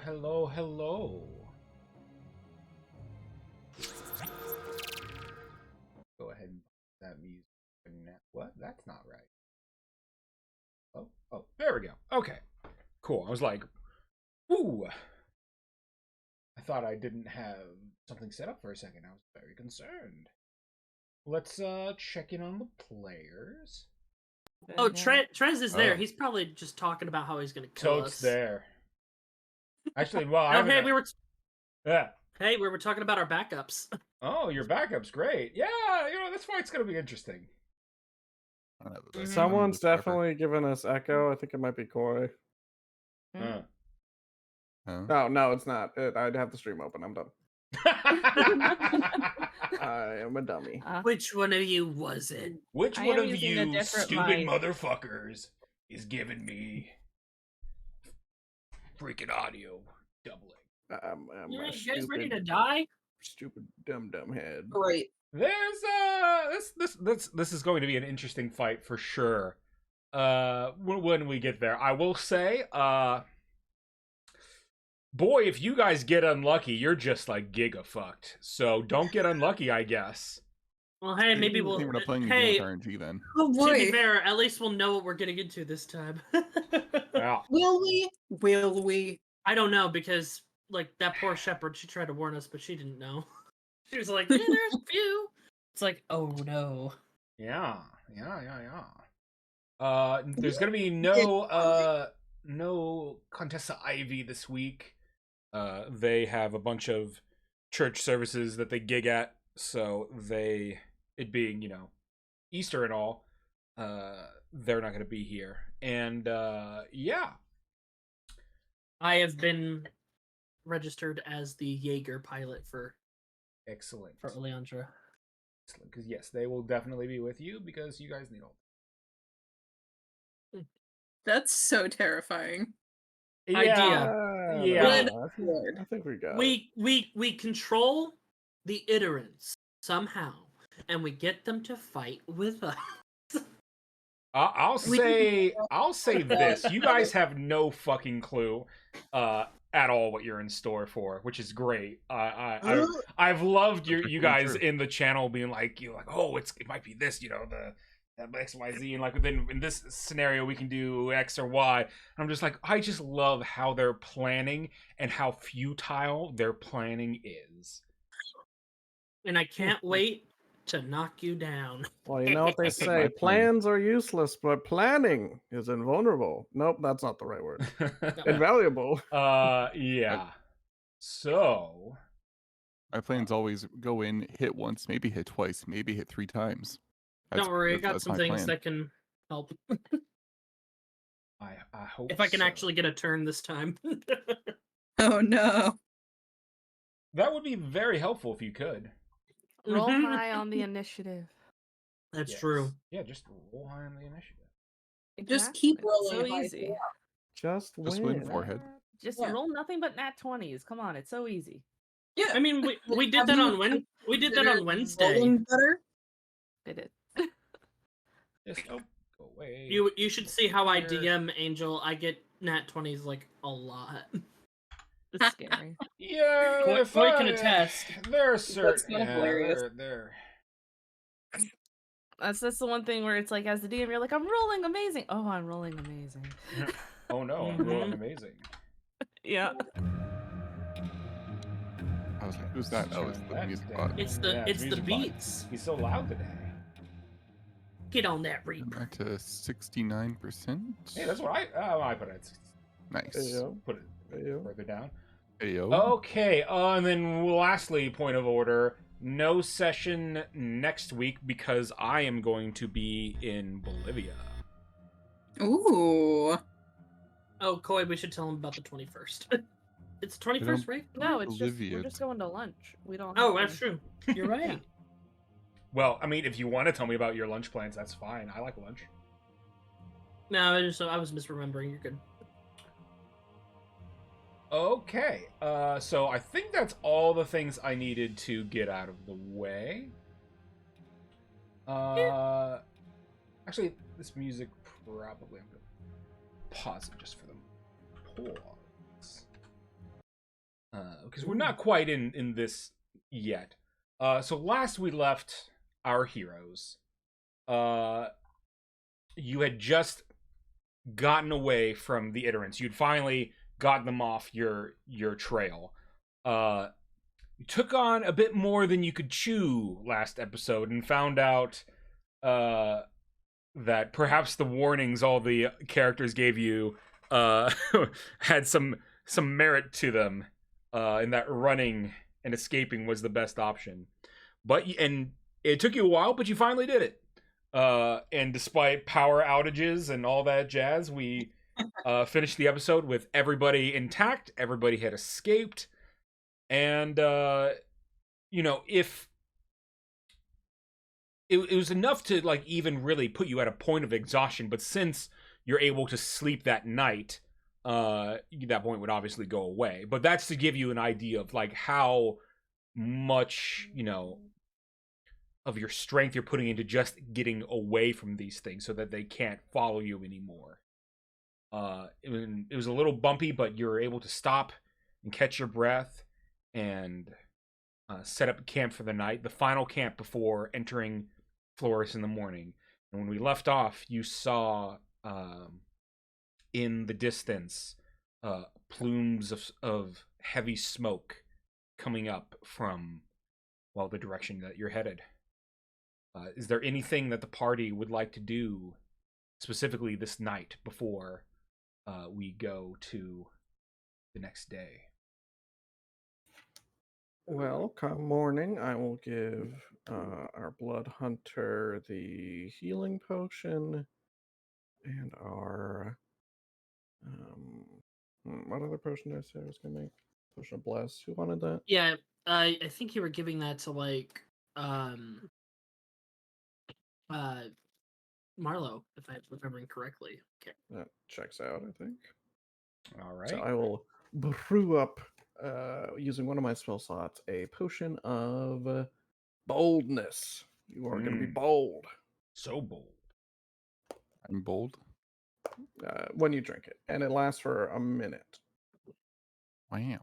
hello, hello. Go ahead and put that music. What? That's not right. Oh, there we go. Okay, cool. I was like, ooh. I thought I didn't have something set up for a second. I was very concerned. Let's check in on the players. Oh, Trez is there. Oh. He's probably just talking about how he's going to kill Tote's us. there. Actually, well, I Oh, haven't. hey, we were. Yeah. Hey, we were talking about our backups. Oh, your backup's great. Yeah, this fight's gonna be interesting. Someone's definitely given us Echo. I think it might be Koi. Huh. Oh, no, it's not. I'd have the stream open. I'm done. I am a dummy. Which one of you was it? Which I one am of using a you different stupid mic. motherfuckers is giving me freaking audio doubling? You a guys ready to die? Stupid dumb head. Right. There's this is going to be an interesting fight for sure. When we get there, I will say, boy, if you guys get unlucky, you're just like giga fucked. So don't get unlucky, I guess. Well, hey, maybe we'll. We're not playing Hey, RNG then. Oh to boy. be fair, at least we'll know what we're getting into this time. Yeah. Will we? Will we? I don't know because, like, that poor shepherd, she tried to warn us, but she didn't know. She was like, "Yeah, there's a few." It's like, oh no. Yeah. There's gonna be no Contessa Ivy this week. They have a bunch of church services that they gig at, so it being, Easter and all, they're not gonna be here. And yeah. I have been registered as the Jaeger pilot for Excellent. for Oleandra. Excellent. Because yes, they will definitely be with you because you guys need all. That's so terrifying. Idea. Yeah. I think we got it. We control the Iterans somehow, and we get them to fight with us. I'll say this: you guys have no fucking clue at all what you're in store for, which is great. I've loved you guys in the channel being like, oh, it might be this, the XYZ, and like then in this scenario we can do X or Y. And I'm just like, I just love how they're planning and how futile their planning is. And I can't wait to knock you down. Well, you know what they say: plans are useless, but planning is invulnerable. Nope, that's not the right word. Invaluable. Yeah. So My plans always go in, hit once, maybe hit twice, maybe hit 3 times. Don't worry, I got that's some my things plan. that can help. I hope If I can so. actually get a turn this time. Oh no. That would be very helpful if you could. Roll high on the initiative. That's Yes. true. Yeah, just roll high on the initiative. Just keep Exactly. rolling. So high. easy. Just Just win. win forehead. Just Yeah. roll nothing but nat 20s. Come on, it's so easy. Yeah. I mean, we did that on Wednesday. Rolling better? Did it. Just go away. You should see how I Here. DM Angel. I get nat 20s like a lot. It's scary. Yeah, Koi can attest. There are certain. That's kind of hilarious. There. That's the one thing where it's like, as the DM, you're like, I'm rolling amazing. Oh, I'm rolling amazing. Oh no, I'm rolling amazing. Yeah. I was like, who's that? Oh, it's the That's music dead. bot. It's the Yeah, it's the music bot. beats. He's so loud today. Get on that I'm Reaper. back to 69%. Hey, that's what I put it. Nice. Heyo. Put it Heyo. further down. Heyo. Okay, and then lastly, point of order, no session next week because I am going to be in Bolivia. Ooh. Oh, Koi, we should tell him about the 21st. It's 21st, right? No, it's just Olivia. we're just going to lunch. We don't. Oh, have that's to- true. You're right. Well, I mean, if you want to tell me about your lunch plans, that's fine. I like lunch. No, I was misremembering. You're good. Okay, so I think that's all the things I needed to get out of the way. Actually, this music probably, I'm gonna pause it just for the pause. because we're not quite in this yet. So last we left our heroes, you had just gotten away from the Iterants. You'd finally gotten them off your trail. You took on a bit more than you could chew last episode and found out that perhaps the warnings all the characters gave you had some merit to them, and that running and escaping was the best option. And it took you a while, but you finally did it. And despite power outages and all that jazz, we finished the episode with everybody intact. Everybody had escaped. And, if it was enough to, like, even really put you at a point of exhaustion, but since you're able to sleep that night, that point would obviously go away. But that's to give you an idea of, like, how much, of your strength you're putting into just getting away from these things so that they can't follow you anymore. It was a little bumpy, but you're able to stop and catch your breath and set up camp for the night, the final camp before entering Florus in the morning. And when we left off, you saw in the distance plumes of heavy smoke coming up from, well, the direction that you're headed. Is there anything that the party would like to do specifically this night before we go to the next day? Well, come morning, I will give our blood hunter the healing potion and our what other potion did I say I was gonna make? Potion of bless. Who wanted that? Yeah, I think you were giving that to Marlowe, if I'm remembering correctly. Okay. That checks out, I think. All right. So I will brew up, using one of my spell slots, a potion of boldness. You are going to be bold. So bold. I'm bold. When you drink it, and it lasts for a minute. Wow.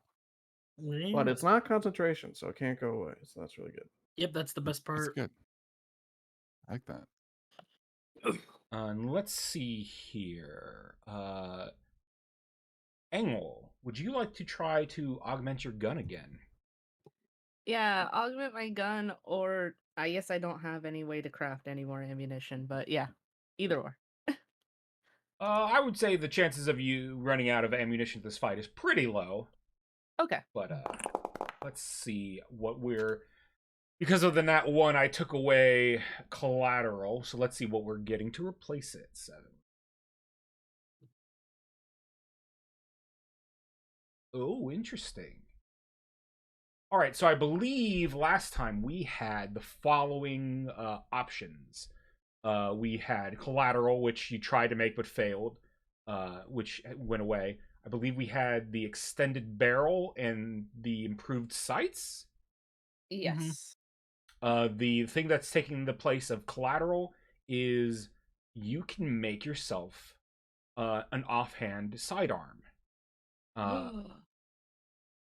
But it's not concentration, so it can't go away. So that's really good. Yep, that's the best That's part. good. I like that. And let's see here. Engel, would you like to try to augment your gun again? Yeah, augment my gun, or I guess I don't have any way to craft any more ammunition, but yeah, either or. I would say the chances of you running out of ammunition this fight is pretty low. Okay. But let's see what we're... Because of the nat 1, I took away collateral, so let's see what we're getting to replace it. 7. Oh, interesting. All right, so I believe last time we had the following options. We had collateral, which you tried to make but failed, which went away. I believe we had the extended barrel and the improved sights. Yes. The thing that's taking the place of collateral is you can make yourself an offhand sidearm.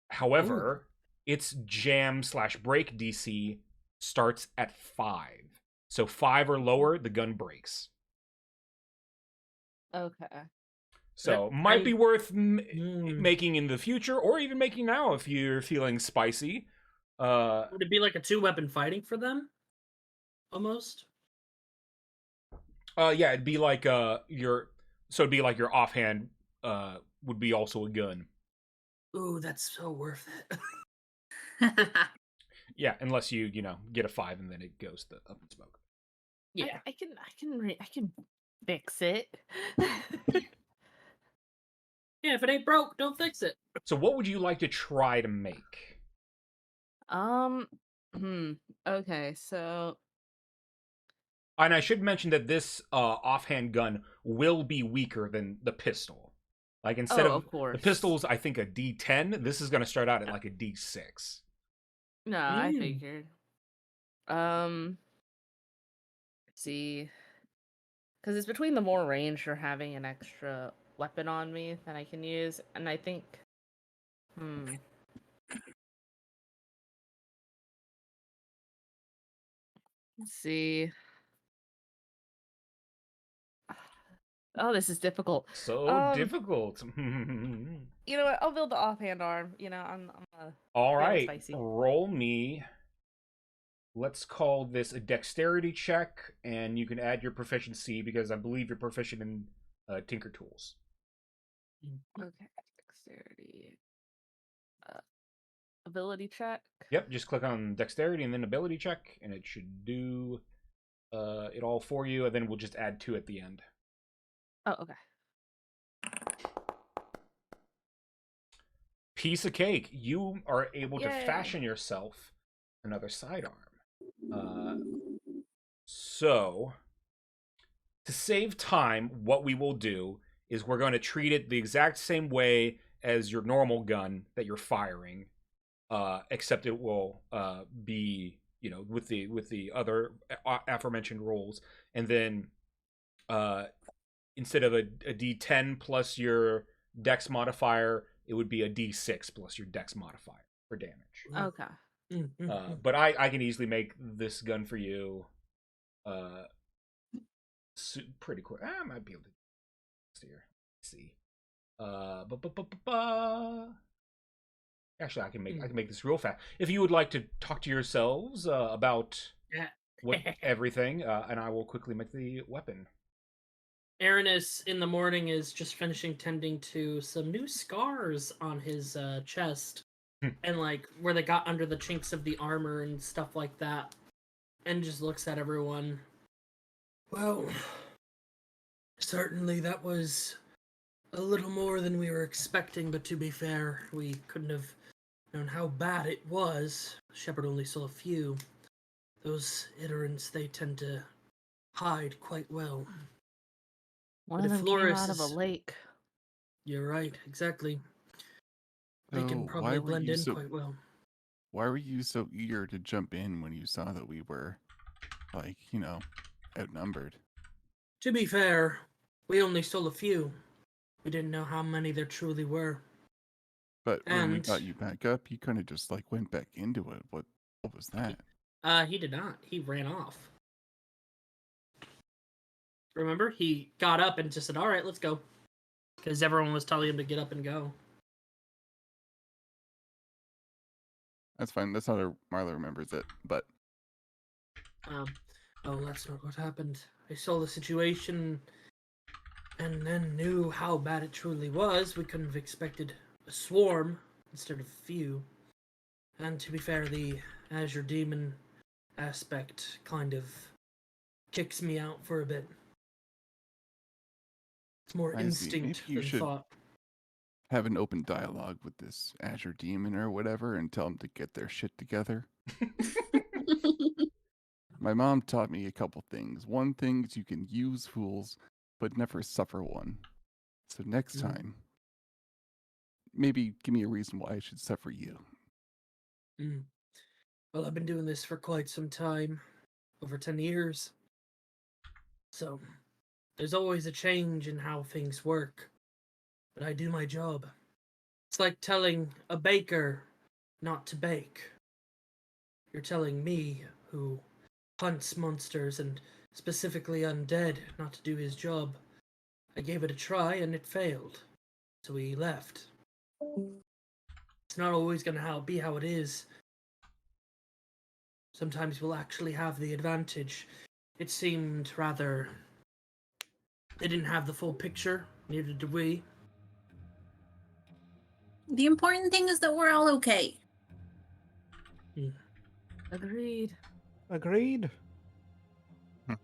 However, its jam/break DC starts at 5. So 5 or lower, the gun breaks. Okay. So might be worth making in the future, or even making now if you're feeling spicy. Would it be like a 2-weapon fighting for them? Almost. Yeah, it'd be like your offhand would be also a gun. Ooh, that's so worth it. Yeah, unless you get a 5 and then it goes up in smoke. Yeah, I can fix it. Yeah, if it ain't broke, don't fix it. So what would you like to try to make? Okay, so... And I should mention that this offhand gun will be weaker than the pistol. Like, instead of the pistol's, I think, a D10, this is going to start out at like a D6. No, I figured. Let's see. Because it's between the more range or having an extra weapon on me that I can use, and I think... Let's see. Oh, this is difficult. So difficult. You know what? I'll build the offhand arm. You know, I'm All feeling right, spicy. roll me. Let's call this a dexterity check, and you can add your proficiency because I believe you're proficient in Tinker Tools. Okay, dexterity. Ability check. Yep, just click on dexterity and then ability check, and it should do it all for you, and then we'll just add 2 at the end. Oh, okay. Piece of cake. You are able to Yay. fashion yourself another sidearm. So, to save time, what we will do is we're going to treat it the exact same way as your normal gun that you're firing, except it will be, you know, with the other aforementioned rolls, and then instead of a D10 plus your Dex modifier, it would be a D6 plus your Dex modifier for damage. Okay. But I can easily make this gun for you. Pretty quick. I might be able to here. Let's see. Actually, I can make this real fast. If you would like to talk to yourselves about what everything, and I will quickly make the weapon. Aranis in the morning is just finishing tending to some new scars on his chest, and like where they got under the chinks of the armor and stuff like that, and just looks at everyone. Well, certainly that was a little more than we were expecting, but to be fair, we couldn't have known how bad it was. Shepard only saw a few. Those iterants, they tend to hide quite well. One But of if them Florus came out of a is- lake. You're right, exactly. They So can probably blend in quite well. Why were you so eager to jump in when you saw that we were, like, you know, outnumbered? To be fair, we only stole a few. We didn't know how many there truly were. But when we And- got you back up, you kind of just like went back into it. What was that? He did not. He ran off. Remember? He got up and just said, all right, let's go. Because everyone was telling him to get up and go. That's fine. That's how Marla remembers it. But Oh, that's not what happened. I saw the situation and then knew how bad it truly was. We couldn't have expected a swarm instead of a few. And to be fair, the Azure Demon aspect kind of kicks me out for a bit. It's more I see. instinct Maybe you than should thought. have an open dialogue with this Azure Demon or whatever and tell them to get their shit together. My mom taught me a couple things. One thing is you can use fools, but never suffer one. So next time, maybe give me a reason why I should suffer you. Well, I've been doing this for quite some time, over 10 years. So, there's always a change in how things work. But I do my job. It's like telling a baker not to bake. You're telling me, who hunts monsters and specifically undead, not to do his job. I gave it a try and it failed. So we left. It's not always going to be how it is. Sometimes we'll actually have the advantage. It seemed rather... They didn't have the full picture, neither did we. The important thing is that we're all okay. Agreed. Agreed. Marla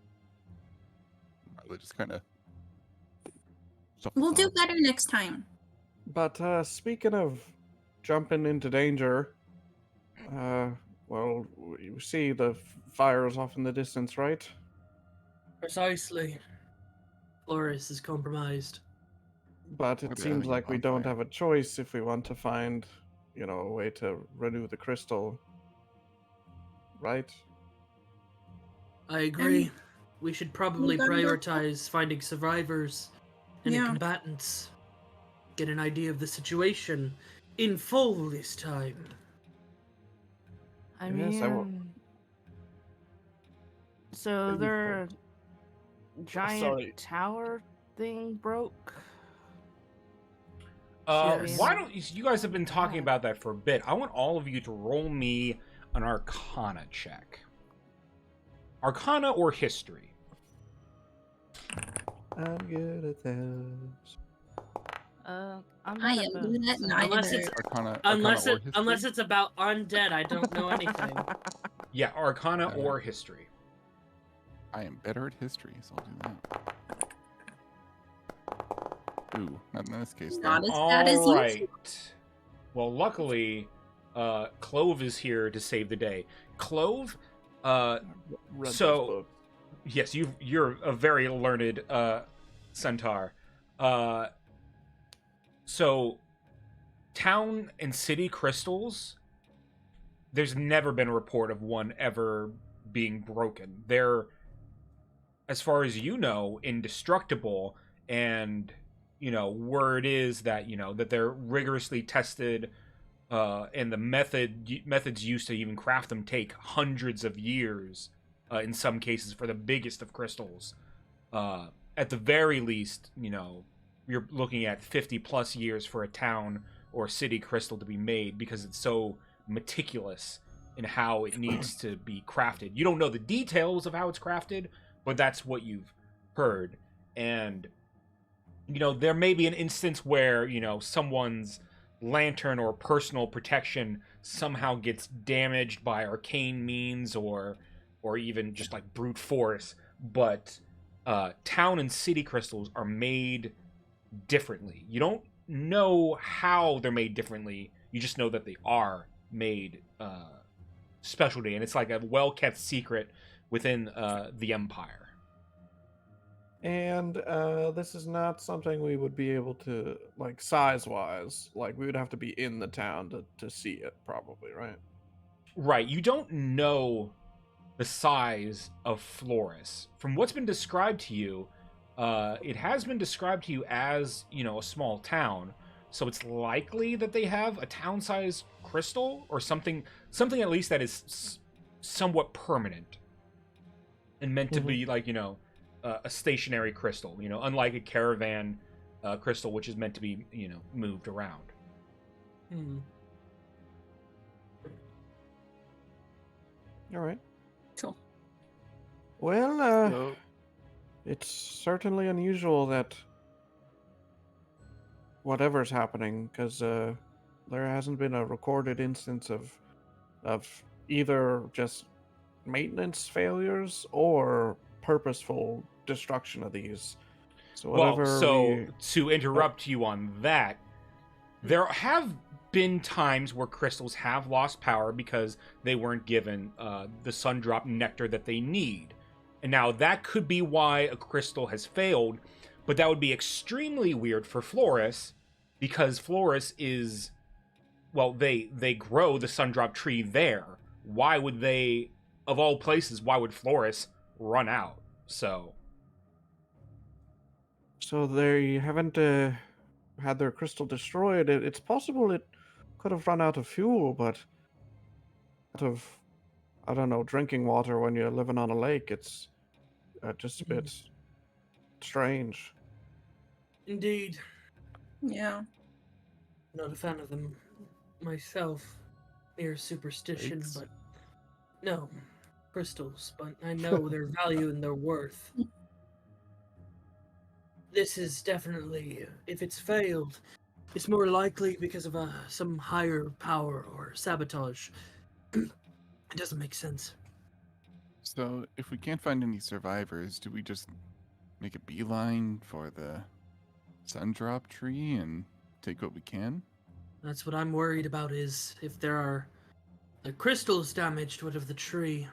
just kind of. We'll do better next time. But speaking of jumping into danger, well, you see the fires off in the distance, right? Precisely. Florus is compromised. But it What seems about like we you, don't bonfire? have a choice if we want to find, you know, a way to renew the crystal. Right? I agree. And- We should probably gotta go- prioritize finding survivors and Yeah. combatants. Get an idea of the situation in full this time. I Yes, I will- mean, So their giant sorry. tower thing broke. Yes. Why don't you guys have been talking about that for a bit? I want all of you to roll me an Arcana check. Arcana or History. I'm good at those. I'm I not am at both, good at so- neither. Unless it's Arcana unless or it history? unless it's about undead, I don't know anything. Yeah, Arcana or History. I am better at history, so I'll do that. Ooh, not in this case, though. Not as bad as you. Right. Well, luckily, Clove is here to save the day. Clove, Read those so books. yes, you're a very learned centaur. So town and city crystals, there's never been a report of one ever being broken. They're, as far as you know, indestructible, and word is that that they're rigorously tested, and the methods used to even craft them take hundreds of years, in some cases for the biggest of crystals. At the very least, you're looking at 50 plus years for a town or city crystal to be made, because it's so meticulous in how it needs to be crafted. You don't know the details of how it's crafted, but that's what you've heard. And there may be an instance where someone's lantern or personal protection somehow gets damaged by arcane means, or even just like brute force, but town and city crystals are made differently. You don't know how they're made differently, you just know that they are made specialty, and it's like a well-kept secret within the Empire. And this is not something we would be able to, like, size-wise. Like, we would have to be in the town to see it, probably, right? Right, you don't know the size of Florus. From what's been described to you, it has been described to you as, a small town. So it's likely that they have a town-sized crystal, or something at least that is somewhat permanent and meant to be like, a stationary crystal, unlike a caravan crystal, which is meant to be, moved around. All right. Cool. Well, it's certainly unusual that whatever's happening, because there hasn't been a recorded instance of either just maintenance failures or purposeful destruction of these. So whatever. Well, so to interrupt you on that, there have been times where crystals have lost power because they weren't given the sundrop nectar that they need. And now that could be why a crystal has failed, but that would be extremely weird for Florus, because Florus is, well, they grow the sundrop tree there. Why would they, of all places, why would Florus run out? So they haven't had their crystal destroyed. It's possible it could have run out of fuel, but out of, I don't know, drinking water when you're living on a lake, it's just a bit strange. Indeed. Yeah. Not a fan of them myself. Mere superstition, Eggs? but no. Crystals, but I know their value and their worth. This is definitely, if it's failed, it's more likely because of some higher power or sabotage. It doesn't make sense. So, if we can't find any survivors, do we just make a beeline for the sundrop tree and take what we can? That's what I'm worried about, is if there are the crystals damaged, what of the tree?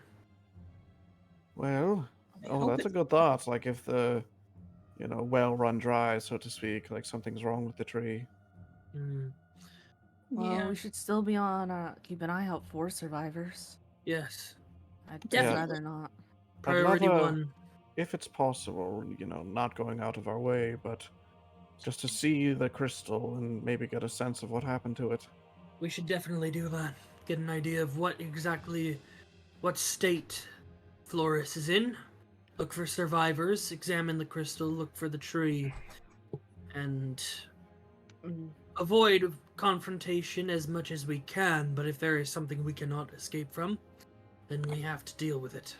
Well, that's a good thought. Like if the, well run dry, so to speak, like something's wrong with the tree. Well, Yeah. we should still be on keep an eye out for survivors. Yes. I'd Definitely. rather not. Priority I'd love, one. if it's possible, not going out of our way, but just to see the crystal and maybe get a sense of what happened to it. We should definitely do that. Get an idea of what state Florus is in. Look for survivors, examine the crystal, look for the tree, and avoid confrontation as much as we can, but if there is something we cannot escape from, then we have to deal with it.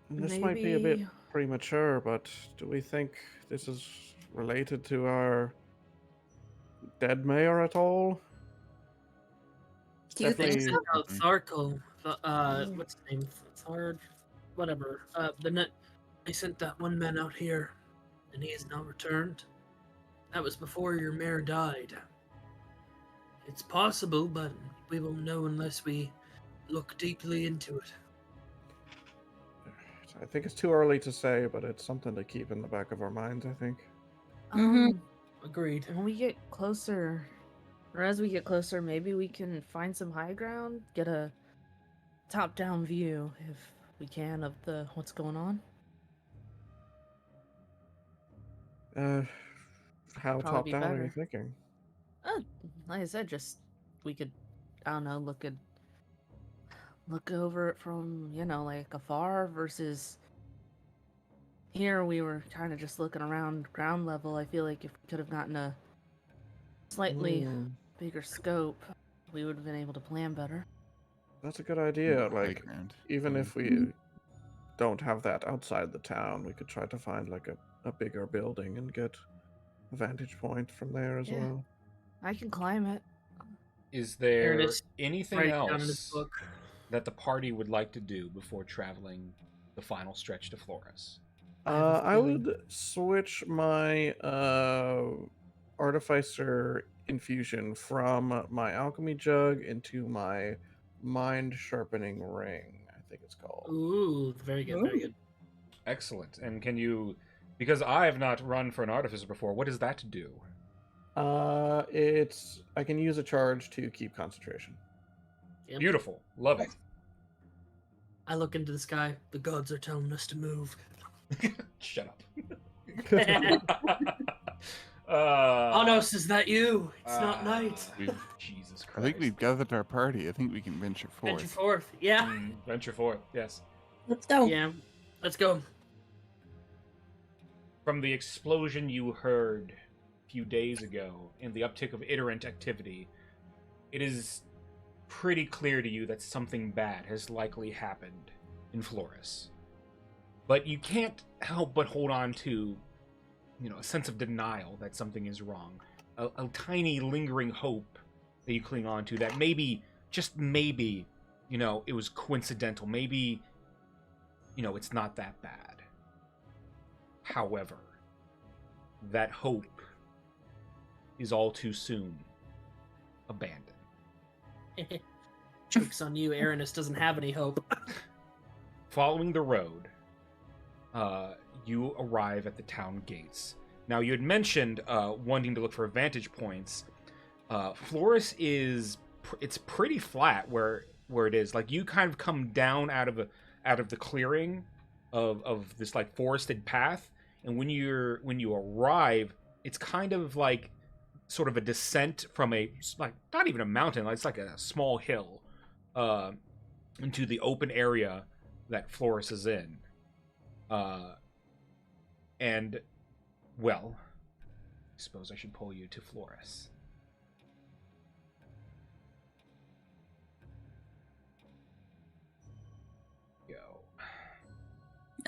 This might be a bit Maybe- premature, but do we think this is related to our dead mayor at all? Do you think Definitely- so? Tharkle, what's his name? Thard, whatever. They sent that one man out here, and he has not returned. That was before your mayor died. It's possible, but we won't know unless we look deeply into it. I think it's too early to say, but it's something to keep in the back of our minds, I think. Mhm. Agreed. When we get closer, or as we get closer, maybe we can find some high ground, get a top-down view, if we can, of what's going on. How Probably top be down are you better. thinking? Like I said, just we could, I don't know, look over it from, like afar versus here we were kind of just looking around ground level. I feel like if we could have gotten a slightly bigger scope, we would have been able to plan better. That's a good idea. High Like, ground. even if we don't have that outside the town, we could try to find like a bigger building and get a vantage point from there as Yeah. well. I can climb it. Is There it there is. anything Write it down in this else book. that the party would like to do before traveling the final stretch to Florus? I have a I feeling. would switch my artificer infusion from my alchemy jug into my mind sharpening ring, I think it's called. Ooh, very good, very good. Excellent. And can you, because I have not run for an artificer before, what does that do? I can use a charge to keep concentration. Yep. Beautiful. Love it. I look into the sky. The gods are telling us to move. Shut up. Anos, is that you? It's not night. Jesus Christ. I think we've gathered our party. I think we can venture forth. Venture forth. Yeah. Venture forth, yes. Let's go. Yeah. Let's go. From the explosion you heard a few days ago and the uptick of iterant activity, it is pretty clear to you that something bad has likely happened in Florus. But you can't help but hold on to, a sense of denial that something is wrong. A tiny lingering hope that you cling on to that maybe, just maybe, it was coincidental. Maybe, it's not that bad. However, that hope is all too soon abandoned. Joke's on you. Aranis doesn't have any hope. Following the road, you arrive at the town gates. Now, you had mentioned wanting to look for vantage points. Florus it's pretty flat where it is. Like, you kind of come down out of the clearing of this like forested path, and when you arrive, it's kind of like sort of a descent from not even a mountain. It's like a small hill into the open area that Florus is in. And, well, I suppose I should pull you to Florus. Go.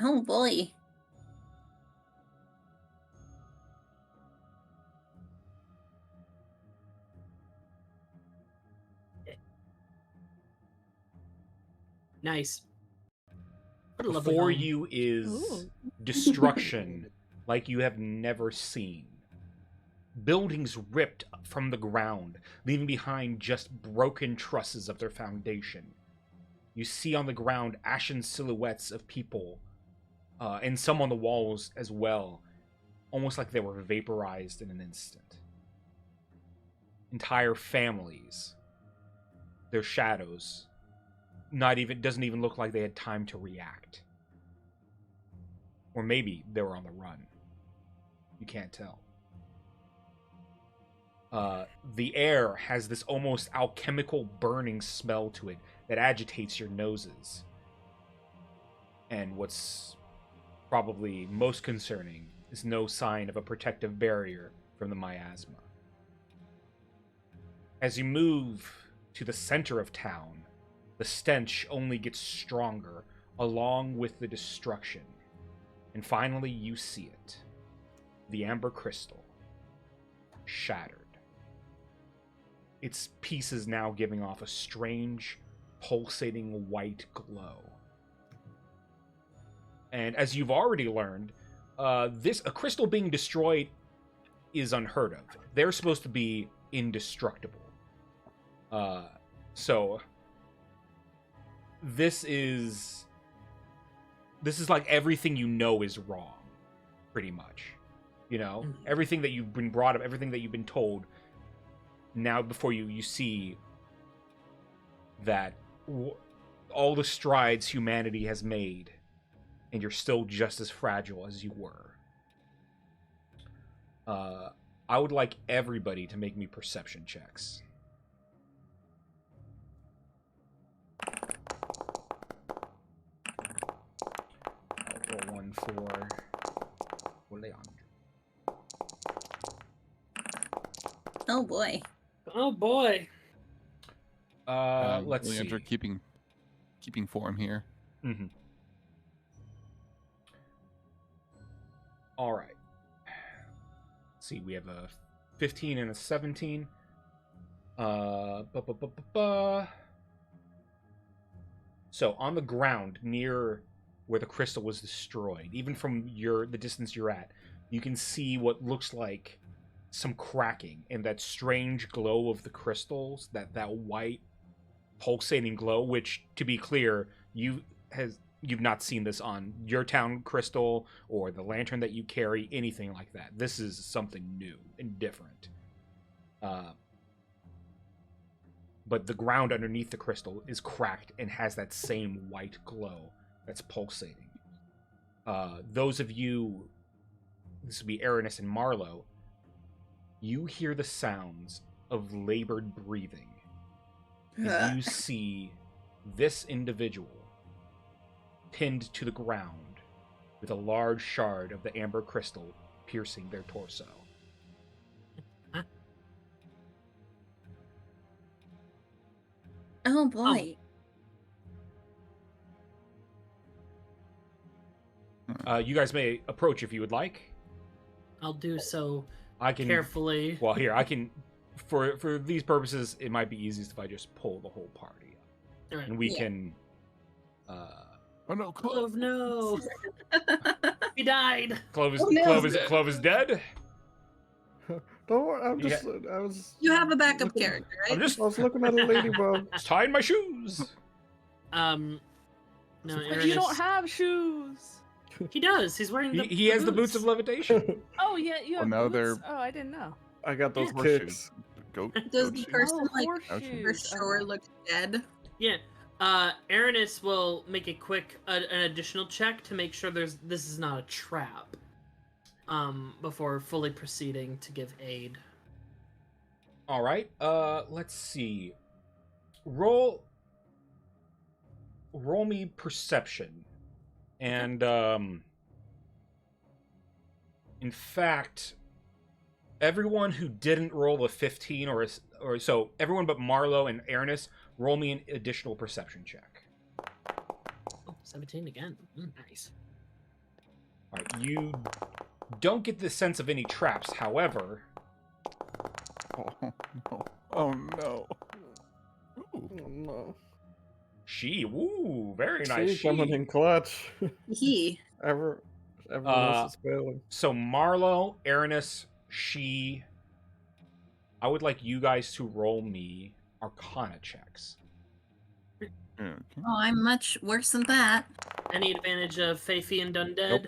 Oh boy. Nice. What a lovely Before home. you is Ooh. destruction like you have never seen. Buildings ripped from the ground, leaving behind just broken trusses of their foundation. You see on the ground ashen silhouettes of people, and some on the walls as well, almost like they were vaporized in an instant. Entire families, their shadows, doesn't even look like they had time to react. Or maybe they were on the run. You can't tell. The air has this almost alchemical burning smell to it that agitates your noses. And what's probably most concerning is no sign of a protective barrier from the miasma. As you move to the center of town, the stench only gets stronger, along with the destruction. And finally, you see it. The amber crystal. Shattered. Its pieces now giving off a strange, pulsating white glow. And as you've already learned, a crystal being destroyed is unheard of. They're supposed to be indestructible. So this is like everything you know is wrong, pretty much. You know, everything that you've been brought up, everything that you've been told. Now, before you see that all the strides humanity has made, and you're still just as fragile as you were. I would like everybody to make me perception checks. I'll roll one for Leon. Oh boy. Oh boy. Let's Leandra see. keeping form here. Mm-hmm. All right. Let's see, we have a 15 and a 17. So on the ground near where the crystal was destroyed, even from the distance you're at, you can see what looks like some cracking and that strange glow of the crystals, that white pulsating glow, which, to be clear, you've not seen this on your town crystal or the lantern that you carry, anything like that. This is something new and different. But the ground underneath the crystal is cracked and has that same white glow that's pulsating. Those of you, this would be Aranis and Marlowe, you hear the sounds of labored breathing. And you see this individual pinned to the ground with a large shard of the amber crystal piercing their torso. Oh boy. You guys may approach if you would like. I'll do so I can carefully. Well, here I can. For these purposes, it might be easiest if I just pull the whole party up, All right. and we can. Oh no, Clove, no. He died. Clove is Oh, no. Clove is dead. Don't worry, I'm You just, I was... You have a backup looking- character, right? I'm just I was looking at a ladybug. tying my shoes. No, But you Aranis- don't have shoes. He does. He's wearing the. He has the boots of levitation. Oh yeah, you have now boots? they're- Oh, I didn't know. I got those Horseshoes. kicks. Goat Does goat the shoes. person like horseshoes. for sure look dead? Yeah. Aranis will make a quick an additional check to make sure this is not a trap. Before fully proceeding to give aid. All right. Let's see. Roll me perception, and in fact, everyone who didn't roll a 15 or so, everyone but Marlowe and Aranis, roll me an additional perception check. Oh, 17 again. Nice. All right. You don't get the sense of any traps. However, Oh no! Oh no! Ooh. Oh, no. very nice. See, coming in clutch. He. Everyone else is failing. So Marlowe, Aranis, I would like you guys to roll me Arcana checks. Okay. Oh, I'm much worse than that. Any advantage of Faithy and Undead?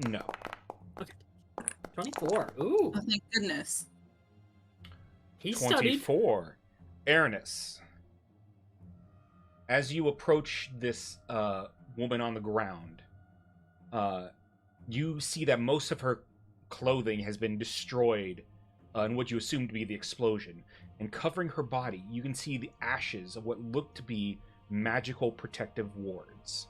No. 24. Ooh. Oh, thank goodness. He studied. 24. Aranis. As you approach this woman on the ground, you see that most of her clothing has been destroyed in what you assume to be the explosion. And covering her body, you can see the ashes of what looked to be magical protective wards.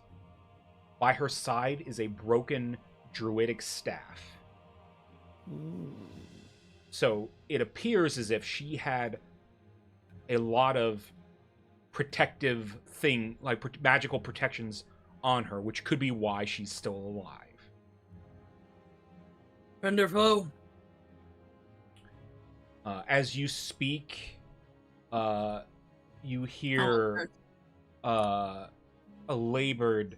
By her side is a broken druidic staff. So it appears as if she had a lot of protective magical protections on her, which could be why she's still alive. Friend or foe? As you speak, you hear a labored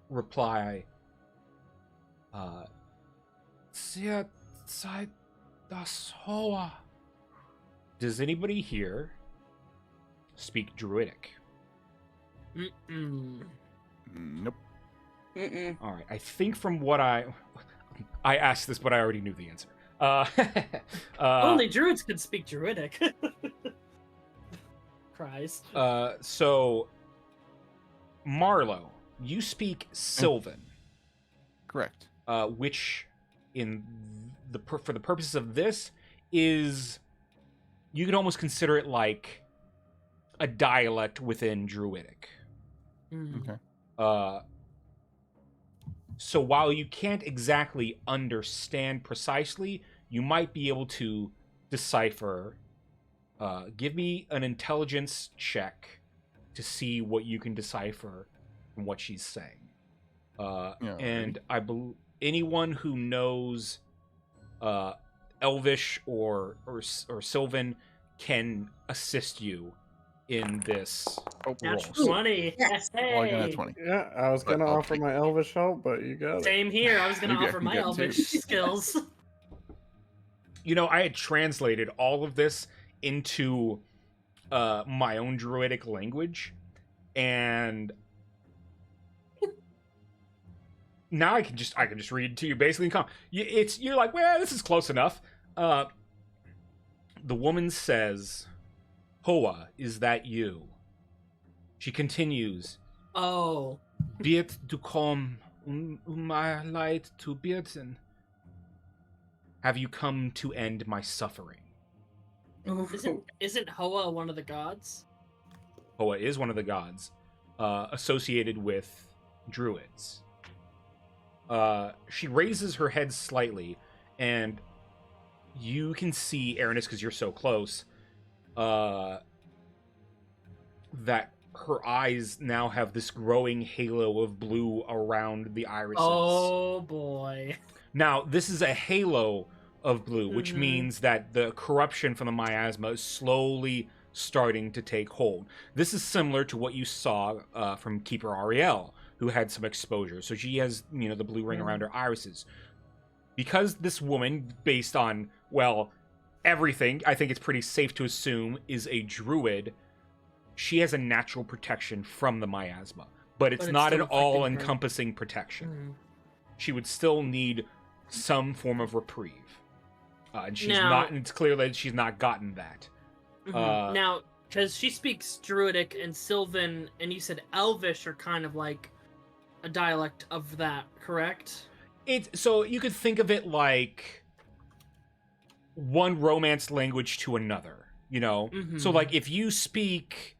reply. Does anybody here speak Druidic? Nope. All right. I think from what I asked this, but I already knew the answer. Only druids could speak Druidic. Cries. So, Marlo, you speak Sylvan. Correct. Which, for the purposes of this, is, you could almost consider it like a dialect within Druidic. Okay. So while you can't exactly understand precisely, you might be able to decipher. Give me an intelligence check to see what you can decipher from what she's saying. And I believe anyone who knows Elvish or Sylvan can assist you in this. Natural roll. 20. Yes. Well, I got a Hey. 20. Yeah, I was gonna I'll offer take my elvish help, but you got it. Same here. I was gonna Maybe I offer can my get two. elvish skills. You know, I had translated all of this into my own Druidic language, and now I can just read to you basically. You're like, well, this is close enough. The woman says, "Hoa, is that you?" She continues, Oh. "Biet du kom my light to bieten. Have you come to end my suffering?" Isn't Hoa one of the gods? Hoa is one of the gods associated with druids. She raises her head slightly, and you can see, Aranis, because you're so close, that her eyes now have this growing halo of blue around the irises. Oh boy. Now, this is a halo of blue, which means that the corruption from the miasma is slowly starting to take hold. This is similar to what you saw from Keeper Ariel, who had some exposure. So she has, the blue ring around her irises. Because this woman, based on, well, everything, I think it's pretty safe to assume, is a druid, she has a natural protection from the miasma. But it's not an all-encompassing protection. She would still need some form of reprieve. And she's not, and it's clear that she's not gotten that. Now, because she speaks Druidic and Sylvan, and you said Elvish are kind of like a dialect of that, correct? So you could think of it like one Romance language to another, So like if you speak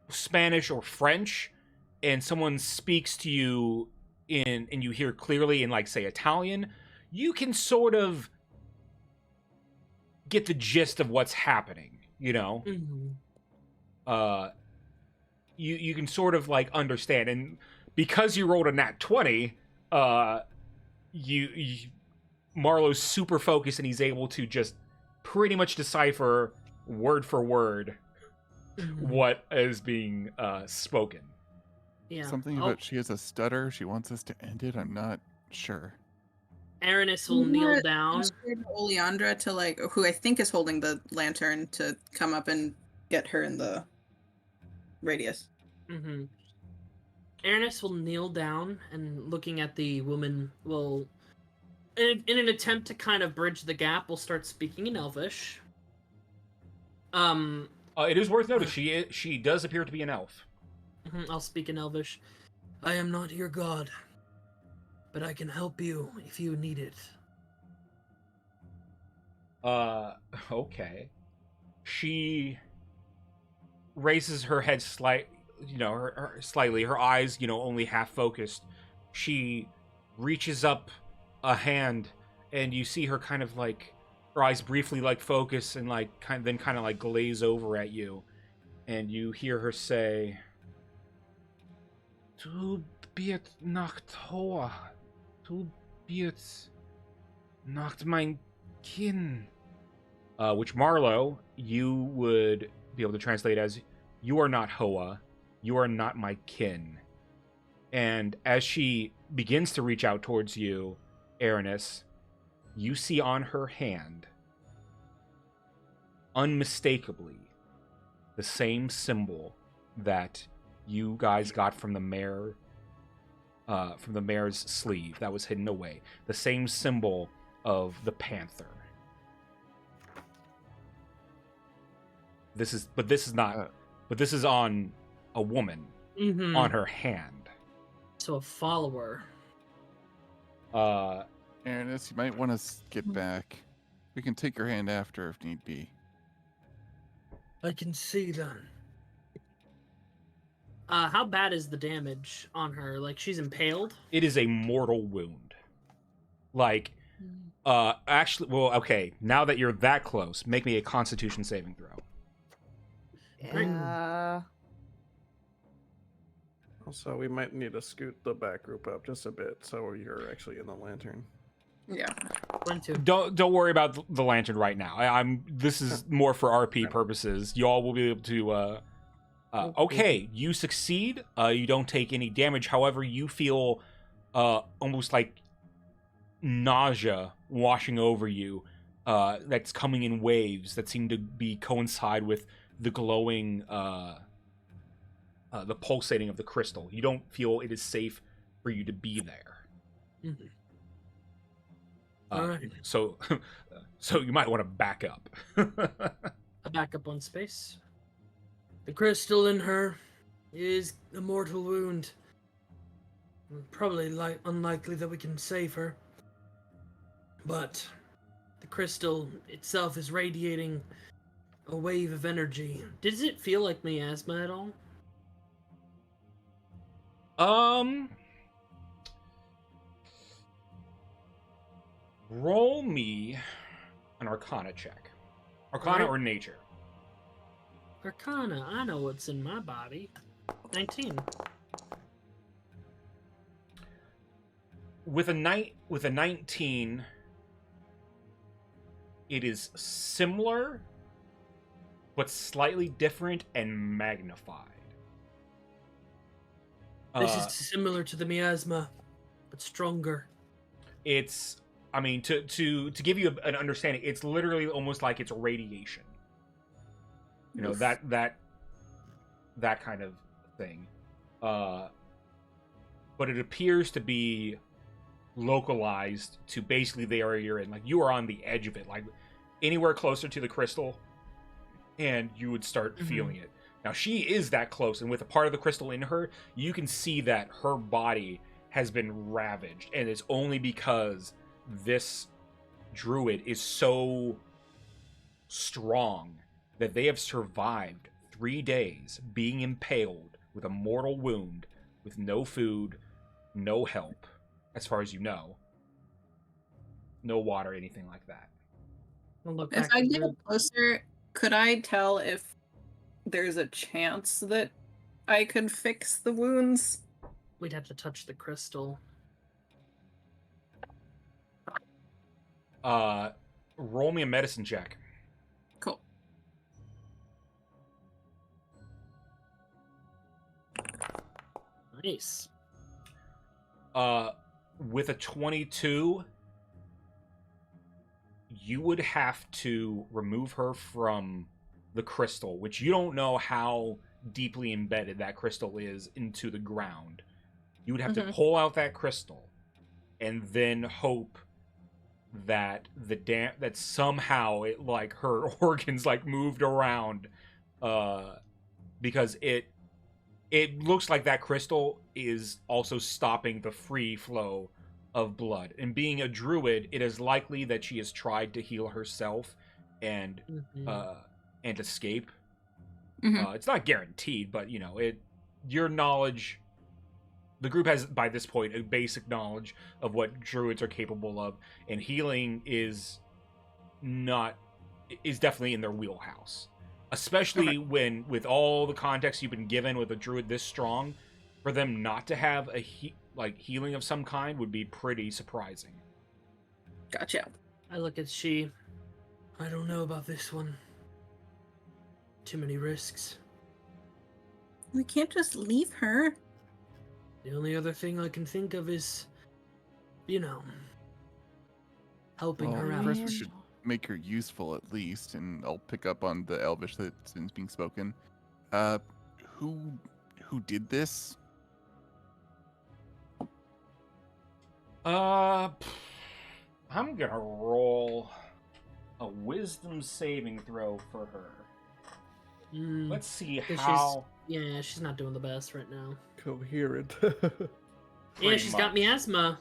Spanish or French, and someone speaks to you and you hear clearly in, like, say, Italian, you can sort of get the gist of what's happening, You can sort of, like, understand. And because you rolled a nat 20, Marlo's super focused, and he's able to just pretty much decipher word for word what is being spoken. Yeah. Something about she has a stutter. She wants us to end it. I'm not sure. Aranis will kneel down. Oleandra to, who I think is holding the lantern, to come up and get her in the radius. Aranis will kneel down, and looking at the woman will, in an attempt to kind of bridge the gap, will start speaking in Elvish. It is worth noting she does appear to be an elf. I'll speak in Elvish. I am not your god, but I can help you if you need it. Okay. She raises her head slightly, her eyes, only half focused. She reaches up a hand, and you see her kind of like, her eyes briefly like focus and like kind of like glaze over at you, and you hear her say, "Du bist nicht Hoa, du bist nicht mein Kind." Which Marlowe, you would be able to translate as, "You are not Hoa, you are not my kin." And as she begins to reach out towards you, Aranis, you see on her hand, unmistakably, the same symbol that you guys got from the mayor's sleeve that was hidden away. The same symbol of the panther. This is on a woman, on her hand. So a follower. Aranis, you might want to get back. We can take your hand after if need be. I can see that. How bad is the damage on her? Like, she's impaled? It is a mortal wound. Like, actually, well, okay, now that you're that close, make me a Constitution saving throw. Yeah. Also, we might need to scoot the back group up just a bit so you're actually in the lantern. Yeah. 22. Don't worry about the lantern right now. This is more for RP purposes. Y'all will be able to. Okay, you succeed. You don't take any damage. However, you feel almost like nausea washing over you. That's coming in waves that seem to be coincide with the glowing, the pulsating of the crystal. You don't feel it is safe for you to be there. Mm-hmm. All right. So you might want to back up. A backup on space. The crystal in her is a mortal wound. Probably unlikely that we can save her. But the crystal itself is radiating a wave of energy. Does it feel like miasma at all? Roll me an Arcana check. Arcana Right. or Nature. Arcana, I know what's in my body. 19. With a 19, it is similar, but slightly different and magnified. This is similar to the miasma, but stronger. It's, I mean, to give you an understanding, it's literally almost like it's radiation. You know, Oof. that kind of thing. But it appears to be localized to basically the area you're in. Like, you are on the edge of it, like anywhere closer to the crystal, and you would start feeling it. Now, she is that close, and with a part of the crystal in her, you can see that her body has been ravaged, and it's only because this druid is so strong that they have survived 3 days being impaled with a mortal wound, with no food, no help, as far as you know. No water, anything like that. I'll look As back I at get her. up closer, could I tell if there's a chance that I could fix the wounds? We'd have to touch the crystal. Roll me a medicine check. Cool. Nice. With a 22, you would have to remove her from the crystal, which you don't know how deeply embedded that crystal is into the ground. You would have to pull out that crystal and then hope that that somehow it, like, her organs like moved around, because it looks like that crystal is also stopping the free flow of blood. And being a druid, it is likely that she has tried to heal herself and and escape. It's not guaranteed, but you know, your knowledge. The group has, by this point, a basic knowledge of what druids are capable of, and healing is definitely in their wheelhouse. Especially when, with all the context you've been given with a druid this strong, for them not to have a healing of some kind would be pretty surprising. Gotcha. I look at she. I don't know about this one. Too many risks. We can't just leave her. The only other thing I can think of is, you know, helping her out. First we should make her useful at least, and I'll pick up on the Elvish that's been being spoken. Who did this? I'm gonna roll a wisdom saving throw for her. Let's see how. She's not doing the best right now. Coherent. Yeah, she's got miasma.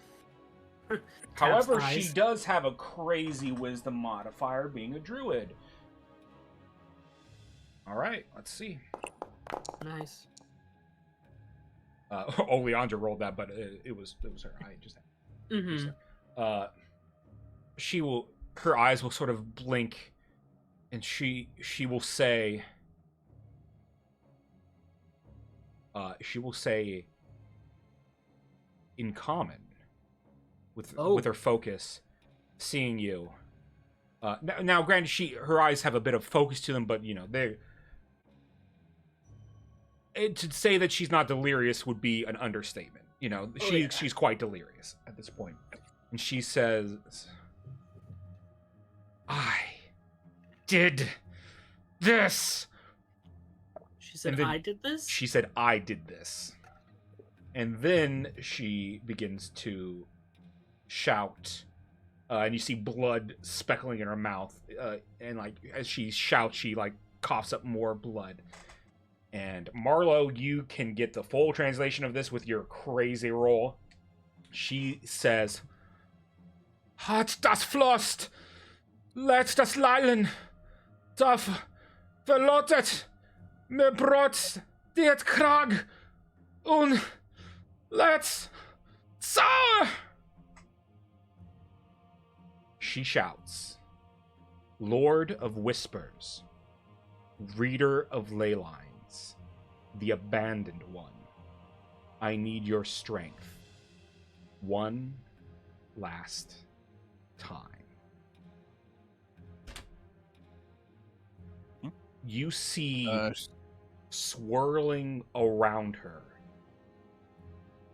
However, eyes. she does have a crazy wisdom modifier, being a druid. All right, let's see. Nice. Leandra rolled that, but it was her. I just. Her eyes will sort of blink, and she will say. She will say, in common, with her focus, seeing you. Now, granted, her eyes have a bit of focus to them, but you know to say that she's not delirious would be an understatement. You know, she's quite delirious at this point, and she says, "I did this." She said, I did this? She said, I did this. And then she begins to shout. And you see blood speckling in her mouth. And like as she shouts, she like coughs up more blood. And Marlo, you can get the full translation of this with your crazy roll. She says, Hat das Flost, let das Leilen, darf verlottet, mir brot, dit krag, und let's sauer. She shouts, Lord of Whispers, Reader of Ley Lines, the Abandoned One, I need your strength. One last time. You see swirling around her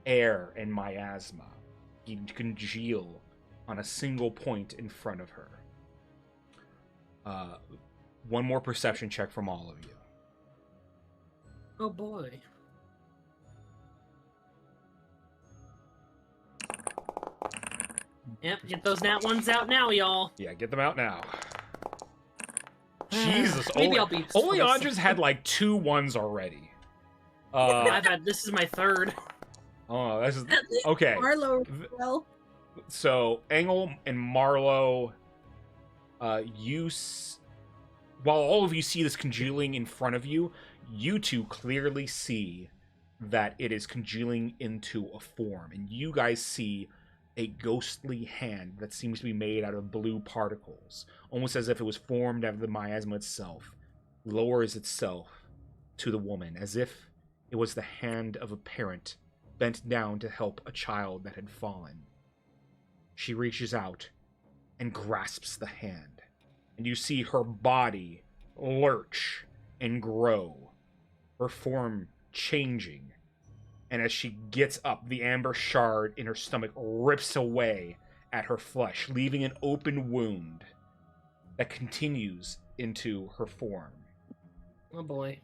air and miasma congeal on a single point in front of her. One more perception check from all of you. Oh boy. Yep, get those nat ones out now, y'all. Yeah, get them out now. Jesus, Maybe I'll be Oleandra's had like 2 1s already. This is my third. Oh, this is okay. Marlo, well. So Engel and Marlo, while all of you see this congealing in front of you, you two clearly see that it is congealing into a form, and you guys see a ghostly hand that seems to be made out of blue particles, almost as if it was formed out of the miasma itself, lowers itself to the woman, as if it was the hand of a parent bent down to help a child that had fallen. She reaches out and grasps the hand, and you see her body lurch and grow, her form changing. And as she gets up, the amber shard in her stomach rips away at her flesh, leaving an open wound that continues into her form. Oh boy.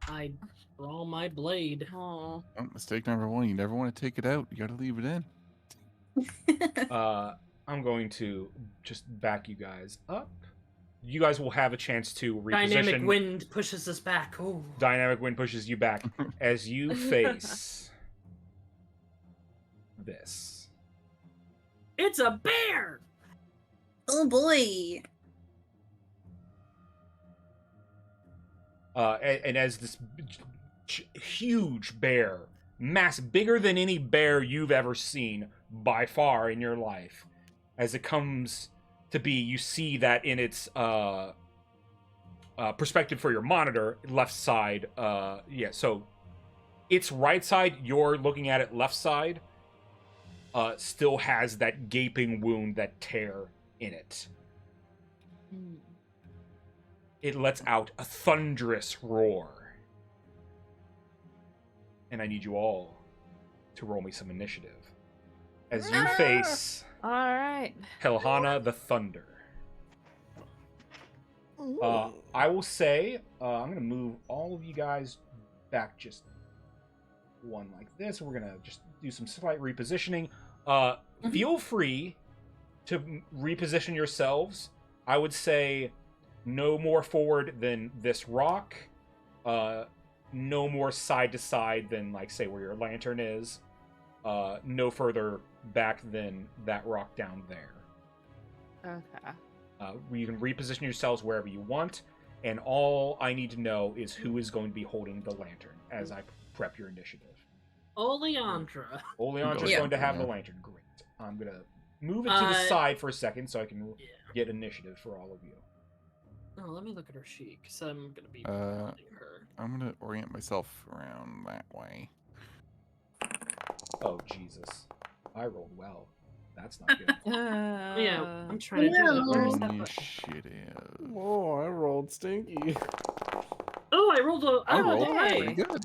I draw my blade. Oh. Mistake number 1, you never want to take it out. You gotta leave it in. I'm going to just back you guys up. You guys will have a chance to reposition. Dynamic wind pushes us back. Oh. Dynamic wind pushes you back as you face this. It's a bear! Oh boy. And as this huge bear, bigger than any bear you've ever seen by far in your life, as it comes to be, you see that in its perspective for your monitor, left side, so its right side, you're looking at it left side, still has that gaping wound, that tear in it. It lets out a thunderous roar. And I need you all to roll me some initiative. As you face Alright. Helhana the Thunder. I will say, I'm going to move all of you guys back just one like this. We're going to just do some slight repositioning. Feel free to reposition yourselves. I would say no more forward than this rock. No more side to side than, like, say, where your lantern is. No further back than that rock down there. Okay. You can reposition yourselves wherever you want, and all I need to know is who is going to be holding the lantern as I prep your initiative. Oleandra. Oleandra's Yeah. going to have the lantern. Great. I'm going to move it to the side for a second so I can get initiative for all of you. Oh, let me look at her sheet, because I'm going to be holding her. I'm gonna orient myself around that way. Oh, Jesus. I rolled well. That's not good. Yeah, I'm trying to do it. Where's that button? Initiative. Whoa, I rolled stinky. Oh, I rolled a... I Oh, rolled hey. pretty good.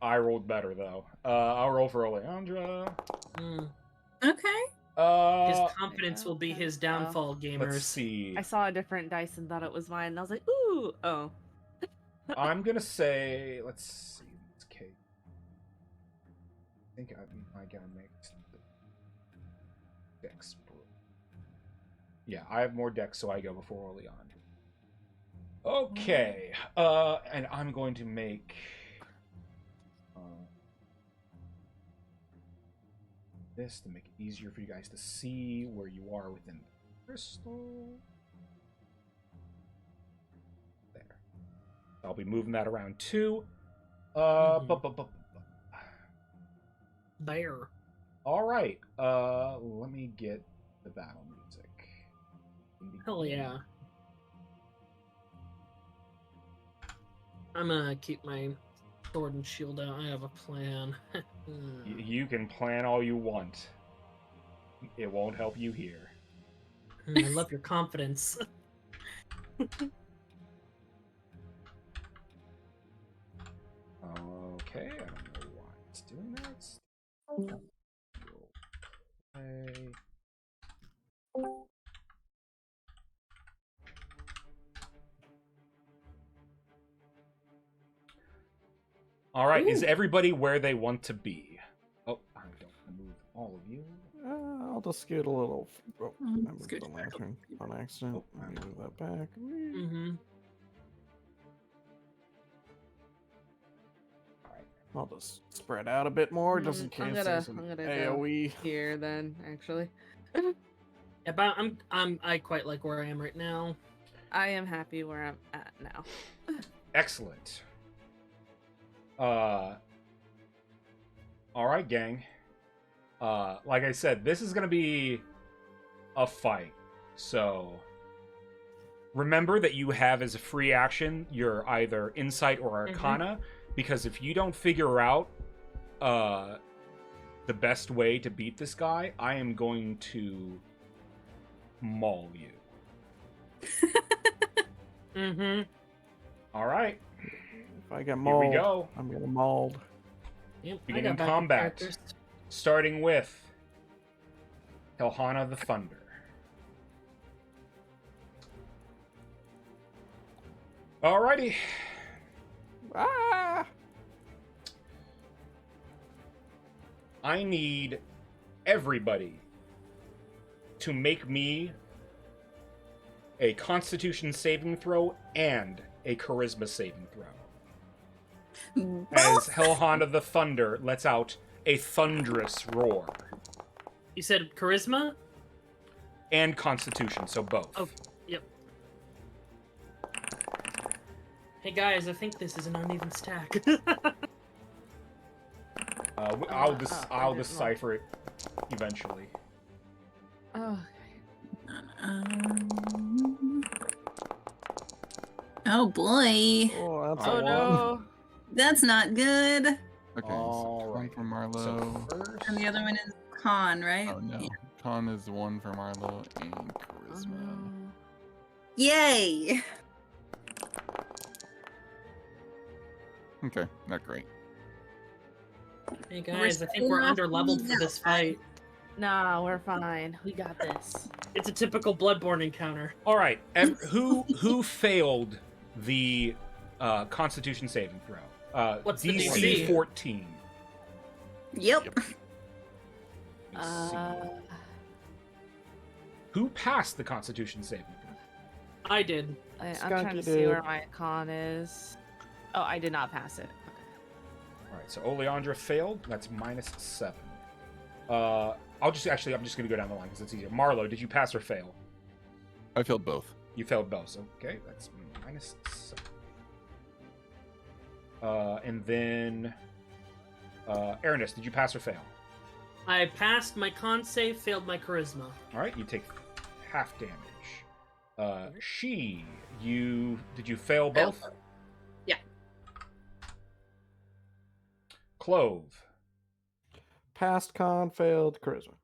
I rolled better, though. I'll roll for Oleandra. Okay. His confidence will be his downfall, gamers. Let's see. I saw a different dice and thought it was mine, and I was like, ooh, oh. I'm gonna say, let's see, it's Kate. I think I gotta make Dex. Yeah, I have more Dex, so I go before Oleandra. Okay, and I'm going to make this to make it easier for you guys to see where you are within the crystal. There. I'll be moving that around too. Bear. All right. Let me get the battle music. Hell yeah. I'm gonna keep my sword and shield out. I have a plan. You can plan all you want. It won't help you here. I love your confidence. Okay, I don't know why it's doing that. Okay. All right, is everybody where they want to be? Oh, I don't want to move all of you. I'll just scoot a little. Oh, I moved Scoot the back. lantern on accident. Let me move that back. Mm-hmm. I'll just spread out a bit more, just in I'm case there's an gonna go AoE. here then, actually. Yeah, but I quite like where I am right now. I am happy where I'm at now. Excellent. All right, gang. Like I said, this is gonna be a fight. So remember that you have as a free action your either insight or arcana, because if you don't figure out the best way to beat this guy, I am going to maul you. All right. If I get mauled, Here we go. I'm getting mauled. Yep, I Beginning got backup combat. characters. Starting with Helhana the Thunder. Alrighty. Ah! I need everybody to make me a Constitution saving throw and a Charisma saving throw. As Helhana the Thunder lets out a thunderous roar. You said charisma? And Constitution, so both. Oh, yep. Hey guys, I think this is an uneven stack. I'll decipher it eventually. Oh, Oh boy. Oh, that's Oh, a one. no. That's not good. Okay, so Alright. con for Marlo. So first, And the other one is con, right? Oh no, con is 1 for Marlo and charisma. Yay! Okay, not great. Hey guys, I think we're under leveled for this fight. Nah, we're fine. We got this. It's a typical Bloodborne encounter. all right. Who failed the Constitution saving throw? What's the DC DC? 14. Yep. Yep. Let me see. Who passed the Constitution saving throw? I did. I'm Skunky trying to see did. where my con is. Oh, I did not pass it. All right, so Oleandra failed. That's -7. I'm just gonna go down the line because it's easier. Marlo, did you pass or fail? I failed both. You failed both. Okay, that's -7. And then Ernest, did you pass or fail? I passed my con save, failed my charisma. All right, you take half damage. Did you fail both? Yeah. Clove. Passed con, failed charisma.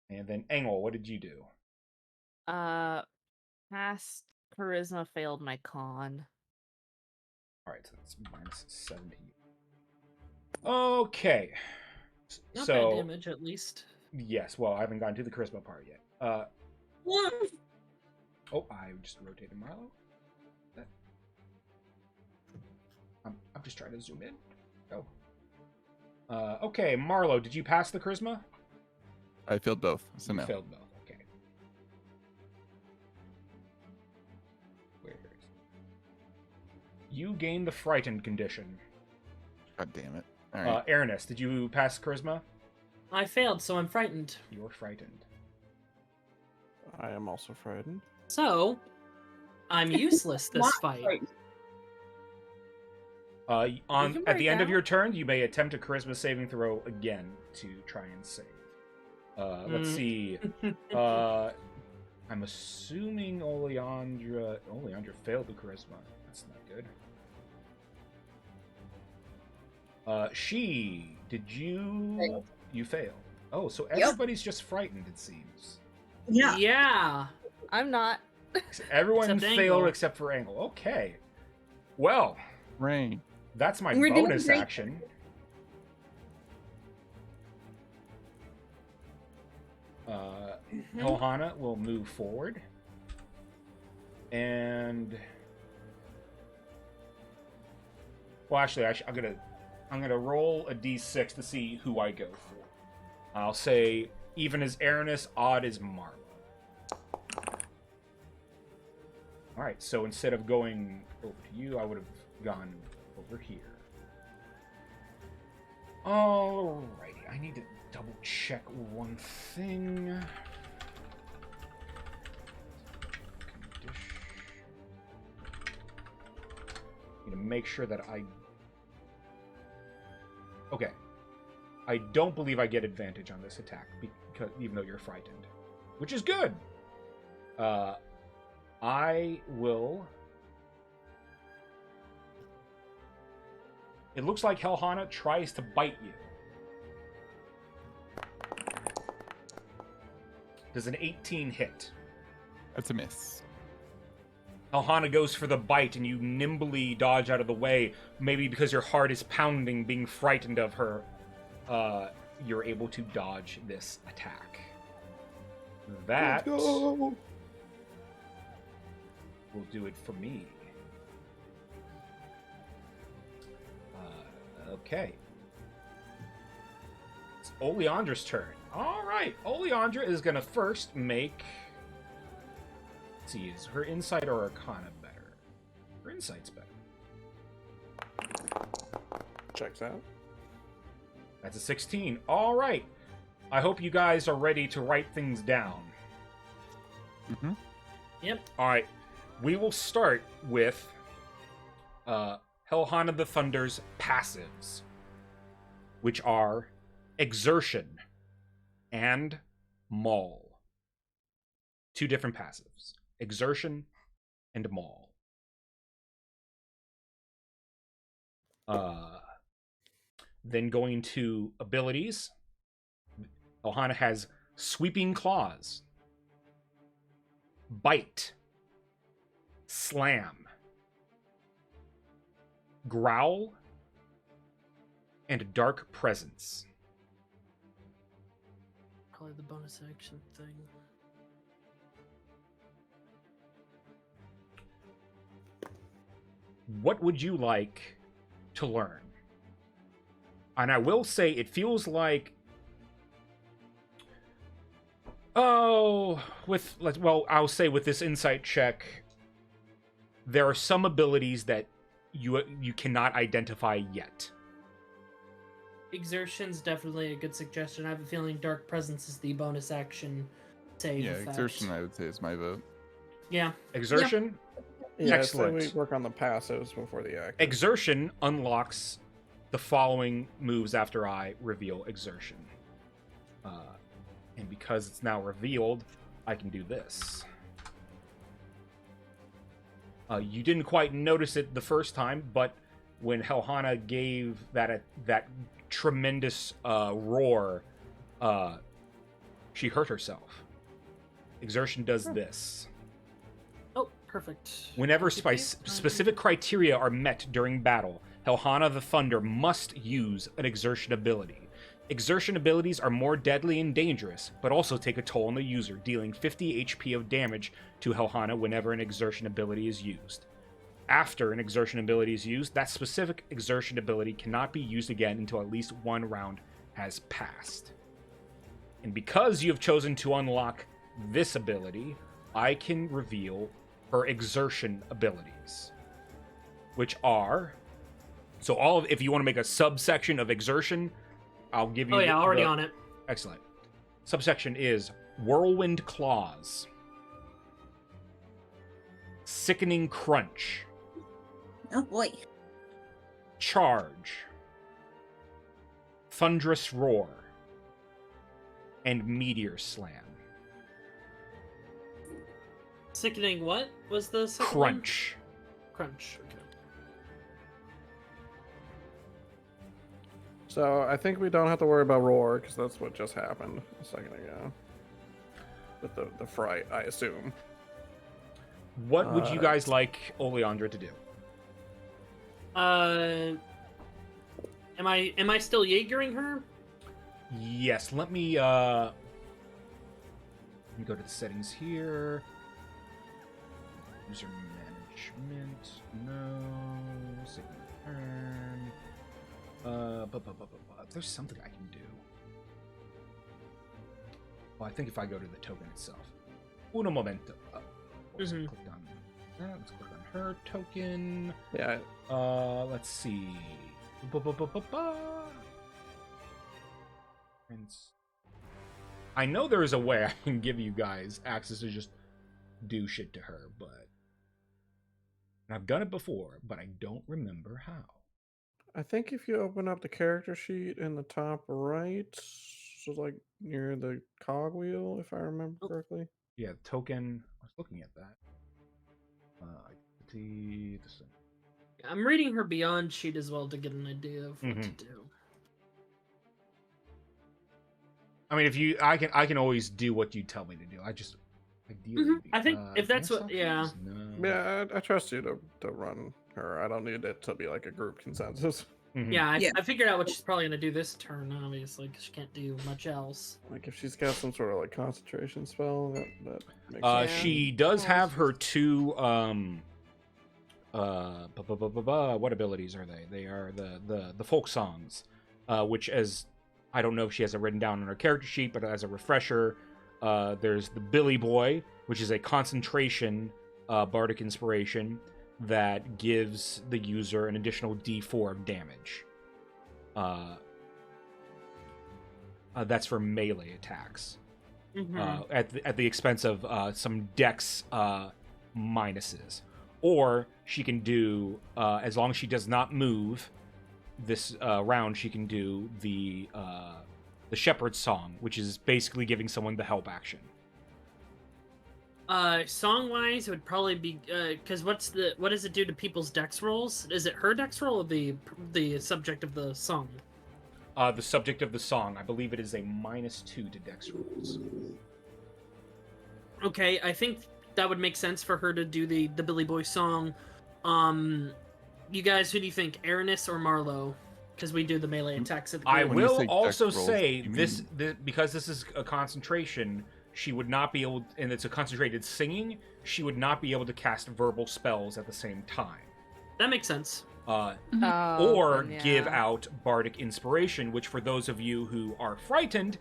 And then Engel, what did you do? Past charisma, failed my con. All right, so that's -17. Okay. Not So bad damage, at least. yes, well, I haven't gotten to the charisma part yet. One. Oh, I just rotated Marlo. I'm just trying to zoom in. Oh. Okay, Marlo, did you pass the charisma? I failed both, so You no. failed both. Okay. Where is it? You gained the frightened condition. God damn it. All right. Ernest, did you pass charisma? I failed, so I'm frightened. You're frightened. I am also frightened. So, I'm useless this Not fight. frightened. can At break the end of out. your turn, you may attempt a charisma saving throw again to try and save. Let's see. I'm assuming Oleandra failed the charisma. That's not good. Did you? Failed. You failed. Oh, so everybody's just frightened, it seems. Yeah. Yeah. I'm not. Everyone Except failed Angle. except for Angle. Okay. Well, Rain. that's my We're doing bonus great. action. Johanna will move forward. And well, actually, I'm gonna roll a d6 to see who I go for. I'll say even as Aranis, odd as Marla. All right, so instead of going over to you, I would have gone over here. Alrighty, I need to double check one thing. Need to make sure that Okay. I don't believe I get advantage on this attack, because even though you're frightened. Which is good! I will... It looks like Helhana tries to bite you. Does an 18 hit? That's a miss. Helhana goes for the bite, and you nimbly dodge out of the way, maybe because your heart is pounding, being frightened of her. You're able to dodge this attack. That Let's go. will do it for me. Okay. It's Oleandra's turn. Alright, Oleandra is going to first make... Let's see, is her insight or arcana better? Her insight's better. Checks out. That's a 16. Alright. I hope you guys are ready to write things down. Mm-hmm. Yep. Alright. we will start with Helhana the Thunder's passives, which are Exertion and Maul. 2 different passives. Exertion and Maul. Then going to abilities, Helhana has Sweeping Claws, Bite, Slam, Growl, and Dark Presence. Probably the bonus action thing. What would you like to learn? And I will say, it feels like... I'll say with this insight check, there are some abilities that you cannot identify yet. Exertion's definitely a good suggestion. I have a feeling Dark Presence is the bonus action save Yeah, effect. exertion, I would say, is my vote. Yeah. Exertion? Yeah, Excellent. So we work on the passives before the act. Exertion unlocks the following moves after I reveal Exertion. And because it's now revealed, I can do this. You didn't quite notice it the first time, but when Helhana gave that tremendous roar, she hurt herself. Exertion does this. Oh, perfect. Whenever specific criteria are met during battle, Helhana the Thunder must use an Exertion ability. Exertion abilities are more deadly and dangerous, but also take a toll on the user, dealing 50 HP of damage to Helhana whenever an Exertion ability is used. After an Exertion ability is used, that specific Exertion ability cannot be used again until at least 1 round has passed. And because you have chosen to unlock this ability, I can reveal her Exertion abilities, which are... So if you want to make a subsection of Exertion, I'll give you... Oh yeah, already on it. Excellent. Subsection is Whirlwind Claws, Sickening Crunch, Oh boy. Charge, Thunderous Roar, and Meteor Slam. Sickening what was the second Crunch. one? Crunch. Okay. So I think we don't have to worry about roar because that's what just happened a second ago. With the fright, I assume. What would you guys like Oleandra to do? Am I still Jaegering her? Yes, let me go to the settings here. User management, no. Signal turn. There's something I can do. Well, I think if I go to the token itself. Uno momento. Clicked on that. Let's click on her token. Yeah. Let's see. I know there is a way I can give you guys access to just do shit to her, but I've done it before, but I don't remember how. I think if you open up the character sheet in the top right, so like near the cogwheel, if I remember correctly. Yeah, token. I was looking at that. I'm reading her Beyond sheet as well to get an idea of what to do. I mean, I can always do what you tell me to do. I just ideally. I think if that's what, No. Yeah, I trust you to run her. I don't need it to be like a group consensus. Yeah, I figured out what she's probably gonna do this turn, obviously, because she can't do much else. Like if she's got some sort of like concentration spell, that makes sense. She does have her 2 what abilities are they? They are the folk songs, which, as I don't know if she has it written down on her character sheet, but as a refresher, there's the Billy Boy, which is a concentration bardic inspiration that gives the user an additional D4 of damage. That's for melee attacks. At the expense of some dex minuses. Or she can do, as long as she does not move this round, she can do the Shepherd's Song, which is basically giving someone the help action. Song-wise, it would probably be because what does it do to people's dex rolls? Is it her dex roll or the subject of the song? The subject of the song, I believe it is a -2 to dex rolls. Okay, I think that would make sense for her to do the Billy Boy song. You guys, who do you think, Aranis or Marlowe? Because we do the melee attacks at the I group. When you will say also dex rolls, say you this because this is a concentration. She would not be able, and it's a concentrated singing. She would not be able to cast verbal spells at the same time. That makes sense. Oh, Or then, give yeah. out bardic inspiration, which for those of you who are frightened,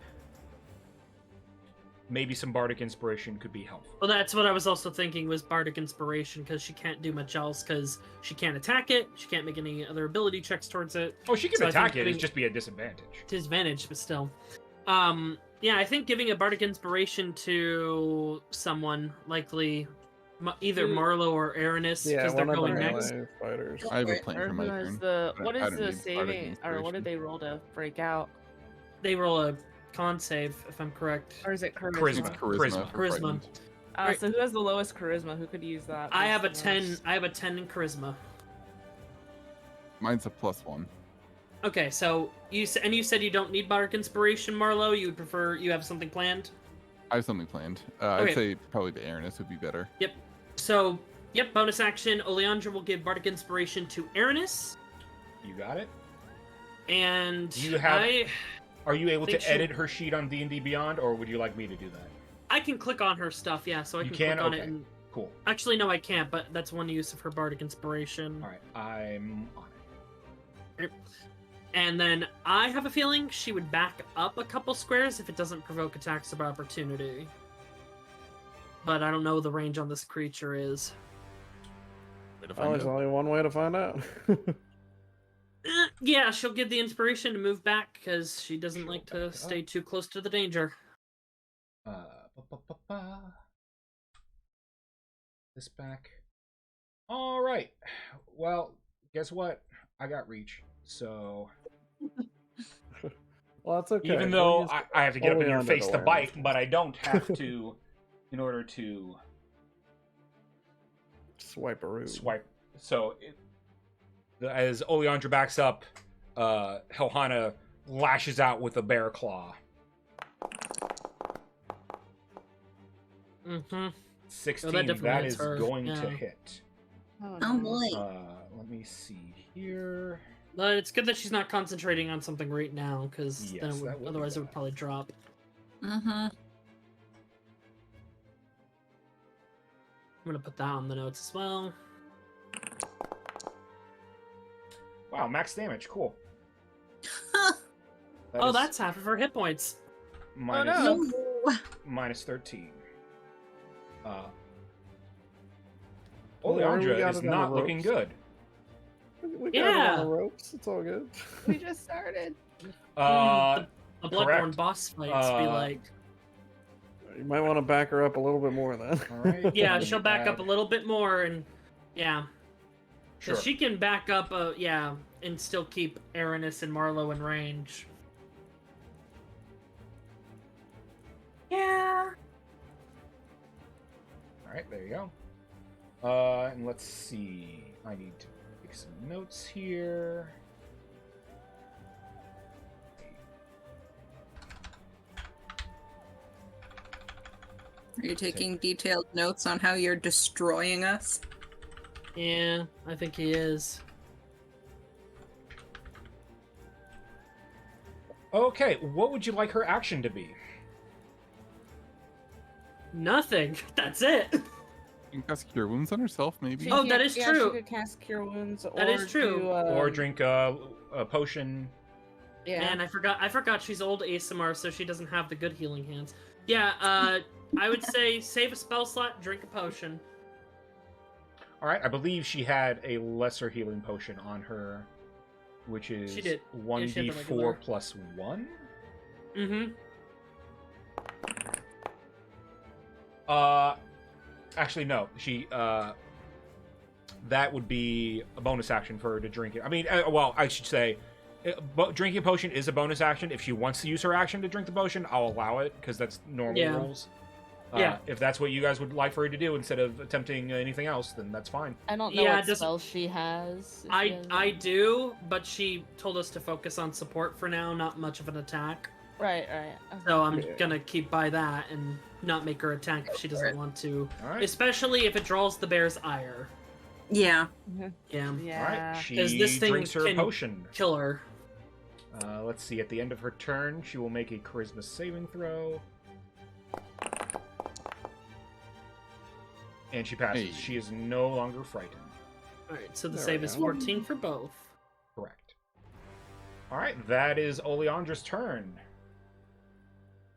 maybe some bardic inspiration could be helpful. Well, that's what I was also thinking was bardic inspiration, because she can't do much else, because she can't attack it, she can't make any other ability checks towards it. Oh, she can So I attack think it. It'd giving- just be a disadvantage. Disadvantage, but still. Yeah, I think giving a bardic inspiration to someone, likely either Who- Marlowe or Aranis, Yeah, because they're one of the going next. melee fighters. I have a Right. plan Or for who my has turn. the but what I is don't the need bardic saving or what did inspiration. they roll to break out? They roll a con save, if I'm correct. Or is it It's Charisma. charisma? for Charisma. frightened. So who has the lowest charisma? Who could use that? I have a versus 10. most? I have a 10 in charisma. Mine's a +1. Okay, so you said you don't need bardic inspiration, Marlowe. You would prefer you have something planned. I have something planned. Okay. I'd say probably the Aranis would be better. Yep. So, yep, bonus action. Oleandra will give bardic inspiration to Aranis, You got it. and Do you have- I Are you able Think to she- edit her sheet on D&D Beyond, or would you like me to do that? can click on her stuff. Yeah, so I You can can? click on Okay. it. And Cool. actually, no, I can't. But that's one use of her bardic inspiration. All right, I'm on it. And then I have a feeling she would back up a couple squares if it doesn't provoke attacks of opportunity. But I don't know what the range on this creature is. Way to Well, find there's out. only one way to find out. Yeah, she'll give the inspiration to move back because she doesn't She'll like back to up. stay too close to the danger. This back. All right. Well, guess what? I got reach. So Well, that's okay. even We'll though use I have to get up in your only face under to awareness. bite, but I don't have to in order to Swiperoo. swipe. So as Oleandra backs up, Helhana lashes out with a bear claw. Mm-hmm. 16. definitely that hits is her, going to yeah. hit. Oh no. boy. Let me see here. But it's good that she's not concentrating on something right now, because Yes, then that would be otherwise it would bad. probably drop. Mm-hmm. I'm gonna put that on the notes as well. Wow, max damage. Cool. That Oh, is that's half of her hit points. minus, no. No. minus 13. Well, we already Oleandra got is it on the not looking ropes. good. We got it on Yeah. the ropes. It's all good. We just started. Uh, A Bloodborne correct. boss fights be like, You might want to back her up a little bit more then. all right. yeah, let me she'll back up add- a little bit more, and yeah, Sure. because she can back up, yeah, and still keep Aranis and Marlowe in range. Yeah. All right, there you go. And let's see. I need to make some notes here. Are you taking detailed notes on how you're destroying us? Yeah, I think he is. Okay, what would you like her action to be? Nothing. That's it. You can cast Cure Wounds on herself, maybe? She Oh, can- that is yeah, true. She could cast Cure Wounds. That is or true. do, Or drink a potion. Yeah. Man, I forgot she's old ASMR, so she doesn't have the good healing hands. Yeah, I would say save a spell slot, drink a potion. All right, I believe she had a lesser healing potion on her, which is She did. Yeah, she had the 1d4 regular. plus 1. Mm-hmm. Actually, no. She that would be a bonus action for her to drink it. I mean, well, I should say, drinking a potion is a bonus action. If she wants to use her action to drink the potion, I'll allow it because that's normal rules. If that's what you guys would like for her to do instead of attempting anything else, then that's fine. I don't know what spells she has. I do, but she told us to focus on support for now, not much of an attack. Right. So I'm gonna keep by that and not make her attack if she doesn't want to. Especially if it draws the bear's ire. Yeah. Yeah. All right. She this thing drinks her potion. Kill her. Let's see. At the end of her turn, she will make a charisma saving throw. And she passes. Hey. She is no longer frightened. Alright, so the save is 14 for both. Correct. Alright, that is Oleandra's turn.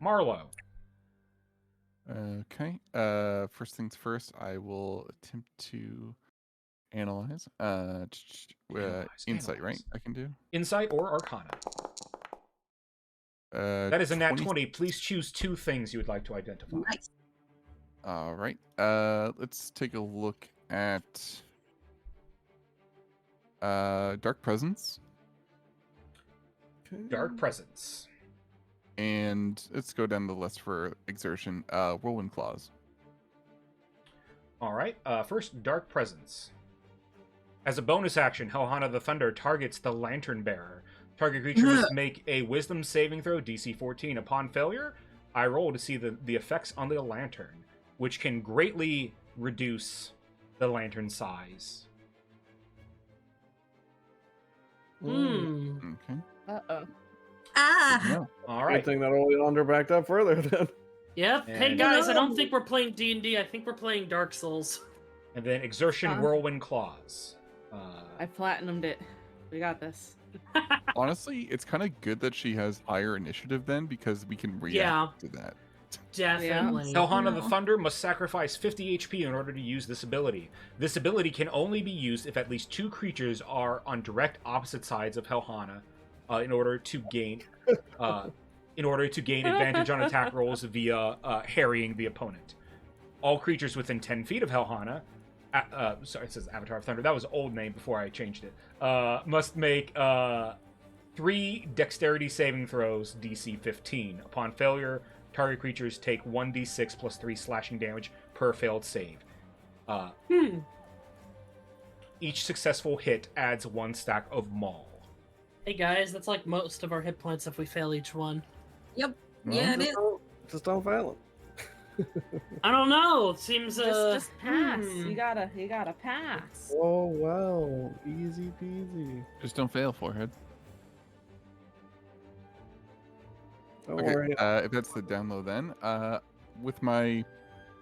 Marlo. Okay. First things first, I will attempt to analyze. Insight, right? I can do Insight or Arcana. That is a nat 20. Please choose 2 things you would like to identify. Nice. All right. Let's take a look at Dark Presence. Dark Presence. And let's go down the list for exertion. Whirlwind Claws. All right. First, Dark Presence. As a bonus action, Helhana the Thunder targets the Lantern Bearer. Target creature must make a Wisdom saving throw, DC 14. Upon failure, I roll to see the effects on the lantern, which can greatly reduce the lantern size. Okay. Uh-oh. Ah! All right. Good thing that Oleander backed up further then. Yep. Hey And- guys, I don't think we're playing D&D. I think we're playing Dark Souls. And then Exertion Whirlwind Claws. I platinumed it. We got this. Honestly, it's kind of good that she has higher initiative then, because we can react to that. Definitely. Helhana the Thunder must sacrifice 50 HP in order to use this ability. This ability can only be used if at least 2 creatures are on direct opposite sides of Helhana in order to gain advantage on attack rolls via harrying the opponent. All creatures within 10 feet of Helhana, sorry, it says Avatar of Thunder. That was old name before I changed it. Must make 3 dexterity saving throws, DC 15. Upon failure, target creatures take 1d6 plus 3 slashing damage per failed save. Each successful hit adds 1 stack of maul. Hey guys, that's like most of our hit points if we fail each one. Yep. Well, Yeah, it is. Just don't fail I don't know. It seems Just pass. You gotta pass. Oh wow, easy peasy. Just don't fail, Forehead. Don't Okay, worry. if that's the down low then, with my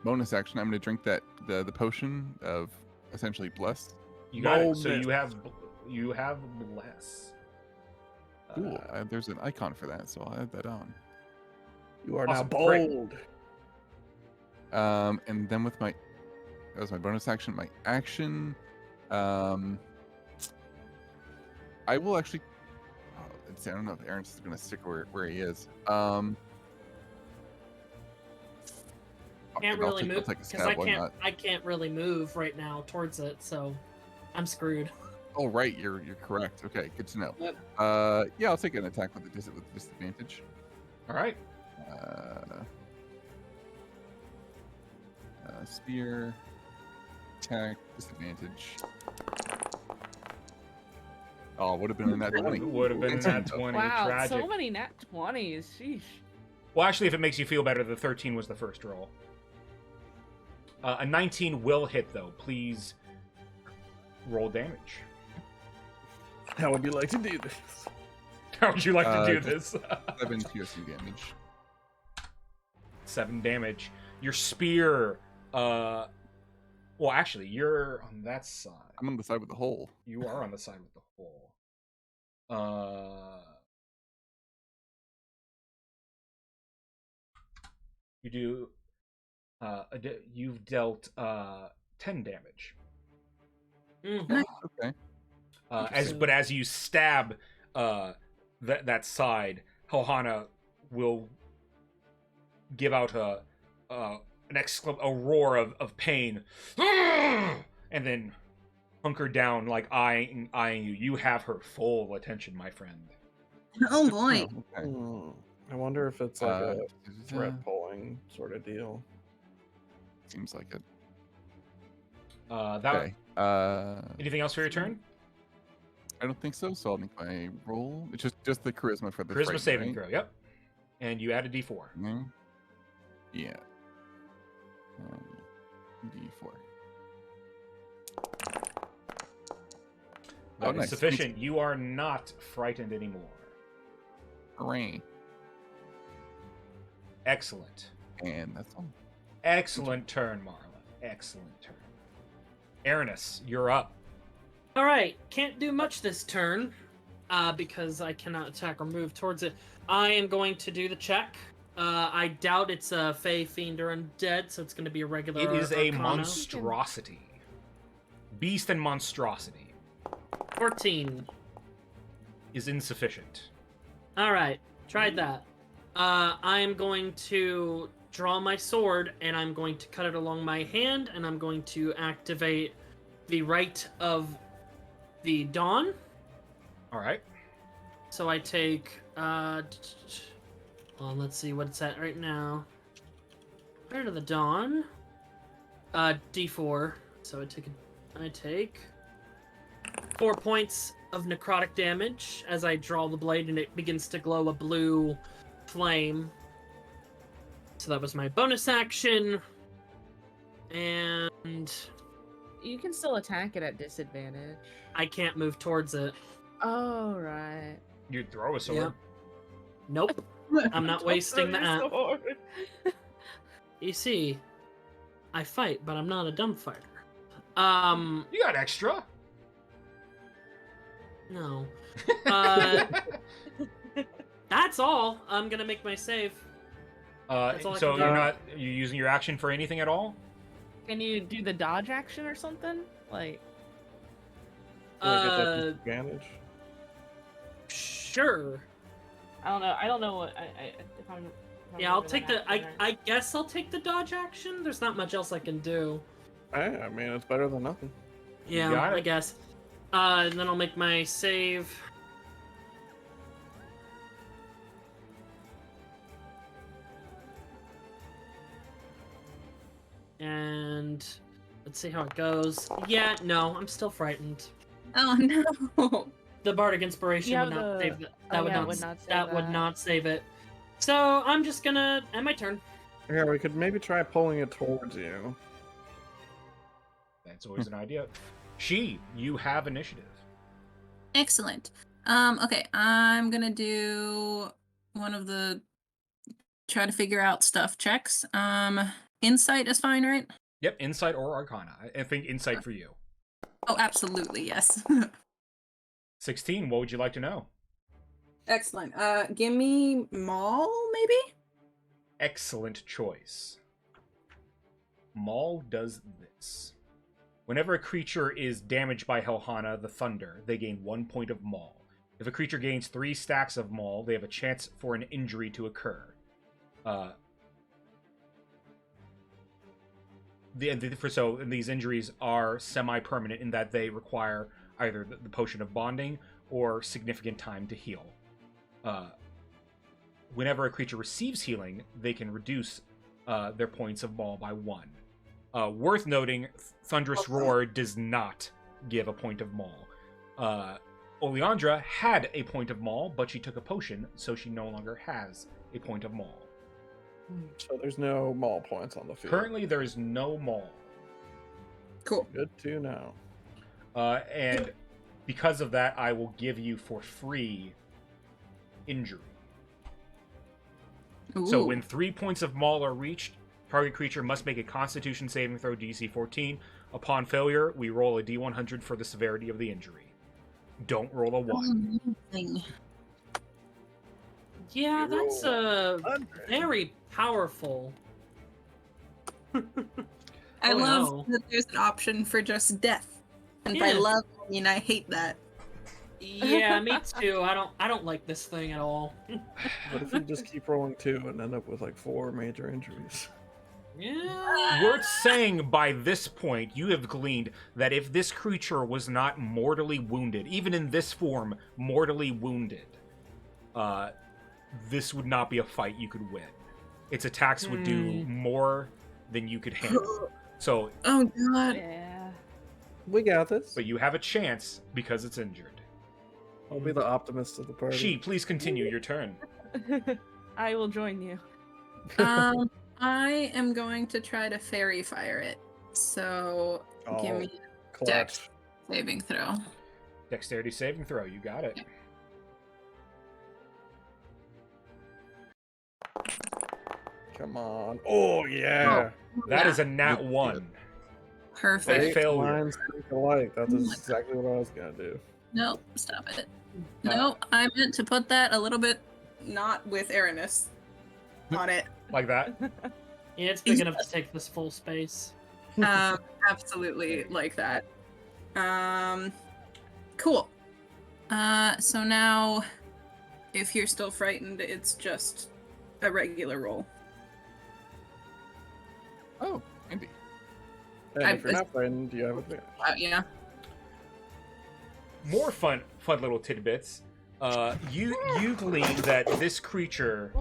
bonus action, I'm going to drink the potion of essentially bless. You got it. Bold So miss. you have bless. Cool. There's an icon for that, so I'll add that on. You are awesome. now Great. bold. And then with that was my bonus action. My action, I will actually. Let's see, I don't know if Aaron's going to stick where he is. can't really move I'll take a because stab, why not? I can't really move right now towards it, so I'm screwed. Oh right, you're correct. Okay, good to know. Yep. Yeah, I'll take an attack with disadvantage. All right. Spear, attack, disadvantage. Oh, would have been in that 20. Would have been in that 20. Wow, Tragic. so many nat 20s. Sheesh. Well, actually, if it makes you feel better, the 13 was the first roll. A 19 will hit, though. Please roll damage. How would you like to do this? How would you like to do this? 7 piercing damage. 7 damage. Your spear. Well, actually, you're on that side. I'm on the side with the hole. You are on the side with the hole. You do. You've dealt 10 damage. Okay. As you stab that side, Helhana will give out a a roar of pain, and then hunker down, like eyeing you. You have her full attention, my friend. Oh boy. Oh, okay. I wonder if it's like a Da-da-da. threat pulling sort of deal. Seems like it. That. Okay. Anything else for your turn? I don't think so. So I'll make my roll. It's just the charisma for the Charisma frightened, saving right? throw. Yep. And you add a D4. Mhm. Yeah. D4. That is nice. sufficient. You are not frightened anymore. Hooray. Excellent. And that's all. Excellent turn, Marla. Excellent turn. Aranis, you're up. All right, can't do much this turn because I cannot attack or move towards it. I am going to do the check. I doubt it's a Fey, Fiend, or Undead, so it's going to be a regular It is a Arcana. monstrosity. Beast and monstrosity 14. is insufficient. All right, tried that. I am going to draw my sword, and I'm going to cut it along my hand, and I'm going to activate the Rite of the Dawn. All right. So I take, well, let's see what it's at right now. Rite of the Dawn, D4. So I take 4 points of necrotic damage as I draw the blade, and it begins to glow a blue flame. So that was my bonus action, and You can still attack it at disadvantage. I can't move towards it. Oh, right. You throw a sword. Yep. Nope. I'm not wasting that. You see, I fight, but I'm not a dumb fighter. You got extra. No. That's all. I'm gonna make my save. That's all I So can you're do. not you using your action for anything at all? Can you do the dodge action or something? Like, Can I get that Uh, disadvantage? Sure. I don't know what if I'm. Yeah, I'll take the. I guess I'll take the dodge action. There's not much else I can do. I mean, it's better than nothing. Yeah, got it. I guess. And then I'll make my save. And let's see how it goes. Yeah, no, I'm still frightened. Oh no. The bardic inspiration Yeah, would not the- save that. oh, That would yeah, not. would not save that would that. not save it. So I'm just gonna end my turn. Yeah, we could maybe try pulling it towards you. That's always an idea. You have initiative. Excellent. Okay, I'm gonna do one of the try to figure out stuff checks. Insight is fine, right? Yep, insight or arcana. I think insight for you. Oh, absolutely, yes. 16, what would you like to know? Excellent. Give me Maul, maybe? Excellent choice. Maul does this. Whenever a creature is damaged by Helhana, the Thunder, they gain 1 point of Maul. If a creature gains 3 stacks of Maul, they have a chance for an injury to occur. And these injuries are semi-permanent in that they require either the potion of bonding or significant time to heal. Whenever a creature receives healing, they can reduce their points of Maul by 1. Worth noting, Thunderous Roar does not give a point of Maul. Oleandra had a point of Maul, but she took a potion, so she no longer has a point of Maul. So there's no Maul points on the field. Currently, there is no Maul. Cool. Good to know. And because of that, I will give you for free injury. So Ooh. when 3 points of Maul are reached, target creature must make a Constitution saving throw DC 14. Upon failure, we roll a D100 for the severity of the injury. Don't roll a 1. Amazing. Yeah, You that's roll 100. very powerful. I Oh, love no. that there's an option for just death. And by Yeah. love, I mean I hate that. Yeah, me too. I don't like this thing at all. But if you just keep rolling 2 and end up with like 4 major injuries. Yeah. Worth saying, by this point, you have gleaned that if this creature was not mortally wounded, even in this form, mortally wounded, this would not be a fight you could win. Its attacks would do more than you could handle. So, Oh god. Yeah. We got this. but you have a chance because it's injured. I'll be the optimist of the party. She, please continue your turn. I will join you. I am going to try to fairy fire it. So give me a dex saving throw. Dexterity saving throw. You got it. Come on. Oh, yeah. That is a nat 1. Perfect. Hey, failure. Lines think alike. That's exactly what I was going to do. Nope, stop it. Nope, I meant to put that a little bit not with Aranis on it. Like that? Yeah, it's big enough to take this full space. Absolutely like that. Cool. So now, if you're still frightened, it's just a regular roll. Oh, Andy. And I- if you're not frightened, you have advantage. Yeah. More fun little tidbits. You glean that this creature.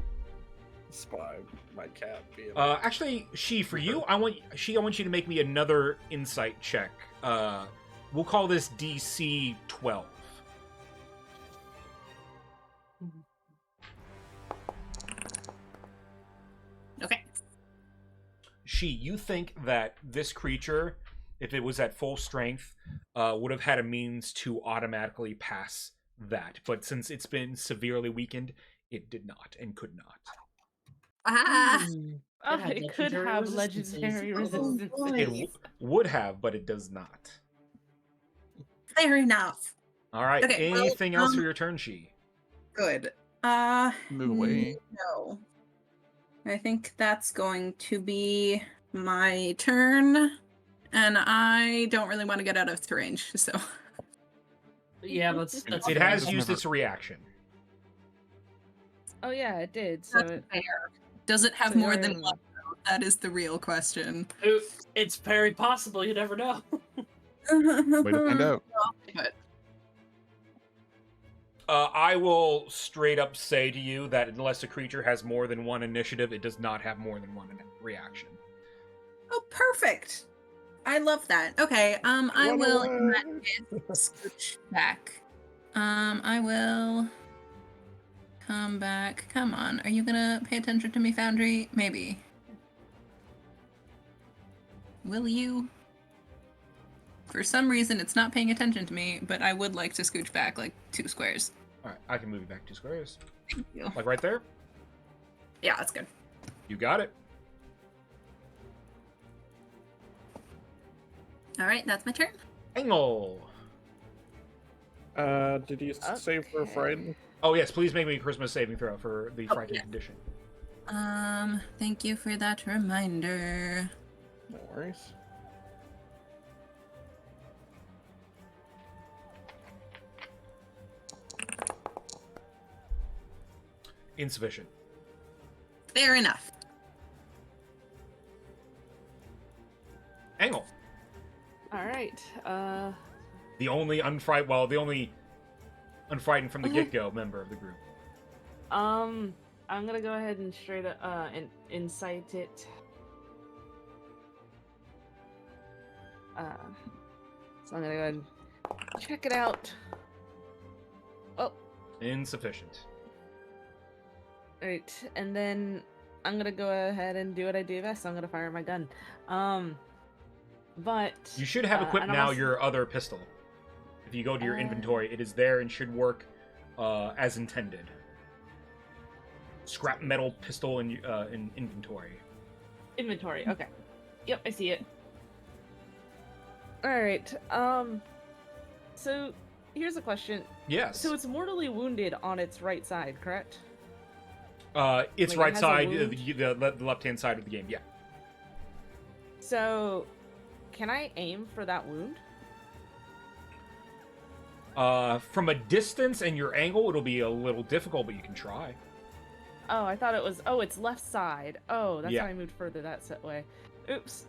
Spy my cat. Being Actually, for you, I want you to make me another insight check. We'll call this DC 12. Okay. You think that this creature, if it was at full strength, would have had a means to automatically pass that. But since it's been severely weakened, it did not and could not. Ah! Oh, had it could legendary have resistances. legendary Oh, resistance. boy. It would have, but it does not. Fair enough. All right. Okay, well, Anything else for your turn, She? Good. Move away. No. I think that's going to be my turn. And I don't really want to get out of its range, so. Yeah, that's It fair. has Doesn't used have its reaction. Oh yeah, it did. So That's it, fair. Does it have so more you're than in- one? Though? That is the real question. It's very possible. You never know. Way to find out. But I will straight up say to you that unless a creature has more than one initiative, it does not have more than one reaction. oh, perfect. I love that. Okay. I Run will in away. that case scooch back. I will come back. Come on. Are you gonna pay attention to me, Foundry? Maybe. Will you? For some reason, it's not paying attention to me, but I would like to scooch back like 2 squares. All right, I can move you back 2 squares. Thank you. Like right there? Yeah, that's good. You got it. All right, that's my turn. Angle. Did you save for Okay. frightened? Oh, yes, please make me a Christmas saving throw for the Oh, frightened yeah. condition. Thank you for that reminder. No worries. Insufficient. Fair enough. Angle. all right. The only unfrightened from the get-go member of the group. I'm gonna go ahead and straight up insight it. So I'm gonna go ahead and check it out. Oh, Insufficient. right, and then I'm gonna go ahead and do what I do best. I'm gonna fire my gun. But You should have equipped and I'm now also- your other pistol. If you go to your inventory, it is there and should work as intended. Scrap metal pistol in inventory. Inventory. Okay. Yep, I see it. All right. So here's a question. Yes. So it's mortally wounded on its right side, correct? It's like, it right has a side, wound? the left-hand side of the game. Yeah. So can I aim for that wound? From a distance and your angle, it'll be a little difficult, but you can try. Oh, I thought it was. Oh, it's left side. Oh, that's Yeah. why I moved further that way. Oops.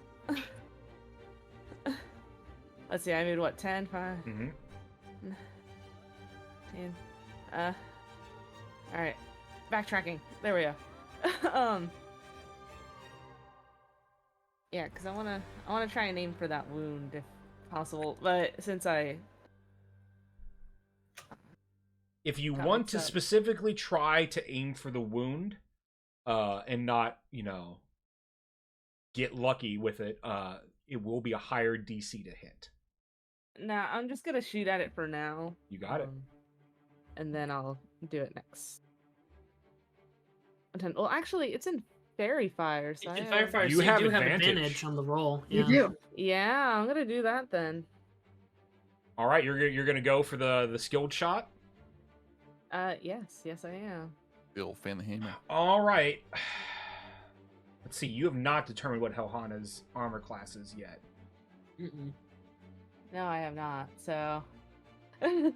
Let's see. I moved what? 10, 5, Mm-hmm. 10. All right. Backtracking. There we go. Yeah, because I wanna try and aim for that wound if possible. But since If you That want makes to sense. specifically try to aim for the wound, and not, get lucky with it, it will be a higher DC to hit. Nah, I'm just gonna shoot at it for now. You got it. And then I'll do it next. Well, actually, it's in fairy fire, so In I Fire have- Fire, You so you have do have advantage. advantage on the roll. You Yeah. do. Yeah, I'm gonna do that then. All right, you're gonna go for the skilled shot. Yes, I am. Bill fan the hammer. All right. Let's see. You have not determined what Helhana's armor class is yet. Mm-mm. No, I have not. So I'm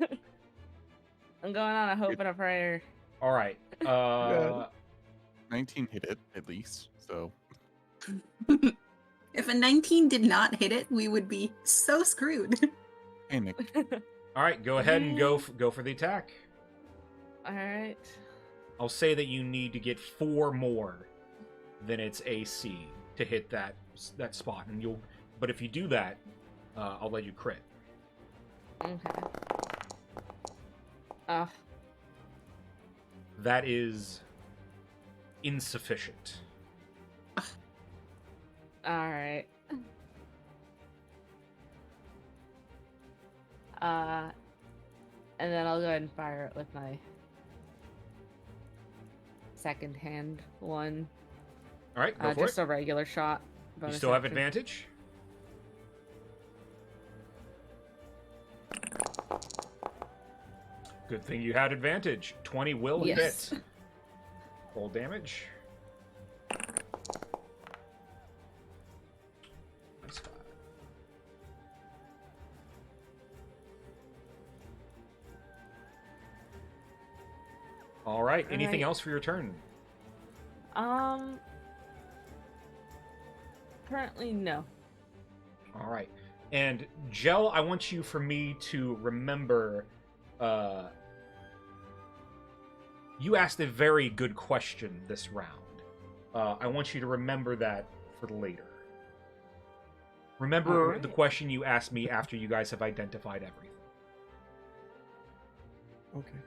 going on a hope and a prayer. All right. 19 hit it at least. So If a 19 did not hit it, we would be so screwed. panic. All right. Go ahead and go for the attack. All right. I'll say that you need to get 4 more than its AC to hit that spot, and you'll. But if you do that, I'll let you crit. Okay. That is insufficient. All right. And then I'll go ahead and fire it with my second hand one. All right, go for Just it. a regular shot. You bonus still have action. advantage. Good thing you had advantage. 20 will Yes. hit. Roll damage. That's fine. All right. Anything Alright. else for your turn? Currently no. All right. And Gel, I want you for me to remember. You asked a very good question this round. I want you to remember that for later. Remember Alright. the question you asked me after you guys have identified everything. Okay.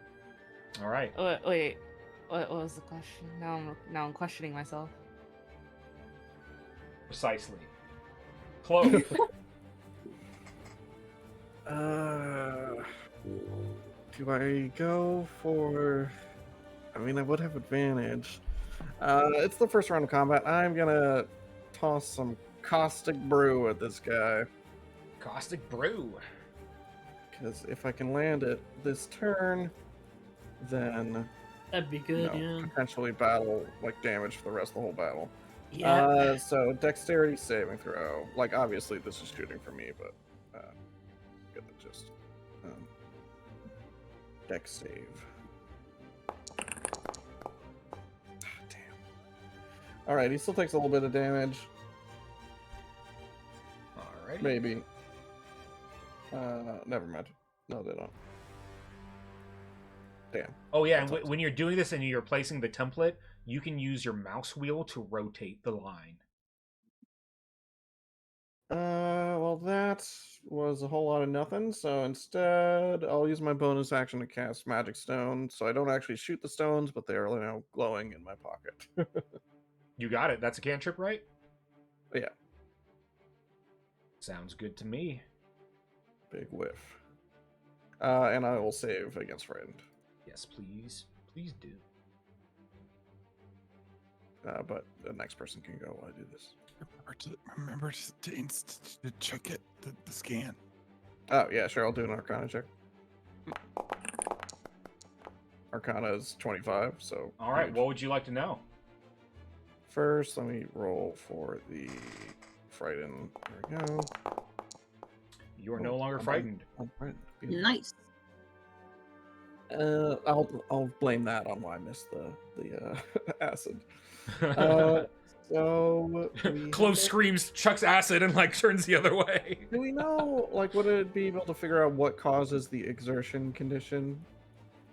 All right. Wait. What was the question? Now I'm questioning myself. Precisely. Close. Do I go for? I mean, I would have advantage. It's the first round of combat. I'm gonna toss some caustic brew at this guy. Caustic Brew. Because if I can land it this turn, then That'd be good. Yeah. potentially battle like damage for the rest of the whole battle. Yeah. So dexterity saving throw. Like obviously this is shooting for me, but get the gist. Dex save. Damn. All right, he still takes a little bit of damage. All right. Maybe. Never mind. No, they don't. Damn. Oh yeah, and That's when you're doing this and you're placing the template, you can use your mouse wheel to rotate the line. Well, that was a whole lot of nothing. So instead, I'll use my bonus action to cast Magic Stone. So I don't actually shoot the stones, but they are now glowing in my pocket. You got it. That's a cantrip, right? Yeah. Sounds good to me. Big whiff. And I will save against frightened. Yes, please. Please do. But the next person can go while I do this. Remember to check it, the scan. Oh, yeah, sure. I'll do an Arcana check. Arcana is 25, so... All right. huge. What would you like to know? First, let me roll for the frighten. There we go. You are no longer I'm frightened. frightened. Beautiful. Nice. I'll blame that on why I missed the acid. So Close screams, chucks acid, and like turns the other way. Do we know, like, would it be able to figure out what causes the exertion condition?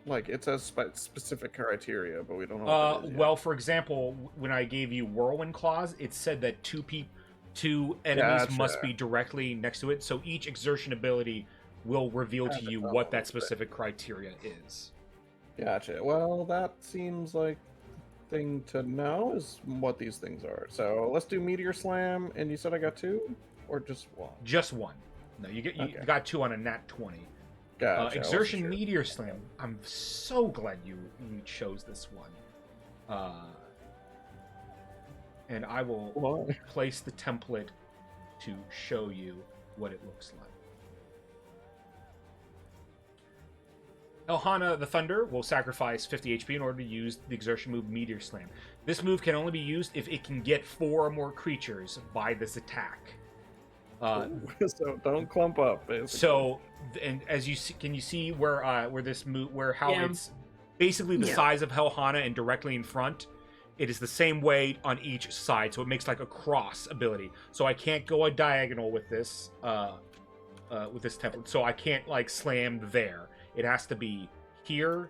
Like, it says specific criteria, but we don't know what that is yet. Well, for example, when I gave you Whirlwind Claws, it said that two enemies must be directly next to it, so each exertion ability will reveal to you what that specific criteria is. Gotcha. Well, that seems like the thing to know is what these things are. So let's do Meteor Slam, and you said I got 2? Or just 1? Just 1. No, you got 2 on a nat 20. Gotcha. Exertion Meteor Slam. I'm so glad you chose this one. And I will place the template to show you what it looks like. Elhana the Thunder will sacrifice 50 HP in order to use the exertion move Meteor Slam. This move can only be used if it can get 4 or more creatures by this attack. So don't clump up, basically. So, and as you see, can you see where this move, it's basically the size of Helhana and directly in front? It is the same way on each side, so it makes like a cross ability. So I can't go a diagonal with this template. So I can't like slam there. It has to be here,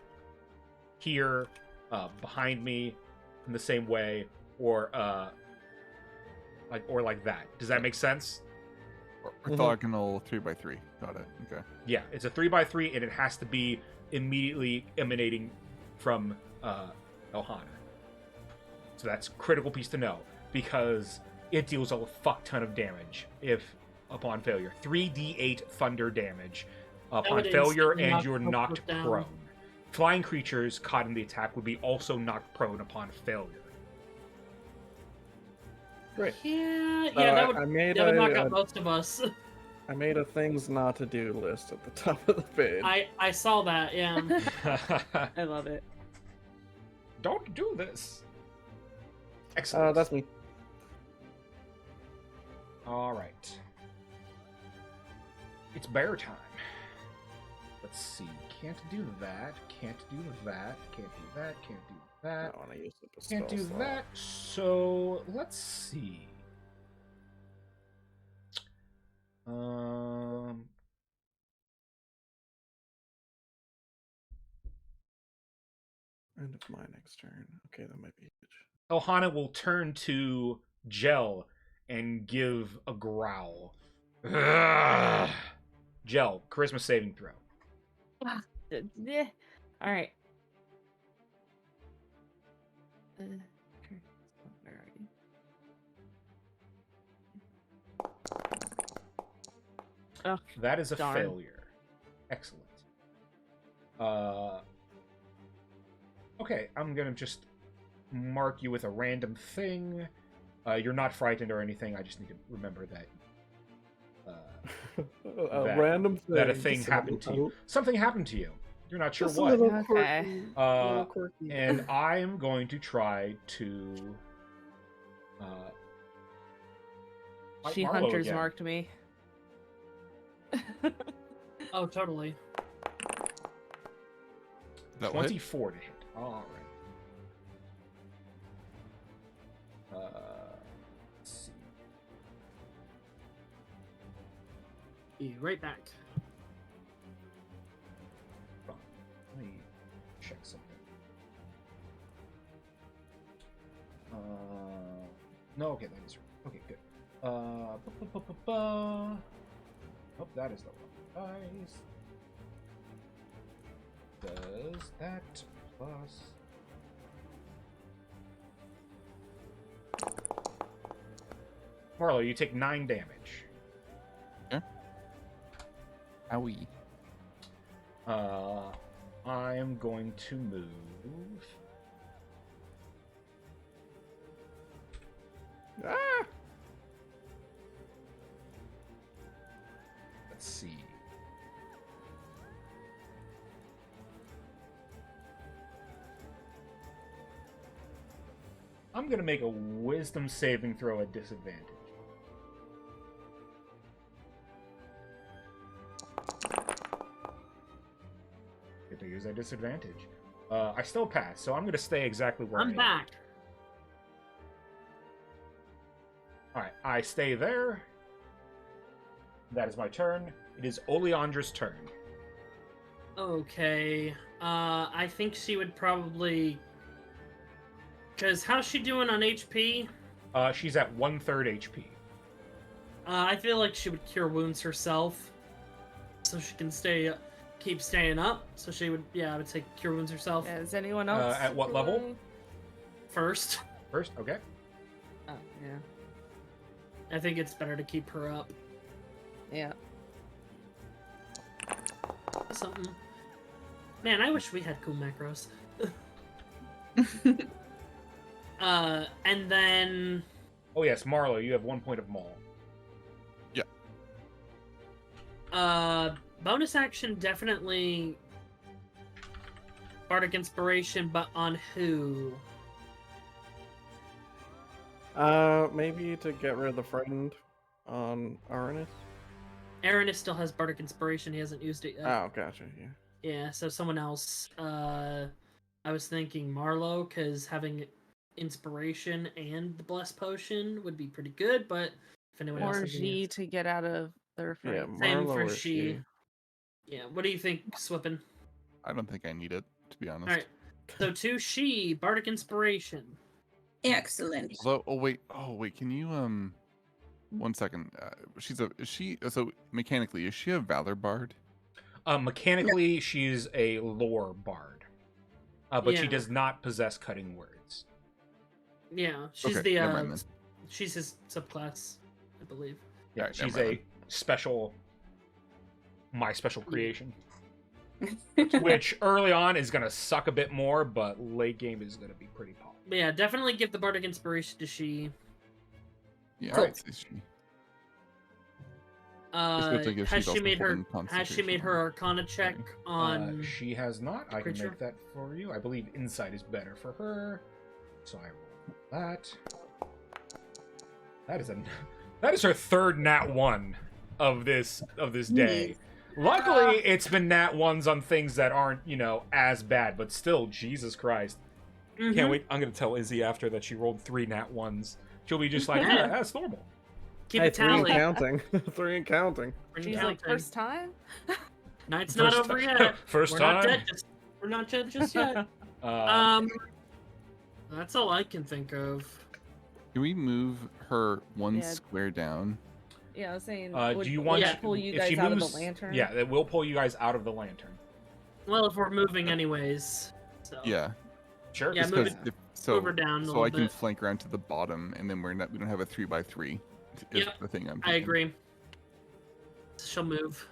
behind me, in the same way, or like that. Does that make sense? Orthogonal 3x3. Got it. Okay. Yeah, it's a 3x3, and it has to be immediately emanating from Elhana. So that's a critical piece to know, because it deals a fuck ton of damage upon failure. 3d8 thunder damage upon failure, and you're knocked prone. Flying creatures caught in the attack would be also knocked prone upon failure. Great. Yeah, that would knock out most of us. I made a things not to do list at the top of the page. I saw that, yeah. I love it. Don't do this. Excellent. That's me. All right. It's bear time. Let's see. Can't do that. Can't do that. Can't do that. Can't do that. I want to use the Can't do that. So let's see. End of my next turn. Okay, that might be huge. Elhana will turn to Gel and give a growl. Ugh. Gel, charisma saving throw. Yeah. All right. Where are you? Oh, that is a darn. failure. Excellent. Okay, I'm gonna just mark you with a random thing. You're not frightened or anything. I just need to remember that. Random thing. That a thing happened to you. Something happened to you. You're not sure what. Okay. And I am going to try to. She hunters marked me. Oh, totally. 24 to hit. All right. Let's see. Be right back. Let me check something. No, okay, that is right. Okay, good. Oh, that is the wrong dice. Does that plus... Marlo, you take 9 damage. Yeah. Owie. I am going to move... Ah! Let's see. I'm going to make a wisdom saving throw at disadvantage. get to use a disadvantage. I still pass, so I'm going to stay exactly where I I'm am. back. Alright, I stay there. That is my turn. It is Oleandra's turn. Okay. I think she would probably... Because how's she doing on HP? She's at 1/3 HP. I feel like she would cure wounds herself. So she can keep staying up. So she would, I would say cure wounds herself Yeah, is anyone else? At what level? really- first. First, okay. Oh, yeah. I think it's better to keep her up. Yeah. Something. Man, I wish we had cool macros. And then... Oh yes, Marlo, you have 1 point of maul. Bonus action, definitely Bardic Inspiration, but on who? Maybe to get rid of the friend on Arnis. Aranis still has Bardic Inspiration, he hasn't used it yet. Oh, gotcha. Yeah. Yeah, so someone else. I was thinking Marlowe, because having Inspiration and the Bless Potion would be pretty good, but if anyone else... Or has any- G to get out of the refrain. Yeah, Same Marlo for or she. Yeah, what do you think, Swippin? I don't think I need it, to be honest. Alright, so to she, Bardic Inspiration. Excellent. Although, oh wait, can you 1 second? So mechanically, is she a Valor Bard? Mechanically, she's a lore bard. But she Yeah. does not possess cutting words. Yeah, she's Okay, the never mind then. she's his subclass, I believe. Yeah, Alright, never she's mind a special... My special creation. Which early on is going to suck a bit more, but late game is going to be pretty powerful. But yeah, definitely give the Bardic Inspiration to she. Yeah, Cool. I'd say she. Especially if Has she's she also made her holding has she made her Arcana check on? She has not. I can creature? make that for you. I believe insight is better for her. So I roll that. That is her third nat 1 of this day. Luckily, it's been nat 1s on things that aren't, as bad, but still, Jesus Christ. Mhm. Can't wait. I'm going to tell Izzy after that she rolled 3 nat 1s. She'll be just like, yeah, that's normal. Keep Hey, a 3 and tally. counting. 3 and counting. She's like, first time? Night's not over yet. First We're time. not dead. We're not dead just yet. That's all I can think of. Can we move her one Yeah. square down? Yeah, I was saying, Do you want that pull you if guys she out of moves- the lantern? Yeah, it will pull you guys out of the lantern. Well, if we're moving anyways. So. Yeah. Sure. Yeah, Just move 'cause it- so move her down a so little I can bit. flank around to the bottom, and then we don't have a 3x3. Is Yep, the thing I'm I thinking. agree. She'll move.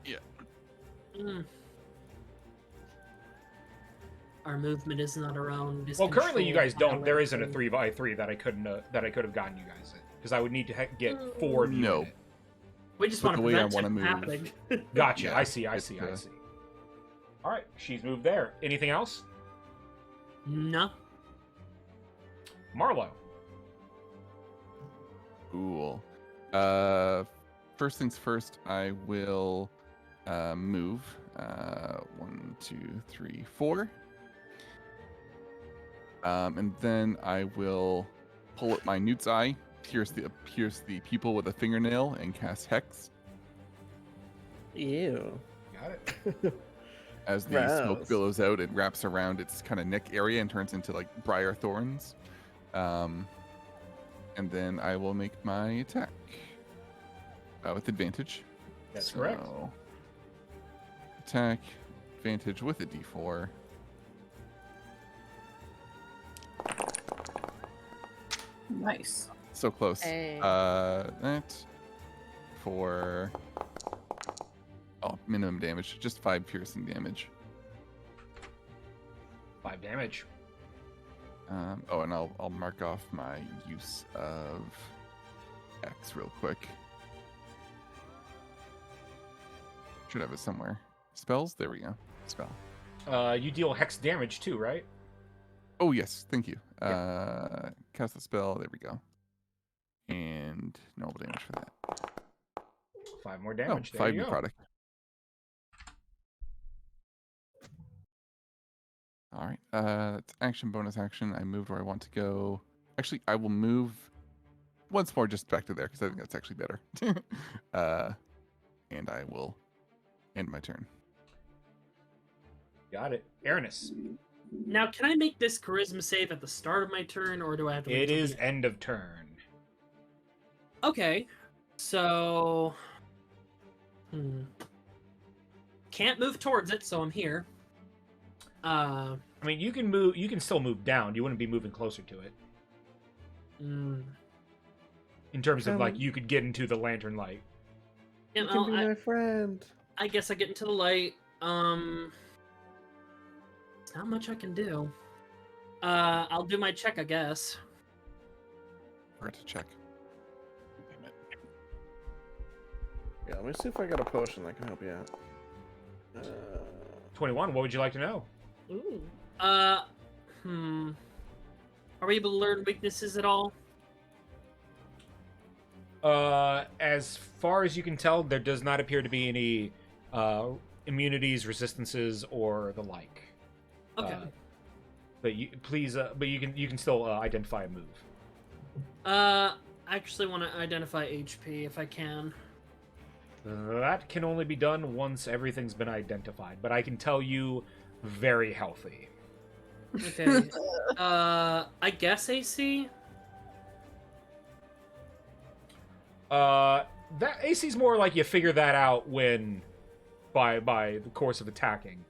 Yeah. Mm. Our movement is not our own. It is Well, currently you guys controlled don't. by There our isn't a lantern. 3x3 that I could have gotten you guys in because I would need to get 4 of you. No. in it. We just But want to the way I prevent it wanna from move- happening. Gotcha. Yeah, I see. it's, All right, she's moved there. Anything else, No. Marlo? Cool. First things first, I will move 1, 2, 3, 4. And then I will pull up my Newt's Eye, pierce the pupil with a fingernail, and cast Hex. Ew. Got it. As the smoke Gross. billows out, it wraps around its kind of neck area and turns into like briar thorns. And then I will make my attack with advantage. That's correct. So, attack, advantage with a d4. Nice. So close. Hey. That for minimum damage, just 5 piercing damage. 5 damage. And I'll mark off my use of X real quick. Should have it somewhere. Spells? There we go. Spell. You deal hex damage too, right? Oh yes, thank you. Cast the spell. There we go. And normal damage for that. 5 more Oh, damage. There 5 you go. necrotic. All right. It's action, bonus action. I moved where I want to go. Actually, I will move once more just back to there because I think that's actually better. And I will end my turn. Got it. Aranis. Now, can I make this charisma save at the start of my turn, or do I have to wait It till is the end of turn. Okay. So... Can't move towards it, so I'm here. I mean, you can move. You can still move down. You wouldn't be moving closer to it. Mm. In terms of like, you could get into the lantern light. You You know, can be my friend. I guess I get into the light. Not much I can do. I'll do my check, I guess. Forgot to check. Damn it. Yeah, let me see if I got a potion that can help you out. 21. What would you like to know? Ooh. Are we able to learn weaknesses at all? As far as you can tell, there does not appear to be any immunities, resistances, or the like. Okay. But you can still identify a move. I actually want to identify HP if I can. That can only be done once everything's been identified, but I can tell you, very healthy. Okay. I guess AC. That AC's more like you figure that out when by the course of attacking.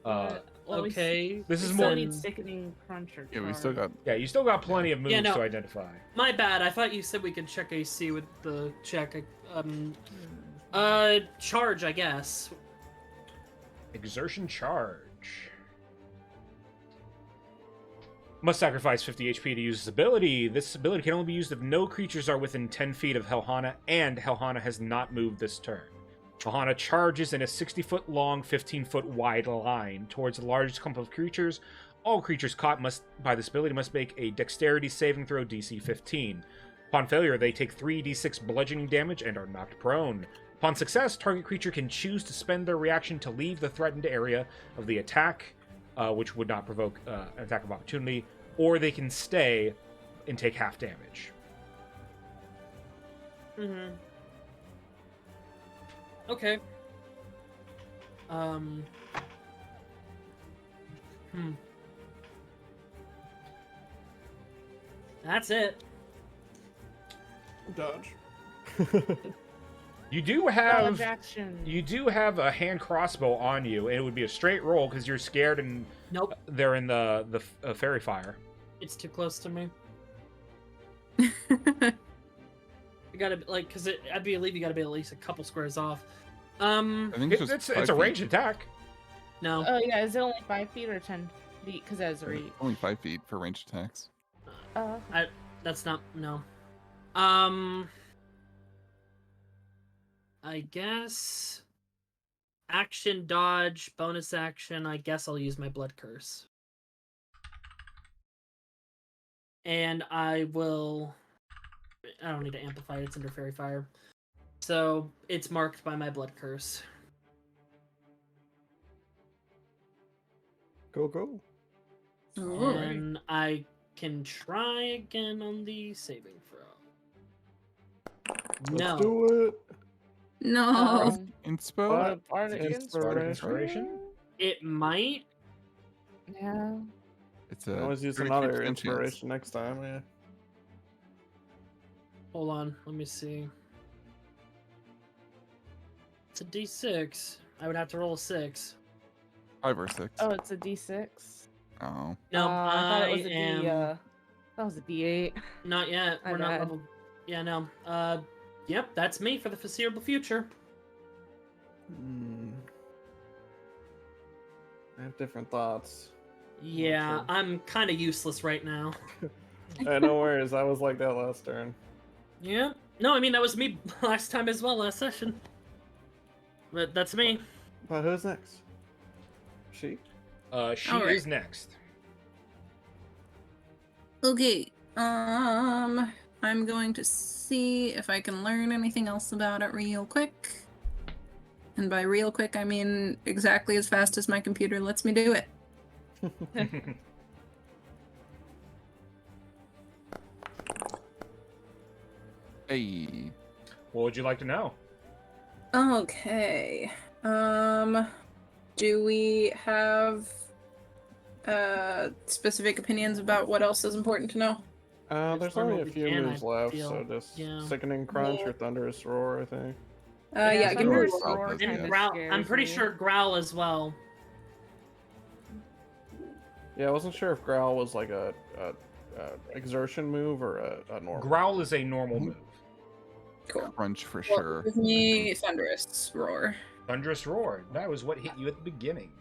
Okay. This is we more. still need sickening crunch or Yeah, we still got. Yeah, you still got plenty of moves no. to identify. My bad. I thought you said we could check AC with the check. Charge, I guess. Exertion charge. Must sacrifice 50 HP to use this ability. This ability can only be used if no creatures are within 10 feet of Helhana, and Helhana has not moved this turn. Helhana charges in a 60-foot long, 15-foot wide line towards the largest clump of creatures. All creatures caught by this ability must make a dexterity saving throw DC 15. Upon failure, they take 3d6 bludgeoning damage and are knocked prone. Upon success, target creature can choose to spend their reaction to leave the threatened area of the attack, which would not provoke an attack of opportunity, or they can stay and take half damage. Mm-hmm. Okay. That's it. Dodge. You do have a hand crossbow on you, and it would be a straight roll because you're scared and Nope. they're in the fairy fire. It's too close to me. You gotta because I believe you gotta be at least a couple squares off. I think It's a ranged attack. No. Oh yeah, is it only 5 feet or 10 feet? Because that's reach. Only 5 feet for ranged attacks. That's not no. I guess action dodge, bonus action. I guess I'll use my blood curse. And I don't need to amplify it, it's under fairy fire. So it's marked by my blood curse. Go. And I can try again on the saving throw. Let's do it. No. Inspo? Bardic Inspiration? It might. Yeah. It's I a always use 33% another chance. inspiration next time, yeah. Hold on, let me see. It's a D6. I would have to roll a 6. 5 or 6. Oh, it's a D6. Oh. No, I thought it was a am... D. That was a D8. Not yet. My We're not bad. level. Yeah, no. Yep, that's me for the foreseeable future. I have different thoughts. Yeah, Sure. I'm kind of useless right now. Hey, no worries. I was like that last turn. Yeah. No, I mean, that was me last time as well, last session. But that's me. But who's next? She? She Alright. is next. Okay. I'm going to see if I can learn anything else about it real quick. And by real quick, I mean exactly as fast as my computer lets me do it. Hey. What would you like to know? Okay. Do we have specific opinions about what else is important to know? There's from only what a we few can, moves I left, feel. so just Yeah. Sickening Crunch or Thunderous Roar, I think. Yeah, give me Roar a sounds Roar like kinda And yes. growl. scares I'm pretty me. sure growl as well. Yeah, I wasn't sure if Growl was like a exertion move or a normal. Growl is a normal Mhm. move. Cool. Crunch for Well, sure. give me Thunderous Roar. Thunderous Roar. That was what hit you at the beginning.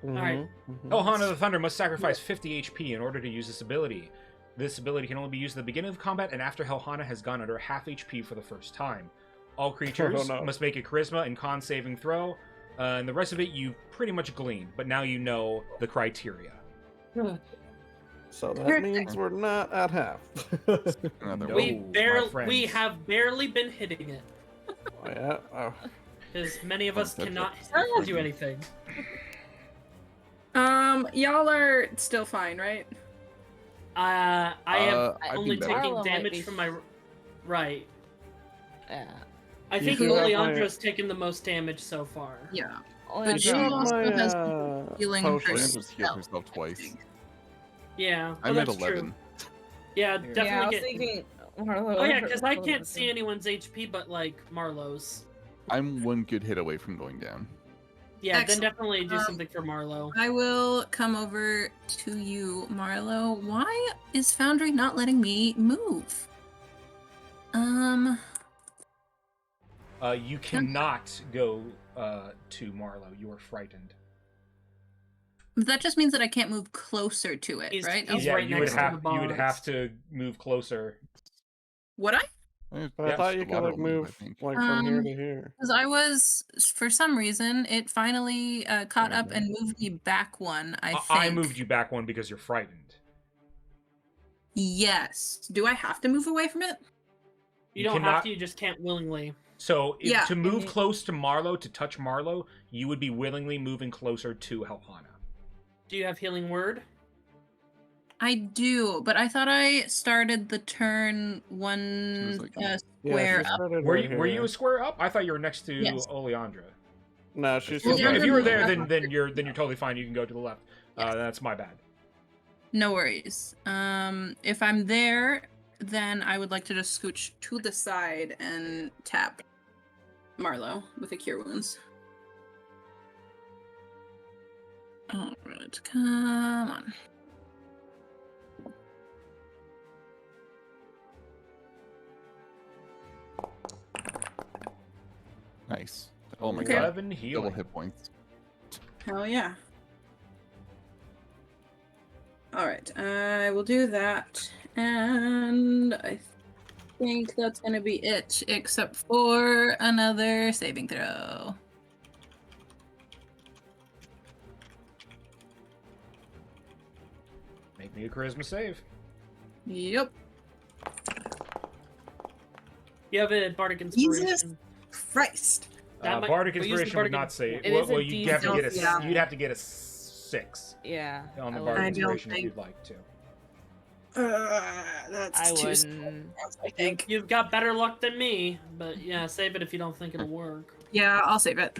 Alright. Elhana the Thunder must sacrifice 50 HP in order to use this ability. This ability can only be used at the beginning of combat and after Helhana has gone under half HP for the first time. All creatures no. must make a Charisma and Con saving throw, and the rest of it you pretty much gleaned, but now you know the criteria. So that means we're not at half. Another No. one. my We friends. have barely been hitting it. Oh, yeah. Oh. Because many of Oh, us that's cannot right. do anything. Y'all are still fine, right? I have I've only been better. taking Marlo might damage be from my right. Yeah. I You think do have Oleandra's taken the most damage so far. Yeah. Only But You she have also my has healing potion. Leandra's healed herself. herself twice. Yeah, I'm at that's 11. true. Yeah, definitely Yeah, I was get. thinking Marlo. Oh yeah, because I can't see anyone's HP but like Marlo's. I'm one good hit away from going down. Yeah, Excellent. then definitely do Um, something for Marlo. I will come over to you, Marlo. Why is Foundry not letting me move? You cannot go to Marlow. You are frightened. That just means that I can't move closer to it, He's- right? he's Yeah, right you would next to have the you would boss. have to move closer. Would I? But I Yeah, thought you just a could like lateral move, I move think. like from here to here. Because I was, for some reason, it finally caught up and moved me back one, I think. I moved you back one because you're frightened. Yes. Do I have to move away from it? You You don't cannot- have to. You just can't willingly. So Yeah. to move close to Marlow, to touch Marlow, you would be willingly moving closer to Helhana. Do you have healing word? I do, but I thought I started the turn one like- Yeah, square she up. started Were right you were you here. a square up? I thought you were next to Yes. Oleandra. No, she's If still you were right there, here. then you're totally fine. You can go to the left. Yes. That's my bad. No worries. If I'm there, then I would like to just scooch to the side and tap Marlow with a Cure Wounds. Alright, come on. Nice. Oh my Okay. god. 11 Double healing. hit points. Hell yeah. Alright, I will do that. And I think that's gonna be it, except for another saving throw. Make me a charisma save. Yep. You have a bardic inspiration. Jesus Christ. That might- Bardic we use the Inspiration would bardic not ins- save. It Well, is a you'd have to get a DC. you'd have to get a 6 Yeah. on the I Bardic wouldn't- I don't Inspiration if think- you'd like to. That's I too wouldn't. I think. You've got better luck than me, but yeah, save it if you don't think it'll work. Yeah, I'll save it.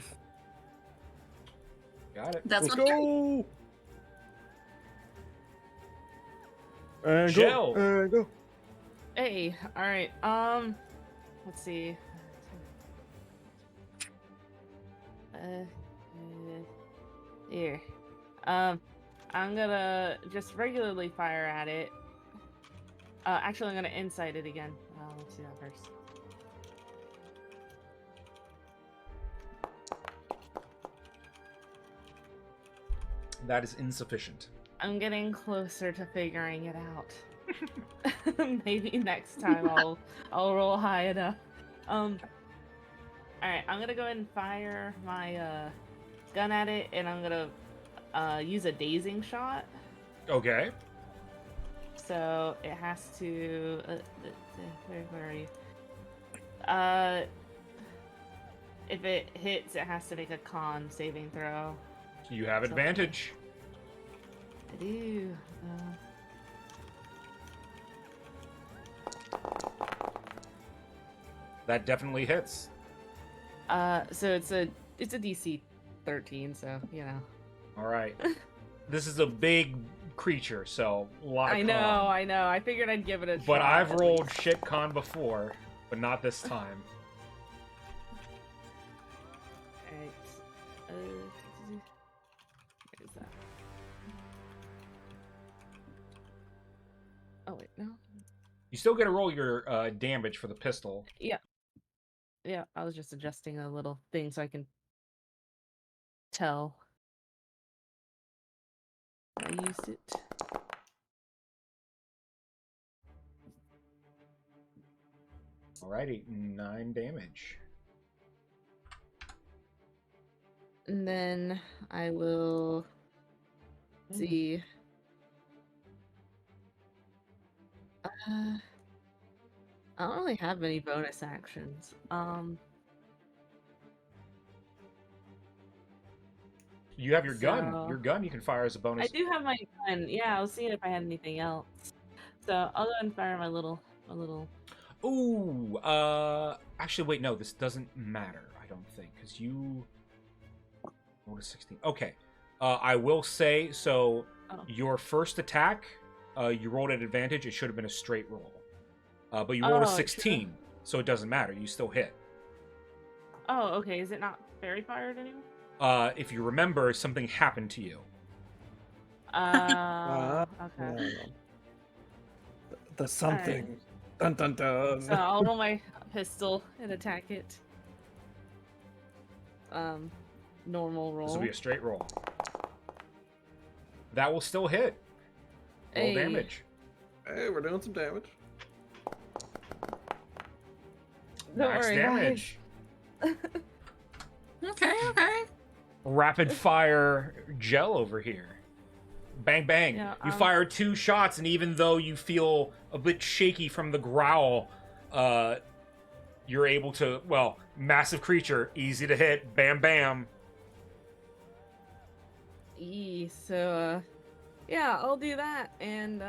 Got it. That's Let's not scary. go. And Shell. go. And go. Hey, all right. Let's see. Here. I'm gonna just regularly fire at it. Actually, I'm gonna insight it again. Let's do that first. That is insufficient. I'm getting closer to figuring it out. Maybe next time I'll roll high enough. All right, I'm gonna go ahead and fire my gun at it, and I'm gonna use a dazing shot. Okay. So it has to. Where are you? If it hits, it has to make a con saving throw. You have So- advantage. Do. That definitely hits. So it's a DC 13, so you know. All right. This is a big creature, so a lot of I know. I figured I'd give it a try. But I've at rolled least. shit con before, but not this time. Alright. Where is that? Oh wait, no. You still get to roll your damage for the pistol. Yeah. Yeah, I was just adjusting a little thing so I can tell. I used it. Alrighty, 9 damage. And then I will see. I don't really have many bonus actions. You have your gun. So- Your gun you can fire as a bonus. I do have my gun. Yeah, I was seeing if I had anything else. So I'll go and fire my little. Ooh, actually, wait, no, this doesn't matter, I don't think, because you rolled a 16. Okay, I will say, so your first attack, you rolled at advantage, it should have been a straight roll. But you rolled a 16, so it doesn't matter, you still hit. Oh, okay, is it not fairy fired anymore? If you remember, something happened to you. Okay. The something. Alright. Dun dun dun. So I'll roll my pistol and attack it. Normal roll. This will be a straight roll. That will still hit. Roll Hey. damage. Hey, we're doing some damage. Don't Max worry, damage. Okay. Rapid fire gel over here. Bang, bang. Yeah, You fire 2 shots, and even though you feel a bit shaky from the growl, you're able to, well, massive creature, easy to hit, bam, bam. So, yeah, I'll do that, and,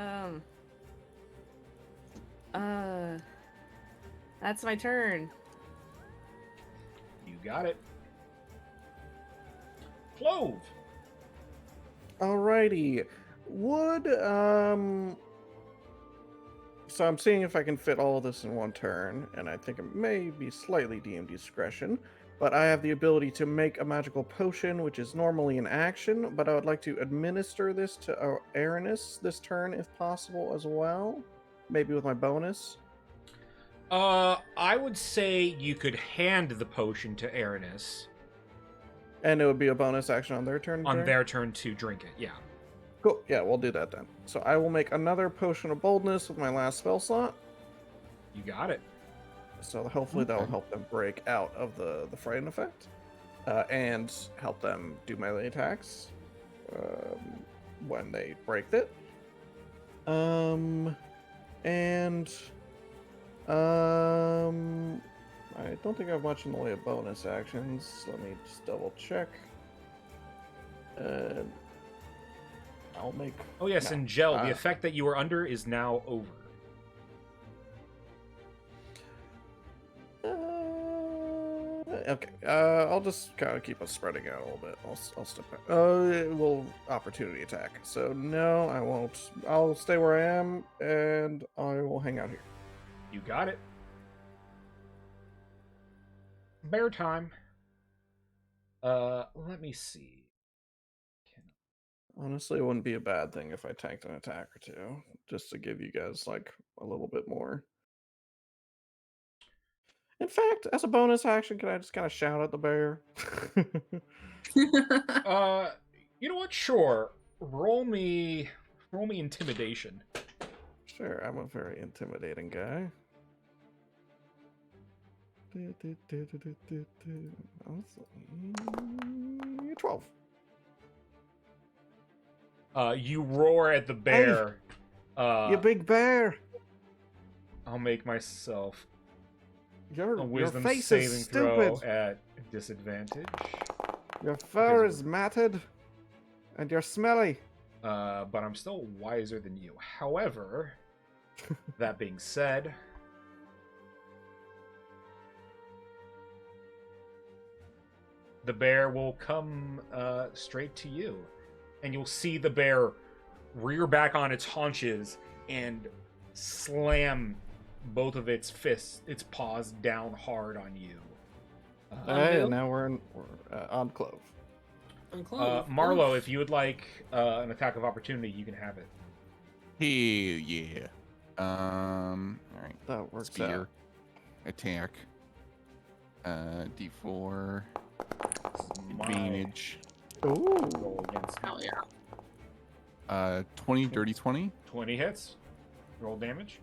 that's my turn. You got it. Clove. Alrighty. So I'm seeing if I can fit all of this in one turn, and I think it may be slightly DM discretion, but I have the ability to make a magical potion, which is normally an action, but I would like to administer this to Aranis this turn, if possible, as well. Maybe with my bonus. I would say you could hand the potion to Aranis. And it would be a bonus action on their turn? On drink? their turn to drink it, yeah. Cool. Yeah, we'll do that then. So I will make another potion of boldness with my last spell slot. You got it. So hopefully that'll help them break out of the frighten effect. And help them do melee attacks when they break it. I don't think I have much in the way of bonus actions. Let me just double check. I'll make. Oh yes, no. and gel, the effect that you were under is now over. Okay. I'll just kind of keep us spreading out a little bit. I'll step back. Well, opportunity attack. So no, I won't. I'll stay where I am, and I will hang out here. You got it. Bear time. Let me see. Honestly, it wouldn't be a bad thing if I tanked an attack or two, just to give you guys like a little bit more. In fact, as a bonus action, can I just kind of shout at the bear? You know what? Sure. Roll me intimidation. Sure, I'm a very intimidating guy. 12. You roar at the bear. You big bear! I'll make myself a Your wisdom face saving is throw stupid. at disadvantage. Your fur Because is matted, and you're smelly. but I'm still wiser than you. However, that being said, the bear will come straight to you, and you'll see the bear rear back on its haunches and slam both of its fists, its paws down hard on you. Hey, now we're on Clove. Marlo, if you would like an attack of opportunity, you can have it. Hell yeah. All right. That works Spear. out. Attack. D4. My Advantage. Ooh. roll against Hell yeah. 20, dirty 20. 20 hits. Roll damage.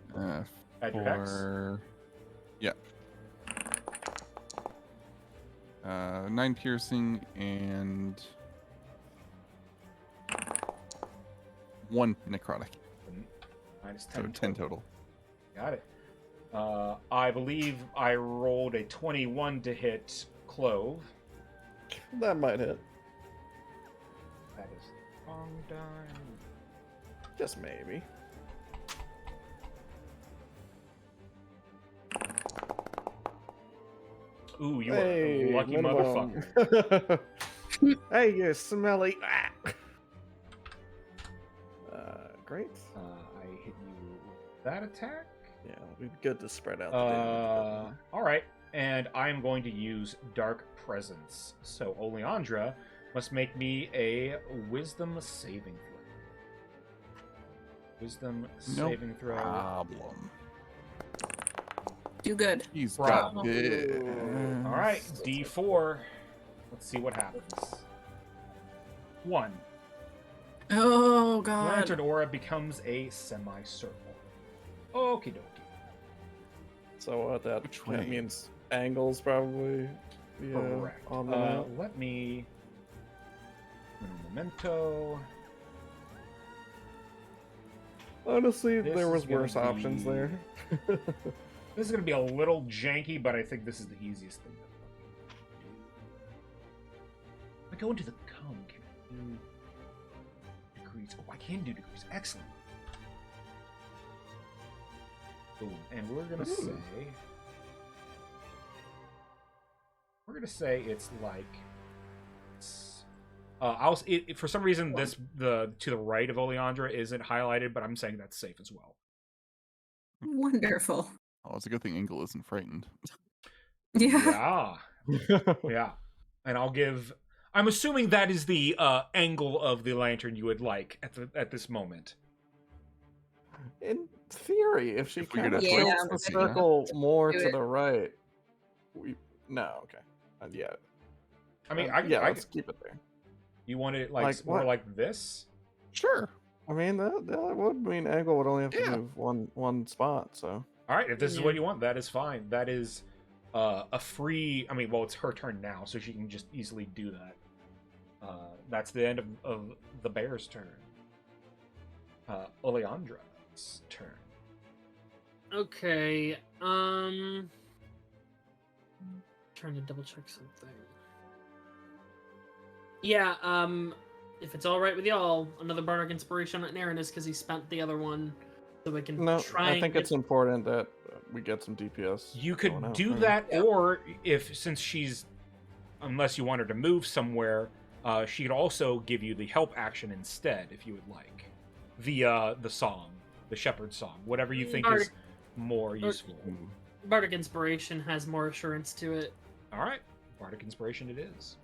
Add your hex. Yeah. 9 piercing and 1 necrotic. Minus So 10. 10 total. Got it. I believe I rolled a 21 to hit Clove. That might hit. That is wrong dime. Just maybe. Ooh, you Hey, are a lucky minimum. motherfucker. Hey, you smelly. Great. I hit you with that attack. Yeah, it'd be good to spread out the damage. All right, and I'm going to use Dark Presence. So Oleandra must make me a Wisdom saving throw. Wisdom saving throw. Problem. Do good. He's Problem. got this. All right, D4. Let's see what happens. 1. Oh Your god. entered aura becomes a semicircle. Okie dokie. So that Which way? means angles probably. Yeah, Correct. on the map. Let me. Memento. Honestly, this there is was gonna worse options be- there. This is going to be a little janky, but I think this is the easiest thing. I go into the cone. Can I do degrees? Oh, I can do degrees. Excellent. Boom. And we're going to say. We're going to say it's like. For some reason, the to the right of Oleandra isn't highlighted, but I'm saying that's safe as well. Wonderful. Oh, it's a good thing Engel isn't frightened. Yeah. Yeah. And I'm assuming that is the angle of the lantern you would like at this moment. In theory, if she If we kind of get a twist, tilts the let's circle more do to it. the right, okay, yeah. I mean, let's keep it there. You want it Like more what? like this? Sure. I mean, that would mean Angle would only have to Yeah. move one spot. So All right, if this is Yeah. what you want, that is fine. That is a free. I mean, well, it's her turn now, so she can just easily do that. That's the end of the bear's turn. Oleandra's turn. Okay. Trying to double check something. Yeah. If it's all right with y'all, another bardic inspiration on Aaron is because he spent the other one, so we can no, try. I and think get... it's important that we get some DPS. You going could out, do right? that, Yeah. or since she's, unless you want her to move somewhere, she could also give you the help action instead, if you would like, via the song, the shepherd song, whatever you think is Bardic- more useful. Bardic inspiration has more assurance to it. All right, bardic inspiration it is.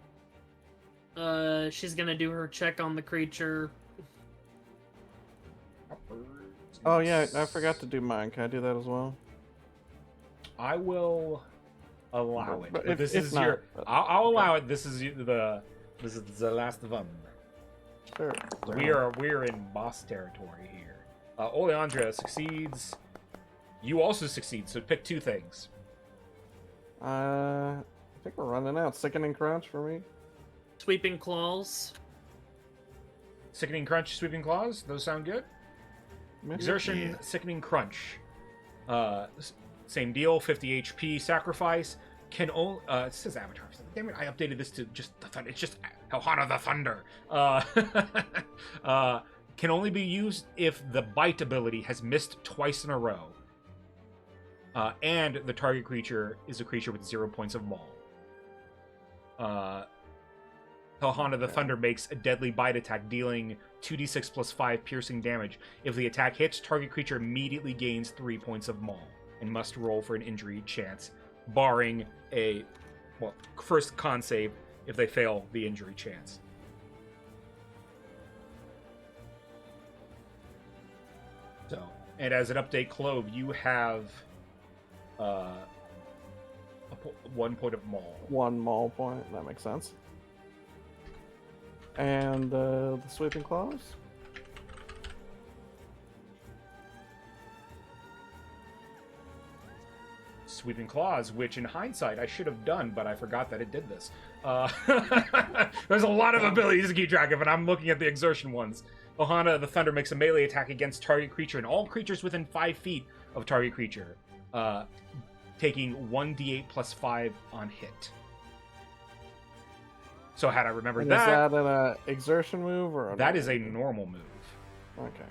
She's gonna do her check on the creature. Oh yeah, I forgot to do mine. Can I do that as well? I will allow it. But But if- this if is not, your. but- I'll okay. allow it. This is the last one. Sure. We're in boss territory here. Oleandra succeeds. You also succeed. So pick 2 things. I think we're running out. Sickening crunch for me. Sweeping claws. Sickening crunch, sweeping claws. Those sound good. Exertion, Yeah. sickening crunch. Same deal. 50 HP. Sacrifice can only. It says avatar. Damn it! I updated this to just the thunder. It's just Ohana the Thunder. can only be used if the bite ability has missed twice in a row. And the target creature is a creature with 0 points of maul. Ohana the Thunder makes a deadly bite attack, dealing 2d6 plus 5 piercing damage. If the attack hits, target creature immediately gains 3 points of maul and must roll for an injury chance, barring a first con save if they fail the injury chance. So, and as an update, Clove, you have 1 point of maul. 1 maul point. That makes sense. And the sweeping claws. Sweeping claws, which in hindsight I should have done, but I forgot that it did this. There's a lot of abilities to keep track of, and I'm looking at the exertion ones. Ohana the Thunder makes a melee attack against target creature and all creatures within 5 feet of target creature, taking 1d8 plus 5 on hit. So had I remembered And that... Is that an exertion move or that is a normal move. Okay.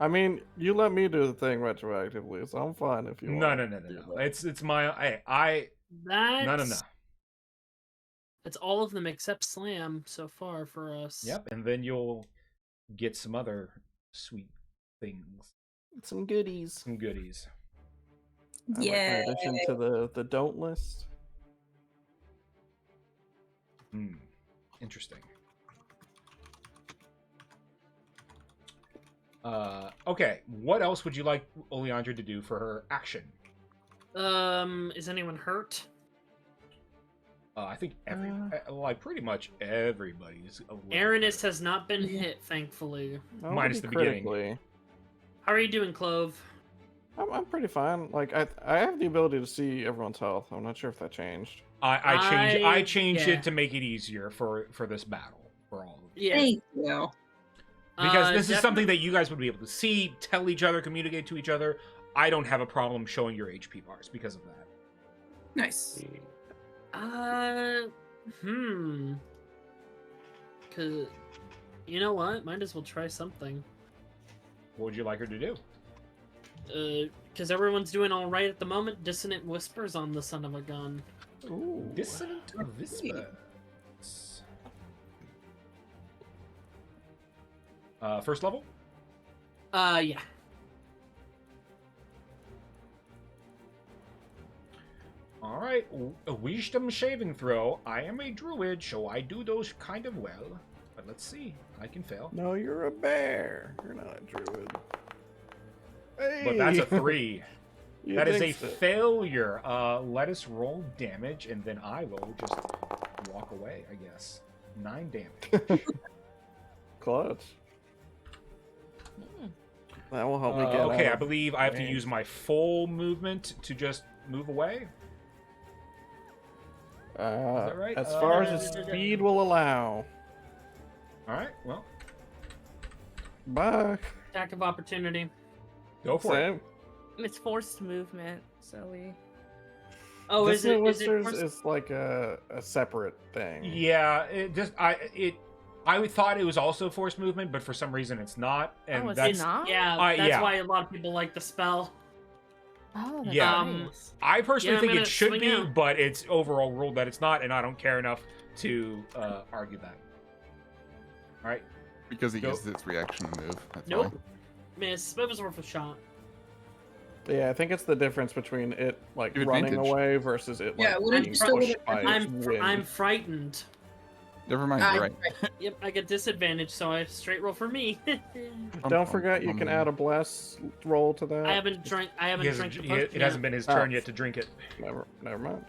I mean, you let me do the thing retroactively, so I'm fine if you want. No. It's my... No. That's all of them except Slam so far for us. Yep, and then you'll get some other sweet things. Some goodies. Some goodies. Yeah. In addition to the don't list. Interesting. Okay, what else would you like Oleandra to do for her action? Is anyone hurt? I think pretty much everybody's. Aranis has not been hit, thankfully. Minus the beginning. How are you doing, Clove? I'm pretty fine. Like I have the ability to see everyone's health. I'm not sure if that changed. I changed it to make it easier for this battle for all of them. Yeah. Thank you. Because this is something that you guys would be able to see, tell each other, communicate to each other. I don't have a problem showing your HP bars because of that. Nice. Cause you know what? Might as well try something. What would you like her to do? Because everyone's doing all right at the moment. Dissonant Whispers on the son of a gun. Ooh. Dissonant Whispers. First level? Yeah. Alright, a wisdom saving throw. I am a druid, so I do those kind of well. But let's see. I can fail. No, you're a bear. You're not a druid. Hey! But that's a 3. You That is a jinxed it. failure. Let us roll damage, and then I will just walk away, I guess. 9 damage. Clutch. That will help me get okay, out I of believe I have to range. use my full movement to just move away. that right? As far as the speed will allow. Alright, well, Bye. Attack of opportunity. go for it. Same. It's forced movement, so we. Oh, is it? Whispers Is it is like a separate thing. Yeah, I thought it was also forced movement, but for some reason it's not, and it's that's not? yeah, that's yeah. why a lot of people like the spell. Oh, that's Yeah. nice. I personally Yeah, I'm think gonna it should swing be, out. but it's overall ruled that it's not, and I don't care enough to argue that. All right, Because he Nope. used its reaction move. That's Nope. why. Miss. It was worth a shot. Yeah, I think it's the difference between it like Give running advantage. away versus it Yeah, like wouldn't being you still pushed by its I'm wind. frightened. Never mind, I- you're right. Yep, I get disadvantage, so I straight roll for me. Don't forget you can add a bless roll to that. I haven't drank. I haven't drank the potion it hasn't been his Oh. turn yet to drink it. Never mind.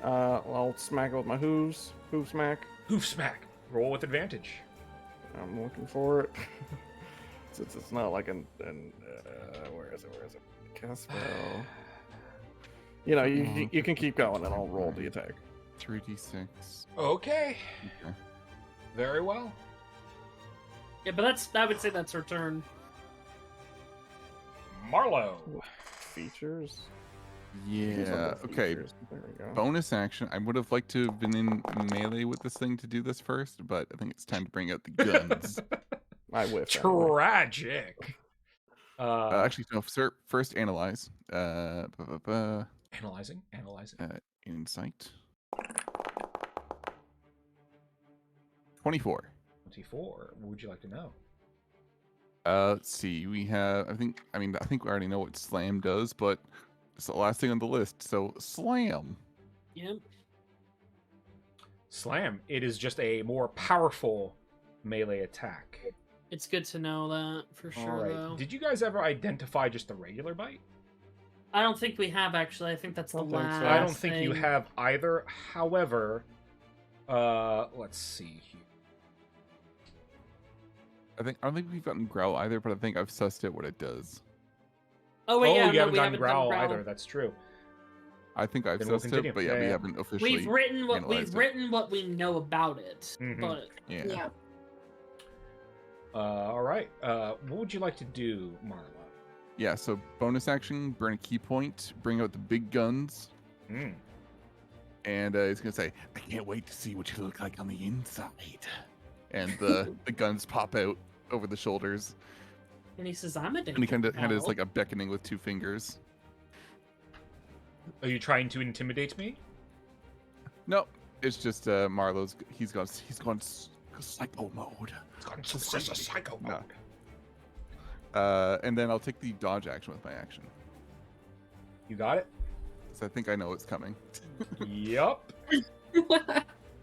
I'll smack it with my hooves. Hoof smack. Hoof smack. Roll with advantage. I'm looking for it. Since it's not like where is it? Cast spell. You know, you can keep going and I'll roll the attack. 3d6. Okay. Okay. Very well. Yeah, but I would say that's her turn. Marlowe. Features. Yeah. Okay. Features. There we go. Bonus action. I would have liked to have been in melee with this thing to do this first, but I think it's time to bring out the guns. I whiff. Anyway. Tragic. Actually, no. Sir, first analyze. Analyzing. Insight. 24. 24. What would you like to know? Let's see. We have. I think we already know what slam does, but it's the last thing on the list. So slam. Yep. Slam. It is just a more powerful melee attack. It's good to know that for sure, All right. though. Did you guys ever identify just the regular bite? I don't think we have, actually. I think that's the Don't think so. last I don't think you thing. have either. However, let's see here. I don't think we've gotten growl either, but I think I've sussed out what it does. Oh, wait, Oh, yeah, you no, haven't we done haven't growl done growl. either. That's true. I think I've Then we'll sussed continue. it, but yeah, Yeah, we yeah. haven't officially. We've written analyzed what we know about it, Mhm. but Yeah. Yeah. All right. What would you like to do, Marla? Yeah. So bonus action, burn a key point, bring out the big guns, Mm. and he's gonna say, "I can't wait to see what you look like on the inside." And the guns pop out over the shoulders, and he says, "I'm a and he kind of pal." is like a beckoning with two fingers. Are you trying to intimidate me? No, it's just Marlowe's. He's gone psycho mode. It's gone such a psycho No. mode. And then I'll take the dodge action with my action. You got it? So I think I know it's coming. Yup.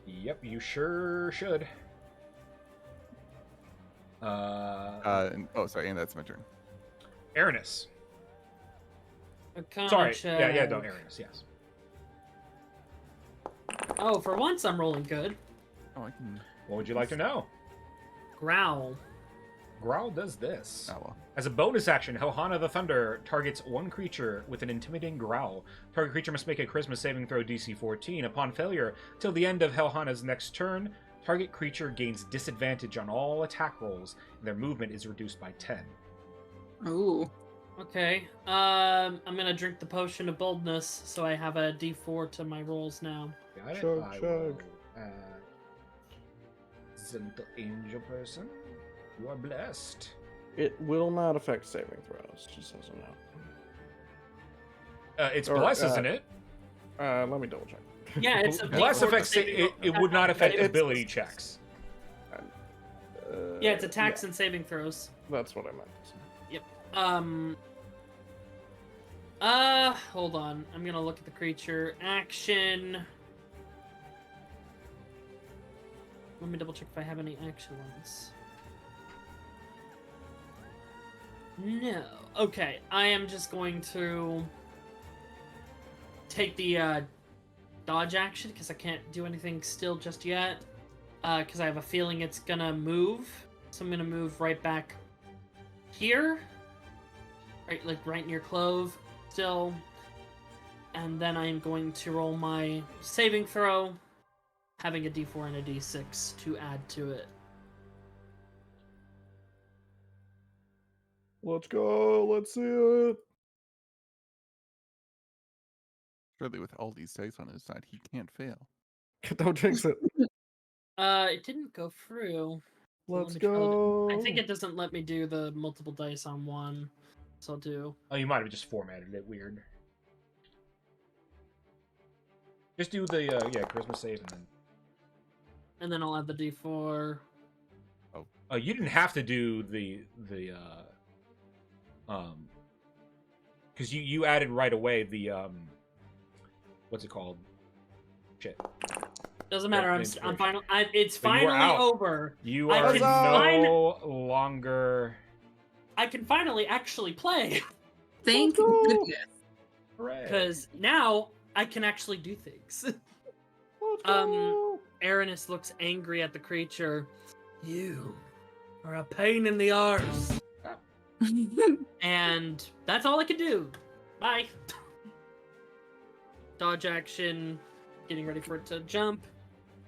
Yep, you sure should. And that's my turn. Aranis. Arcana Sorry. check. Yeah, no, Aranis, yes. Oh, for once I'm rolling good. Oh, I can. What would you like to know? Growl. Growl does this. Oh, well. As a bonus action, Helhana the Thunder targets one creature with an intimidating growl. Target creature must make a charisma saving throw DC 14. Upon failure, till the end of Helhana's next turn, target creature gains disadvantage on all attack rolls, and their movement is reduced by 10. Ooh. Okay. I'm gonna drink the potion of boldness, so I have a D4 to my rolls now. Got it? Chug, I chug. will add Gentle Angel person. You are blessed. It will not affect saving throws, just as a note. It's Or, bless, isn't it? Let me double check. Yeah, it's a Bless D4 affects saving it would not affect It's- ability checks. Yeah, it's attacks and saving throws. That's what I meant. Hold on. I'm gonna look at the creature. Action. Let me double check if I have any action ones. No. Okay, I am just going to take the dodge action because I can't do anything still just yet. Because I have a feeling it's gonna move. So I'm gonna move right back here. Right near Clove still. And then I'm going to roll my saving throw, having a D4 and a D6 to add to it. Let's go. Let's see it. Surely, with all these dice on his side, he can't fail. Don't jinx it. It didn't go through. So let Let's me try to- go. I think it doesn't let me do the multiple dice on one. So I'll do. Oh, you might have just formatted it weird. Just do the charisma save And then I'll add the D4. you didn't have to do the because you added right away the what's it called? Shit. Doesn't matter. I'm inspiration. final. It's But you are finally out. over. You I are can no longer. I can finally actually play Thank go. goodness. Hooray. because now I can actually do things. Let's Um, go. Aranis looks angry at the creature. You are a pain in the arse. And that's all I can do. Bye. Dodge action. Getting ready for it to jump.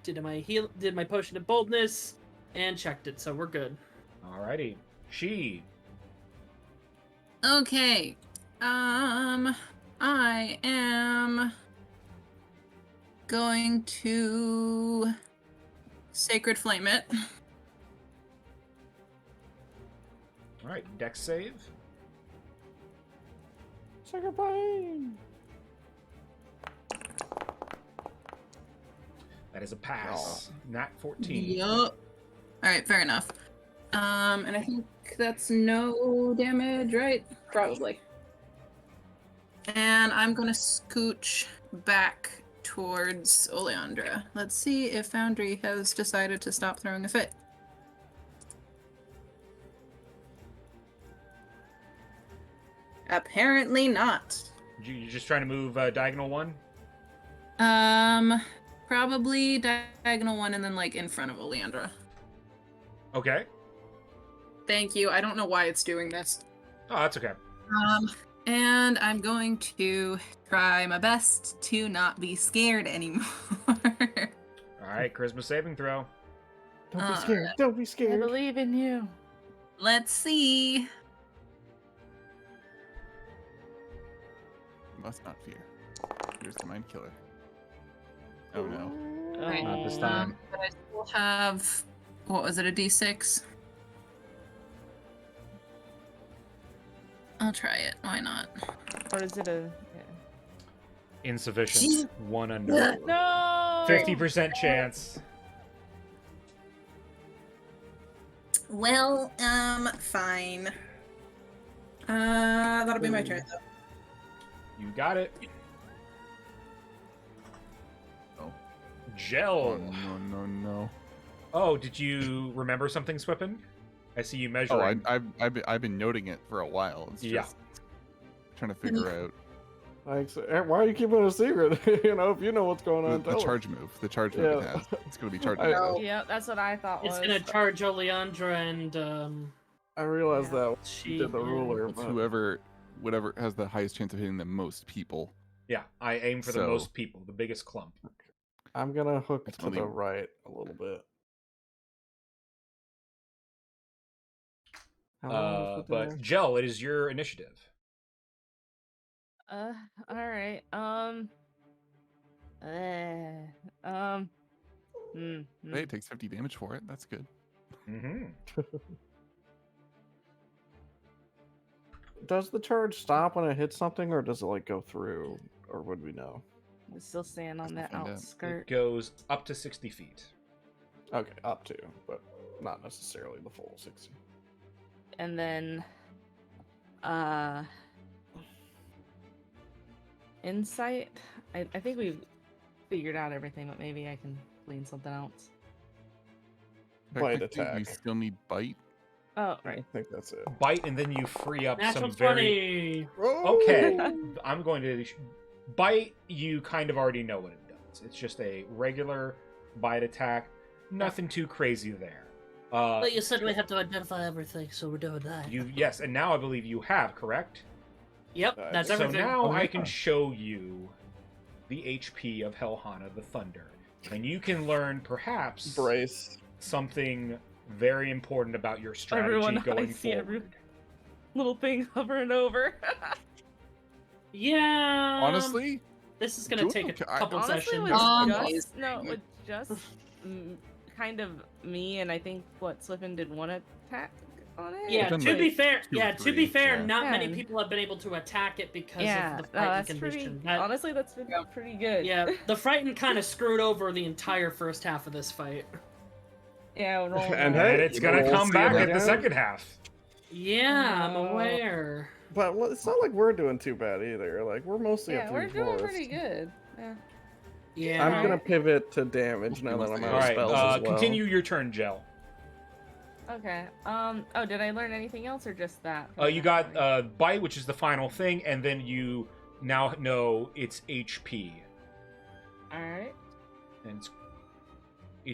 Did my potion of boldness, and checked it, so we're good. Alrighty. She. Okay. I am going to Sacred Flame it. All right, dex save. Sugar Brain. That is a pass. Nat 14. Yup. All right, fair enough. And I think that's no damage, right? Probably. And I'm gonna scooch back towards Oleandra. Let's see if Foundry has decided to stop throwing a fit. Apparently not. You're just trying to move diagonal one? Probably diagonal one and then like in front of Oleandra. Okay. Thank you. I don't know why it's doing this. Oh, that's okay. And I'm going to try my best to not be scared anymore. All right, charisma saving throw. Don't be scared. Don't be I scared. believe in you. Let's see. You must not fear. Here's the mind killer. Oh no. Right. Not this time. But I still have, what was it, a d6? I'll try it. Why not? Or is it a... Insufficient. One under. No! 50% chance. Well, fine. That'll be my turn though. You got it. Oh. Gel. No. Oh, did you remember something, Swippin? I see you Oh, measuring. I've been noting it for a while. It's Yeah. just trying to figure out Like, so, why are you keeping it a secret? You know, if you know what's going on, the tell charge move. The charge move it Yeah. has. It's gonna be charged. I- now. Yeah, that's what I thought It's was. gonna charge Oleandra and I realized Yeah. that when she you did the and- ruler. It's But whatever has the highest chance of hitting the most people. Yeah, I aim for the So- most people, the biggest clump. I'm gonna hook That's to only- the right a little bit. How long was it But there? Gel, it is your initiative. All right. Hey, it takes 50 damage for it. That's good. Mm-hmm. Does the charge stop when it hits something, or does it like go through, or would we know? I'm still staying on that Find out. It outskirt. goes up to 60 feet. Okay, up to, but not necessarily the full 60. And then, insight. I think we've figured out everything, but maybe I can glean something else. Bite Technically, You attack. still need bite. Oh, I right. think that's it. Bite, and then you free up Natural some very... 20. Okay, I'm going to... Bite, you kind of already know what it does. It's just a regular bite attack. Nothing too crazy there. But you said we had to identify everything, so we're doing that. Yes, and now I believe you have, correct? Yep, that's So everything. now Oh, I yeah. can show you the HP of Helhana the Thunder. And you can learn, perhaps, Brace. something very important about your strategy Everyone, I going see every- forward. Little thing hovering over. Yeah. Honestly, this is gonna doing take okay. a couple Honestly, sessions. with Always. just kind of me, and I think what Slippin did one attack on it. Yeah, done to like be fair, two or to three, be fair, yeah. not many Yeah. people have been able to attack it because Yeah, of the no, frightened that's condition. pretty. Honestly, that's been pretty good. Yeah, the frightened kind of screwed over the entire first half of this fight. Yeah. Roll And that. hey, And it's going to we'll come see back about at the that. second half. Yeah, I'm Oh. aware. But it's not like we're doing too bad either. Like, we're mostly Yeah, at we're 3 doing pretty good. Yeah. Yeah. I'm gonna Alright. pivot to damage now that I'm out All of right, spells as well. continue your turn, Gel. Okay. Oh, did I learn anything else or just that? You got Bite, which is the final thing, and then you now know its HP. All right. And its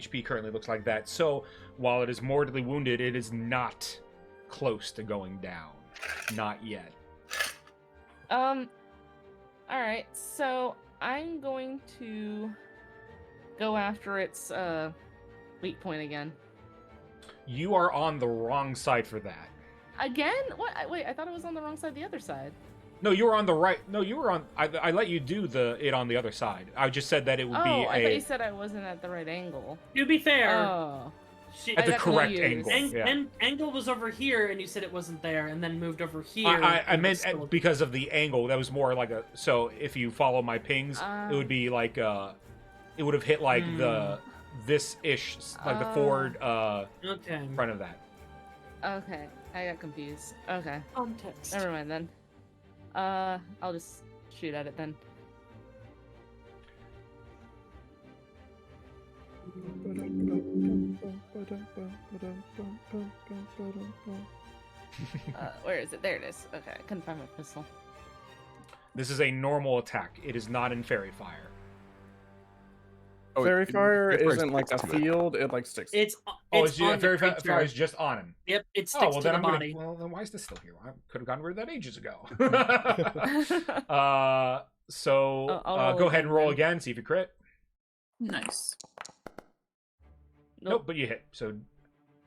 HP currently looks like that. So, while it is mortally wounded, it is not close to going down. Not yet. All right. So I'm going to go after its weak point again. You are on the wrong side for that. Again? What? Wait, I thought it was on the wrong side. The other side. No, you were on the right. No, you were on. I let you do it on the other side. I just said that it would Oh, be I thought a. you said I wasn't at the right angle. To be fair, Oh, She, At the got correct confused. angle. Yeah. Angle was over here, and you said it wasn't there, and then moved over here. I and meant it's still- because of the angle. That was more like a. So if you follow my pings, it would Um. be like it would have hit like the this ish like the forward Okay. front of that. Okay, I got confused. Okay, Context. never mind then. I'll just shoot at it then. Where is it? There it is. Okay, I couldn't find my pistol. This is a normal attack. It is not in fairy fire. Oh, Fairy fire it isn't like sticks a to it. field; it like sticks. It's Oh, it's it's on the fairy creature. fire is just on him. Yep, it sticks Oh well, to then the I'm body. gonna. Well, then why is this still here? I could have gotten rid of that ages ago. So I'll roll go ahead again and roll then. again. See if you crit. Nice. Nope, but you hit. So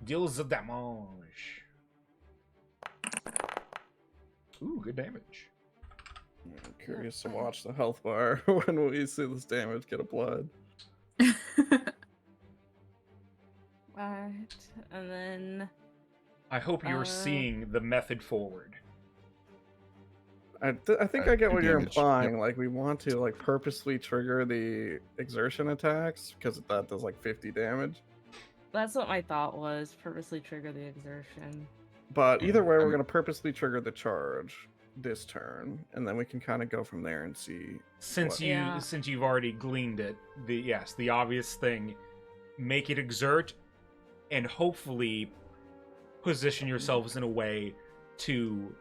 deals the damage. Ooh, good damage. I'm curious to watch the health bar when we see this damage get applied. Alright, and then I hope you're seeing the method forward. I think I get Two what you're damage. implying. Like we want to like purposely trigger the exertion attacks because that does like 50 damage. that's what my thought was. Purposely trigger the exertion. But either way, we're I'm- gonna purposely trigger the charge this turn, and then we can kind of go from there and see. Since What? since you've already gleaned it, the obvious thing, make it exert, and hopefully position yourselves in a way to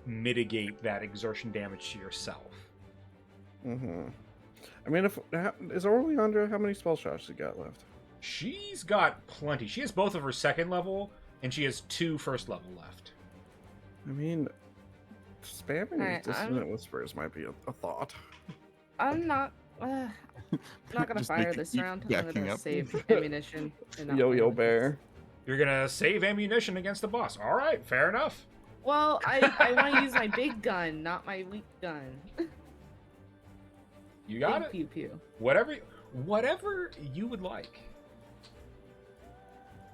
mitigate that exertion damage to yourself. Mm-hmm. I mean, is Orleandra, how many spell shots she got left? She's got plenty. She has both of her second level, and she has 2 first level left. I mean, spamming these Alright, dissonant whispers might be a thought. I'm not. Not gonna Just fire make it this keep round. I'm backing gonna up. save ammunition. and not Yo-yo fire with this. bear. You're gonna save ammunition against the boss. All right, fair enough. Well, I want to use my big gun, not my weak gun. You got Big it. Pew pew. Whatever you would like.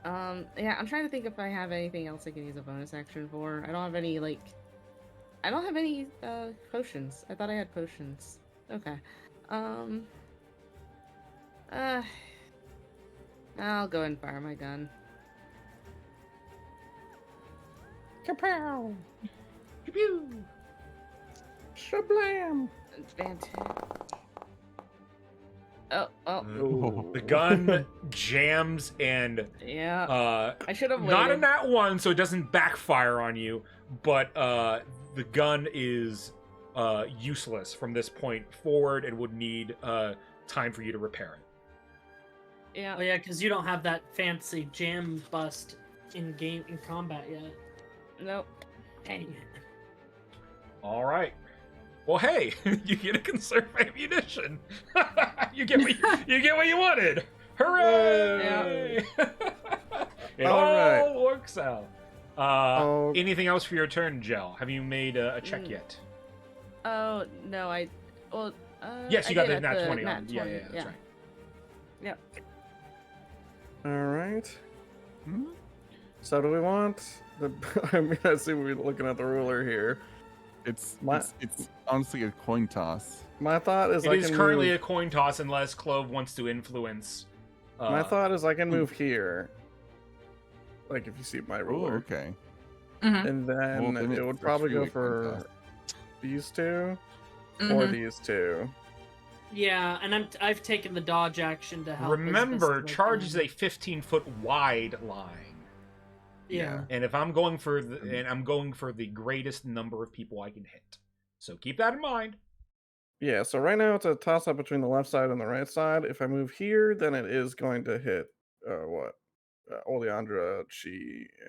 Yeah, I'm trying to think if I have anything else I can use a bonus action for. I don't have any potions. I thought I had potions. Okay. I'll go and fire my gun. Kapow! Pew. Shablam! Oh, Ooh. The gun jams and yeah. I should have waited. not in that one, so it doesn't backfire on you. But the gun is useless from this point forward, and would need time for you to repair it. Yeah. Oh yeah, because you don't have that fancy jam bust in combat yet. Nope. Dang it. All right. Well, hey, you get to conserve ammunition. you get what you wanted. Hooray! It All all right. works out. Oh. Anything else for your turn, Gel? Have you made a check yet? Oh no, Yes, you I got did the at nat 20 nat on. Yeah, 20, that's right. Yep. All right. Hmm? So do we want the? I mean, I see we're looking at the ruler here. It's My- it's honestly a coin toss. My thought is It I is can currently move, a coin toss unless Clove wants to influence. my thought is I can move here. Like if you see my Oh, ruler, okay. Mhm. and then Well, then it it's would a probably go three-way coin for toss. these two or Mhm. these two. Yeah, and I've taken the dodge action to help. Remember, as best charge I is can. a 15-foot wide line, Yeah. and if I'm going for the greatest number of people I can hit, so keep that in mind. Yeah, so right now it's a toss up between the left side and the right side. If I move here, then it is going to hit Oleandra, Chi,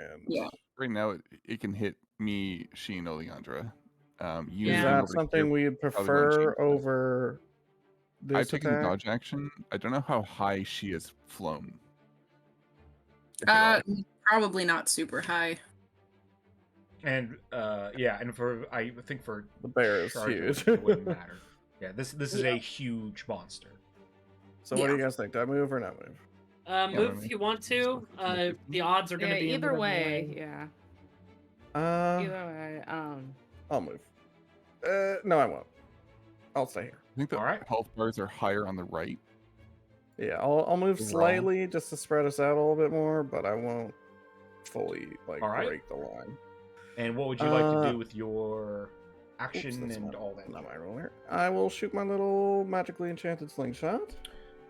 and Yeah. Right now, it can hit me, she, and Oleandra. You Yeah. is moving that over something here, we'd probably won't prefer change that. over this I've taken the attack? dodge action. I don't know how high she has flown. If at all. Probably not super high. And and I think for The bear is charge, huge. it wouldn't matter. Yeah, this is a huge monster. So what do you guys think? Do I move or not move? Move if you want to. The odds are going to be in either whatever way. Yeah. Either way. I'll move. No, I won't. I'll stay here. I think the All right. health bars are higher on the right. Yeah, I'll move Overall. slightly just to spread us out a little bit more, but I won't fully All right. break the line. And what would you like to do with your action Oops, and all that? Not my roller. I will shoot my little magically enchanted slingshot.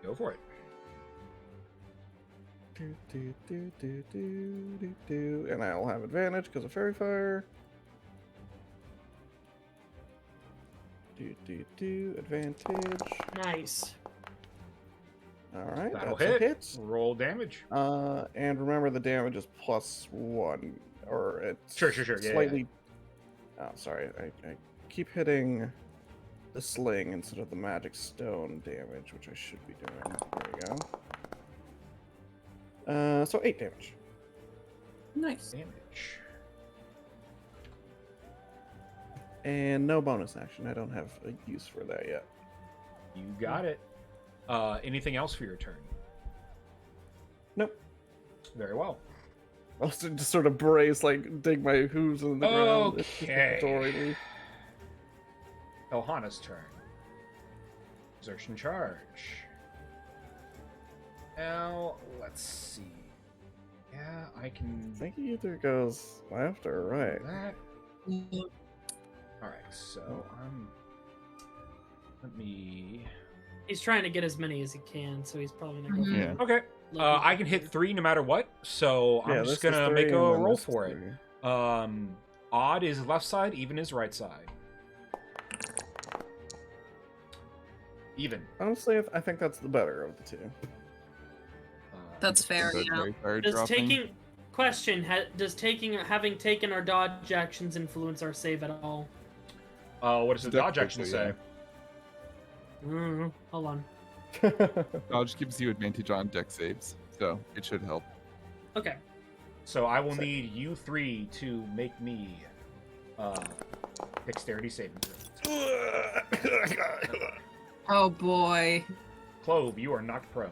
Go for it. And I'll have advantage because of fairy fire. Advantage. Nice. All right, That'll that's a hit. Roll damage. And remember the damage is +1, or it's Sure. Yeah, slightly. Oh, sorry. I keep hitting the sling instead of the magic stone damage, which I should be doing. There we go. So 8 damage. Nice. Damage. And no bonus action. I don't have a use for that yet. You got it. Anything else for your turn? Nope. Very well. I'll just sort of brace, dig my hooves in the ground. Okay. Elhana's turn. Exertion charge. Now, let's see. Yeah, I can. I think he either goes left or right. That. Alright, so let me. He's trying to get as many as he can, so he's probably not going Yeah. Okay. I can hit 3 no matter what, so I'm just gonna make a roll for it. Odd is left side, even is right side. Even. Honestly, I think that's the better of the two. That's fair, The yeah. fairy fire Does dropping. having taken our dodge actions influence our save at all? What does the dodge action Technically, say? Hold on. Dodge gives you advantage on deck saves, so it should help. Okay. So I will need you 3 to make me dexterity saving throws. Oh boy. Clove, you are knocked prone.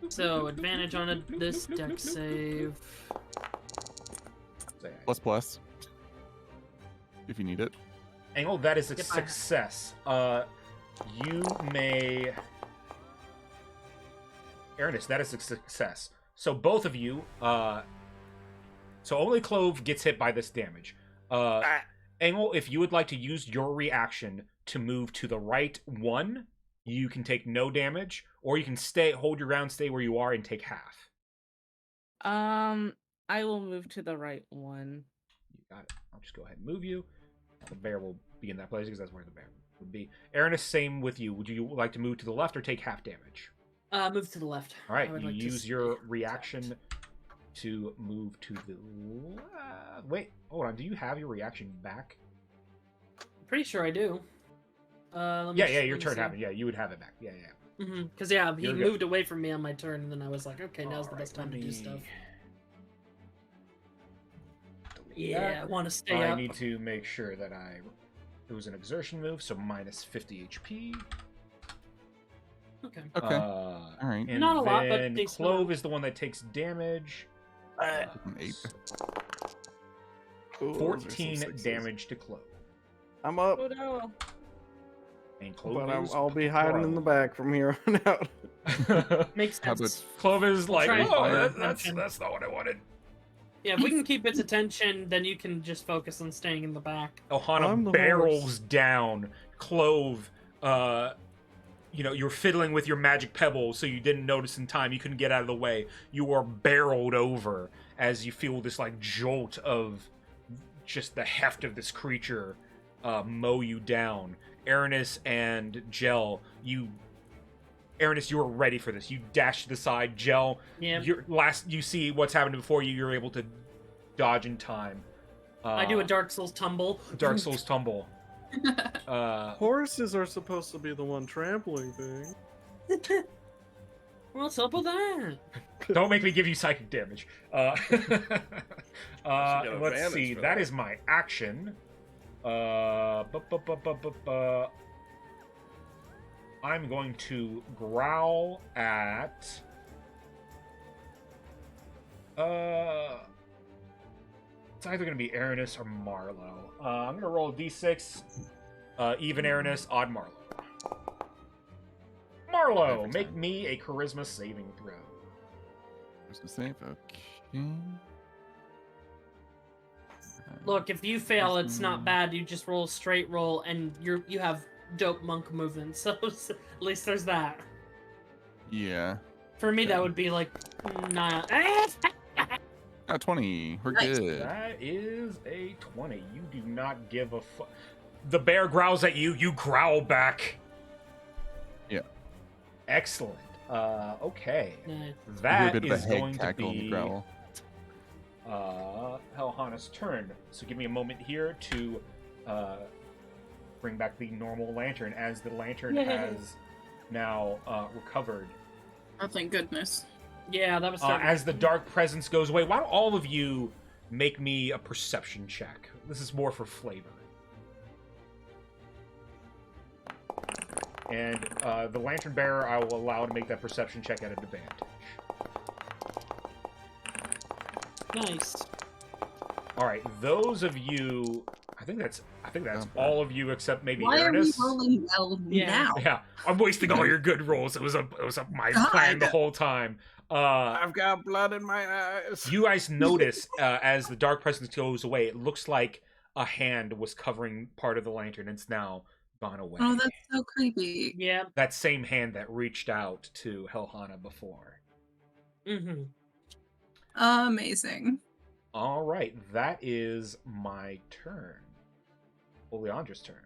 So advantage on this deck save. Say ++. If you need it. Angle, that is a Yep, success. You may. Ernest, that is a success. So both of you, so only Clove gets hit by this damage. Angle, if you would like to use your reaction to move to the right 1, you can take no damage, or you can hold your ground, stay where you are, and take half. I will move to the right one. You got it. I'll just go ahead and move you. The bear will be in that place because that's where the bear would be. Ernest, same with you. Would you like to move to the left or take half damage? Move to the left. All right, you use your reaction to move to the left. Wait, hold on. Do you have your reaction back? Pretty sure I do. Yeah, your turn happened. Yeah, you would have it back. Yeah. Because he You're moved away from me on my turn, and then I was like, okay, now's the best time to do stuff. Yeah, I want to stay I up. need to make sure that it was an exertion move, so minus 50 HP. Okay. Okay. All right. And Not a lot, but then decent Clove amount. is the one that takes damage. An 8. Ooh, those are some 14 sixes. damage to Clove. I'm up, Oh no. And Clove but is I'll be hiding in the prone. back from here on out. Makes How sense. Clove is like, try and oh, fire that's attention. not what I wanted. Yeah, if we can keep its attention, then you can just focus on staying in the back. I'm Ohana the barrels horse. down. Clove, you're fiddling with your magic pebble, so you didn't notice in time. You couldn't get out of the way. You are barreled over as you feel this like jolt of just the heft of this creature mow you down. Aranis and Gel, Aranis, you were ready for this. You dash to the side. Gel, Yeah. you see what's happened before you. You're able to dodge in time. I do a Dark Souls tumble. Dark Souls tumble. Horses are supposed to be the one trampling thing. What's up with that? Don't make me give you psychic damage. Let's advantage see. for That that. is my action. I'm going to growl at... It's either going to be Aranis or Marlowe. I'm going to roll a d6. Even Aranis, odd Marlowe. Marlowe, Every make time. me a charisma saving throw. There's the save. Okay. Look, if you fail, it's not bad. You just roll a straight roll, and you have dope monk movements. So at least there's that. Yeah. For me, that Okay. would be like, nah. 20. We're Nice. good. That is a 20. You do not give a fuck. The bear growls at you. You growl back. Yeah. Excellent. Okay. Nah. You hear a That bit of a is head going to cackle in the be growl. Helhana's turn. So give me a moment here to bring back the normal lantern, as the lantern Yay. has now recovered. Oh, thank goodness. Yeah, that was As the dark presence goes away, why don't all of you make me a perception check? This is more for flavor. And the lantern bearer, I will allow to make that perception check at an advantage. nice. All right, those of you, I think that's all of you except maybe Why are we Aranis. rolling well Yeah. now? Yeah, I'm wasting all your good rolls. It was my plan the whole time. I've got blood in my eyes. You guys notice as the dark presence goes away, it looks like a hand was covering part of the lantern. And it's now gone away. Oh, that's so creepy. Yeah. That same hand that reached out to Helhana before. Mm-hmm. Amazing. All right, that is my turn. Oleandra's turn.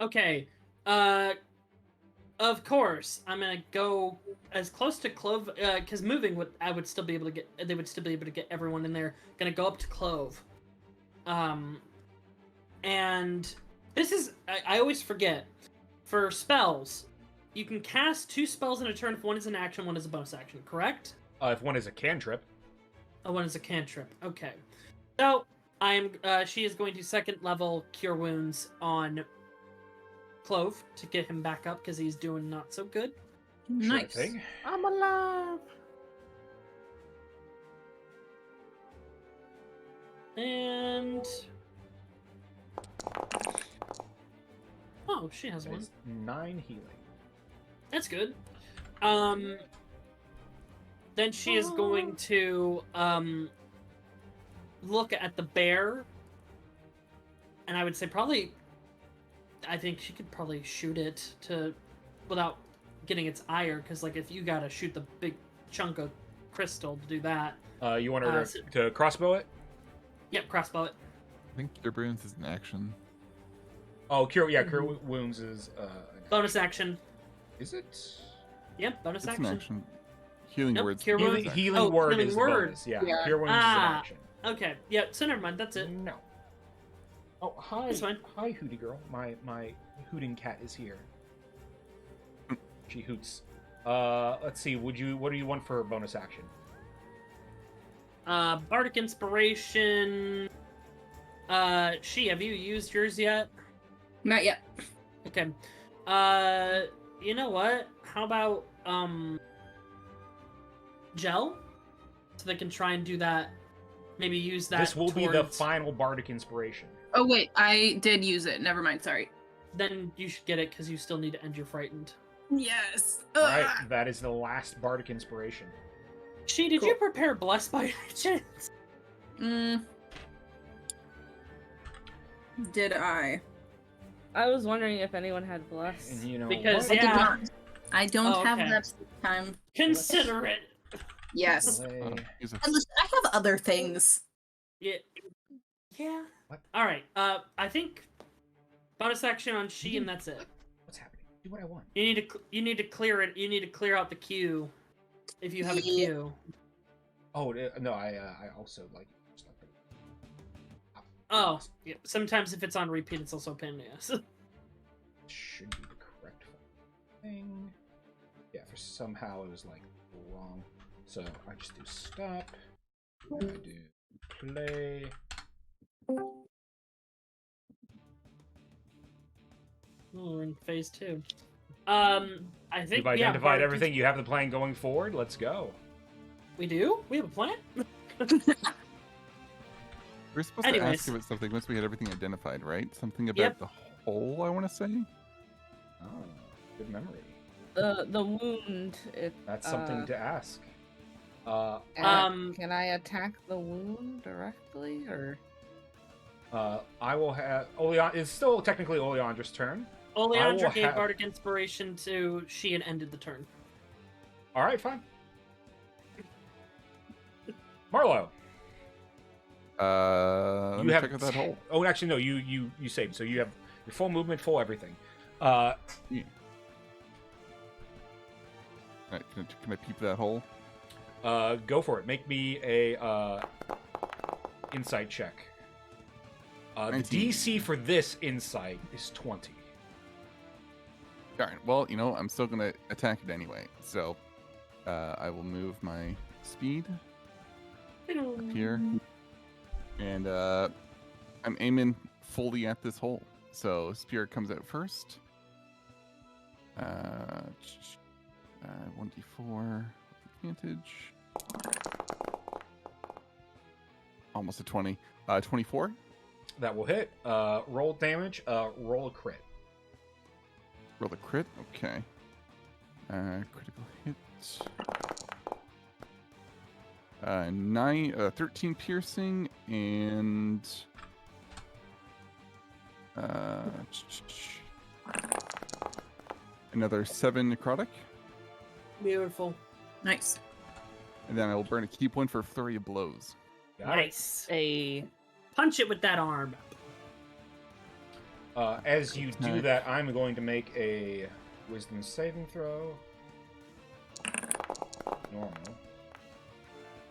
Okay. Of course, I'm gonna go as close to Clove, because moving would they would still be able to get everyone in there. Gonna go up to Clove. And this is I always forget. For spells, you can cast 2 spells in a turn if one is an action, one is a bonus action, correct? If one is a cantrip. Oh, one is a cantrip. Okay. So she is going to 2nd level Cure Wounds on Clove to get him back up because he's doing not so good. Nice. Sure thing. I'm alive. And oh, she has That one. is 9 healing. That's good. Then she is going to look at the bear, and I would say I think she could probably shoot it without getting its ire, because like if you gotta shoot the big chunk of crystal to do that. You want her to crossbow it? Yep, crossbow it. I think Cure Wounds is an action. Oh, Cure Wounds is Bonus action. Is it? Yep, bonus It's action. an action. Healing Nope, Words. Cure is an Wounds- action. Healing Oh, word Healing is Word. bonus. Yeah, Yeah. Cure Wounds is an action. Okay, yeah, so never mind, that's it. No. Oh, hi. That's fine. Hi, Hootie Girl. My hooting cat is here. She hoots. Let's see. What do you want for a bonus action? Bardic Inspiration. Have you used yours yet? Not yet. Okay. You know what? How about, Gel? So they can try and do that. Maybe use that. This will be the towards- final bardic inspiration. Oh wait, I did use it. Never mind. Sorry. Then you should get it because you still need to end your frightened. Yes. All right, that is the last bardic inspiration. Did you prepare Blessed by any chance? Did I? I was wondering if anyone had bless. And you know Because I what? did yeah, not. I don't Oh, have okay. that this time. consider it. Yes. Play- Use a And listen, I have other things. Yeah. Yeah. What? All right. I think bonus action on she, and that's it. What's happening? Do what I want. You need to clear it. You need to clear out the queue, if you have a Yeah. queue. Oh no, I also like. Oh, yeah. Sometimes if it's on repeat, it's also a pain in the ass. Should be the correct thing. Yeah, for somehow it was like wrong. So I just do stop. I do play. Oh, we're in phase 2. I think You've identified Bart, everything. You have the plan going forward. Let's go. We do? We have a plan? We're supposed to Anyways. ask about something once we had everything identified, right? Something about Yep. the hole, I want to say. Oh, good memory. The wound. That's something to ask. Can I attack the wound directly, or? I will have Olean. It's still technically Oleandra's turn. Oleandra gave Bardic Inspiration to she and ended the turn. All right, fine. Marlo, Let me check out that hole. Oh, actually, no. You saved, so you have your full movement, full everything. Yeah. All right, can I peep that hole? Go for it. Make me a insight check. The 19. DC for this insight is 20. Darn. Well, I'm still gonna attack it anyway. So, I will move my speed up here, and I'm aiming fully at this hole. So, spear comes out first. 1d4 advantage. Almost a 20. 24. That will hit. Roll damage. Roll a crit. Roll a crit. Okay. Critical hit. 13 piercing and another 7 necrotic. Beautiful. Nice. And then I will burn a key point for flurry of blows. Got it. Nice. A Punch it with that arm. As you do that, I'm going to make a wisdom saving throw. Normal.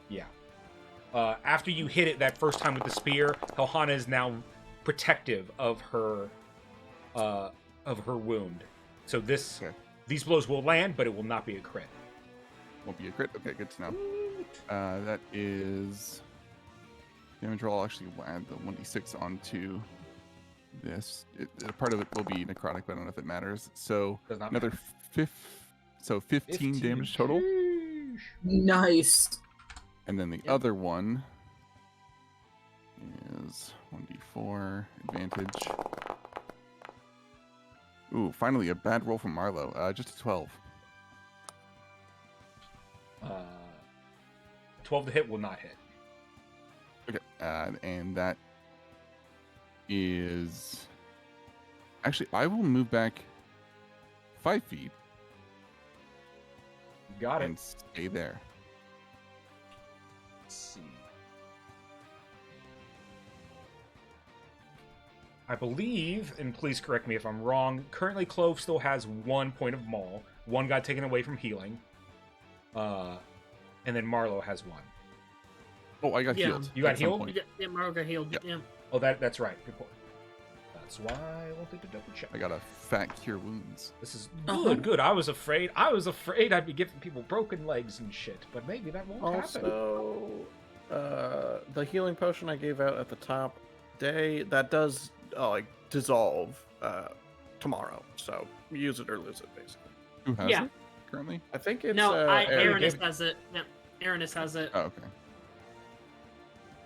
Yeah. After you hit it that first time with the spear, Helhana is now protective of her wound. So these blows will land, but it will not be a crit. Won't be a crit. Okay, good to know. That is damage roll. I'll actually add the 1d6 onto this. Part of it will be necrotic, but I don't know if it matters. So Does not another matter. 15 damage total. Nice. And then the other one is 1d4 advantage. Ooh, finally a bad roll from Marlo. Just a 12. 12 to hit will not hit. Okay, and that is actually I will move back 5 feet Got it. and stay there. Let's see. I believe, and please correct me if I'm wrong, currently Clove still has 1 point of maul. 1 got taken away from healing. And then Marlo has 1. Oh, I got Yeah. healed. You got at some healed? point. Yeah, Maro got healed. Yep. Yeah. Oh, that's right. Good point. That's why I wanted to double check. I got a fat cure wounds. This is Uh-huh. good. I was afraid I'd be giving people broken legs and shit, but maybe that won't happen. Also, the healing potion I gave out at the top that does dissolve tomorrow. So use it or lose it, basically. Who has Yeah. it currently? I think it's No, Aaron. Aranis has it. Yeah, Aranis has it. Oh, okay.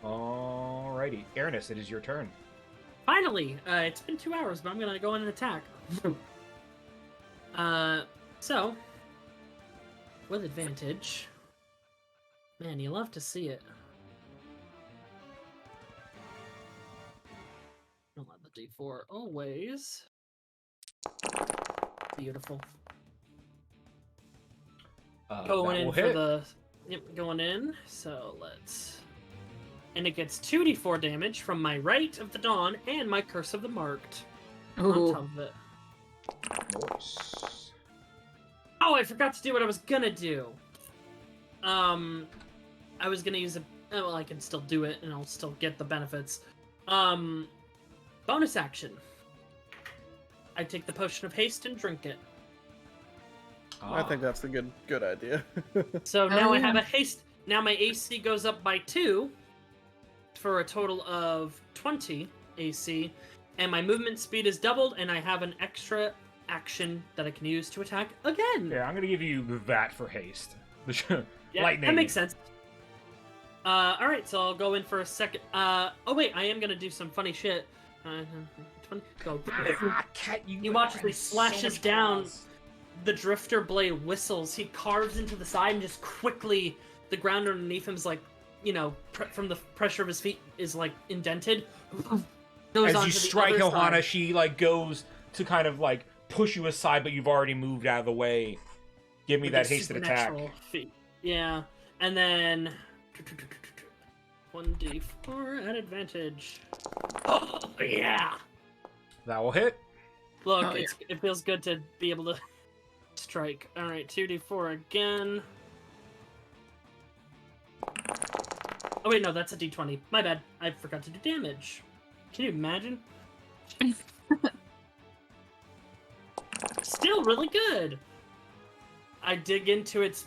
Alrighty. Aranis, it is your turn. Finally! It's been 2 hours, but I'm gonna go in and attack. So, with advantage. Man, you love to see it. Don't let the D4 always. Beautiful. Going that in will for hit. going in. So let's. And it gets 2d4 damage from my Rite of the Dawn and my Curse of the Marked on Ooh. top of it. Nice. Oh, I forgot to do what I was gonna do. I was gonna use well, I can still do it, and I'll still get the benefits. Bonus action. I take the Potion of Haste and drink it. I think that's a good idea. So Oh, now I yeah. have a haste. Now my AC goes up by 2 for a total of 20 AC, and my movement speed is doubled, and I have an extra action that I can use to attack again. Yeah, I'm gonna give you that for haste. Yeah, Lightning. that makes sense. All right, so I'll go in for a second. Oh wait, I am gonna do some funny shit. 20, go. Cat, You watch as he slashes down. The drifter blade whistles. He carves into the side and just quickly, the ground underneath him is like, you know, from the pressure of his feet is like indented. Goes As you strike Ohana, Ohana, she like goes to kind of like push you aside, but you've already moved out of the way. Give me that hasted attack. Feat. Yeah, and then 1d4 at advantage. Oh yeah! That will hit. Look, it feels good to be able to strike. All right, 2d4 again. Oh wait, no, that's a d20. My bad. I forgot to do damage. Can you imagine? Still really good. I dig into its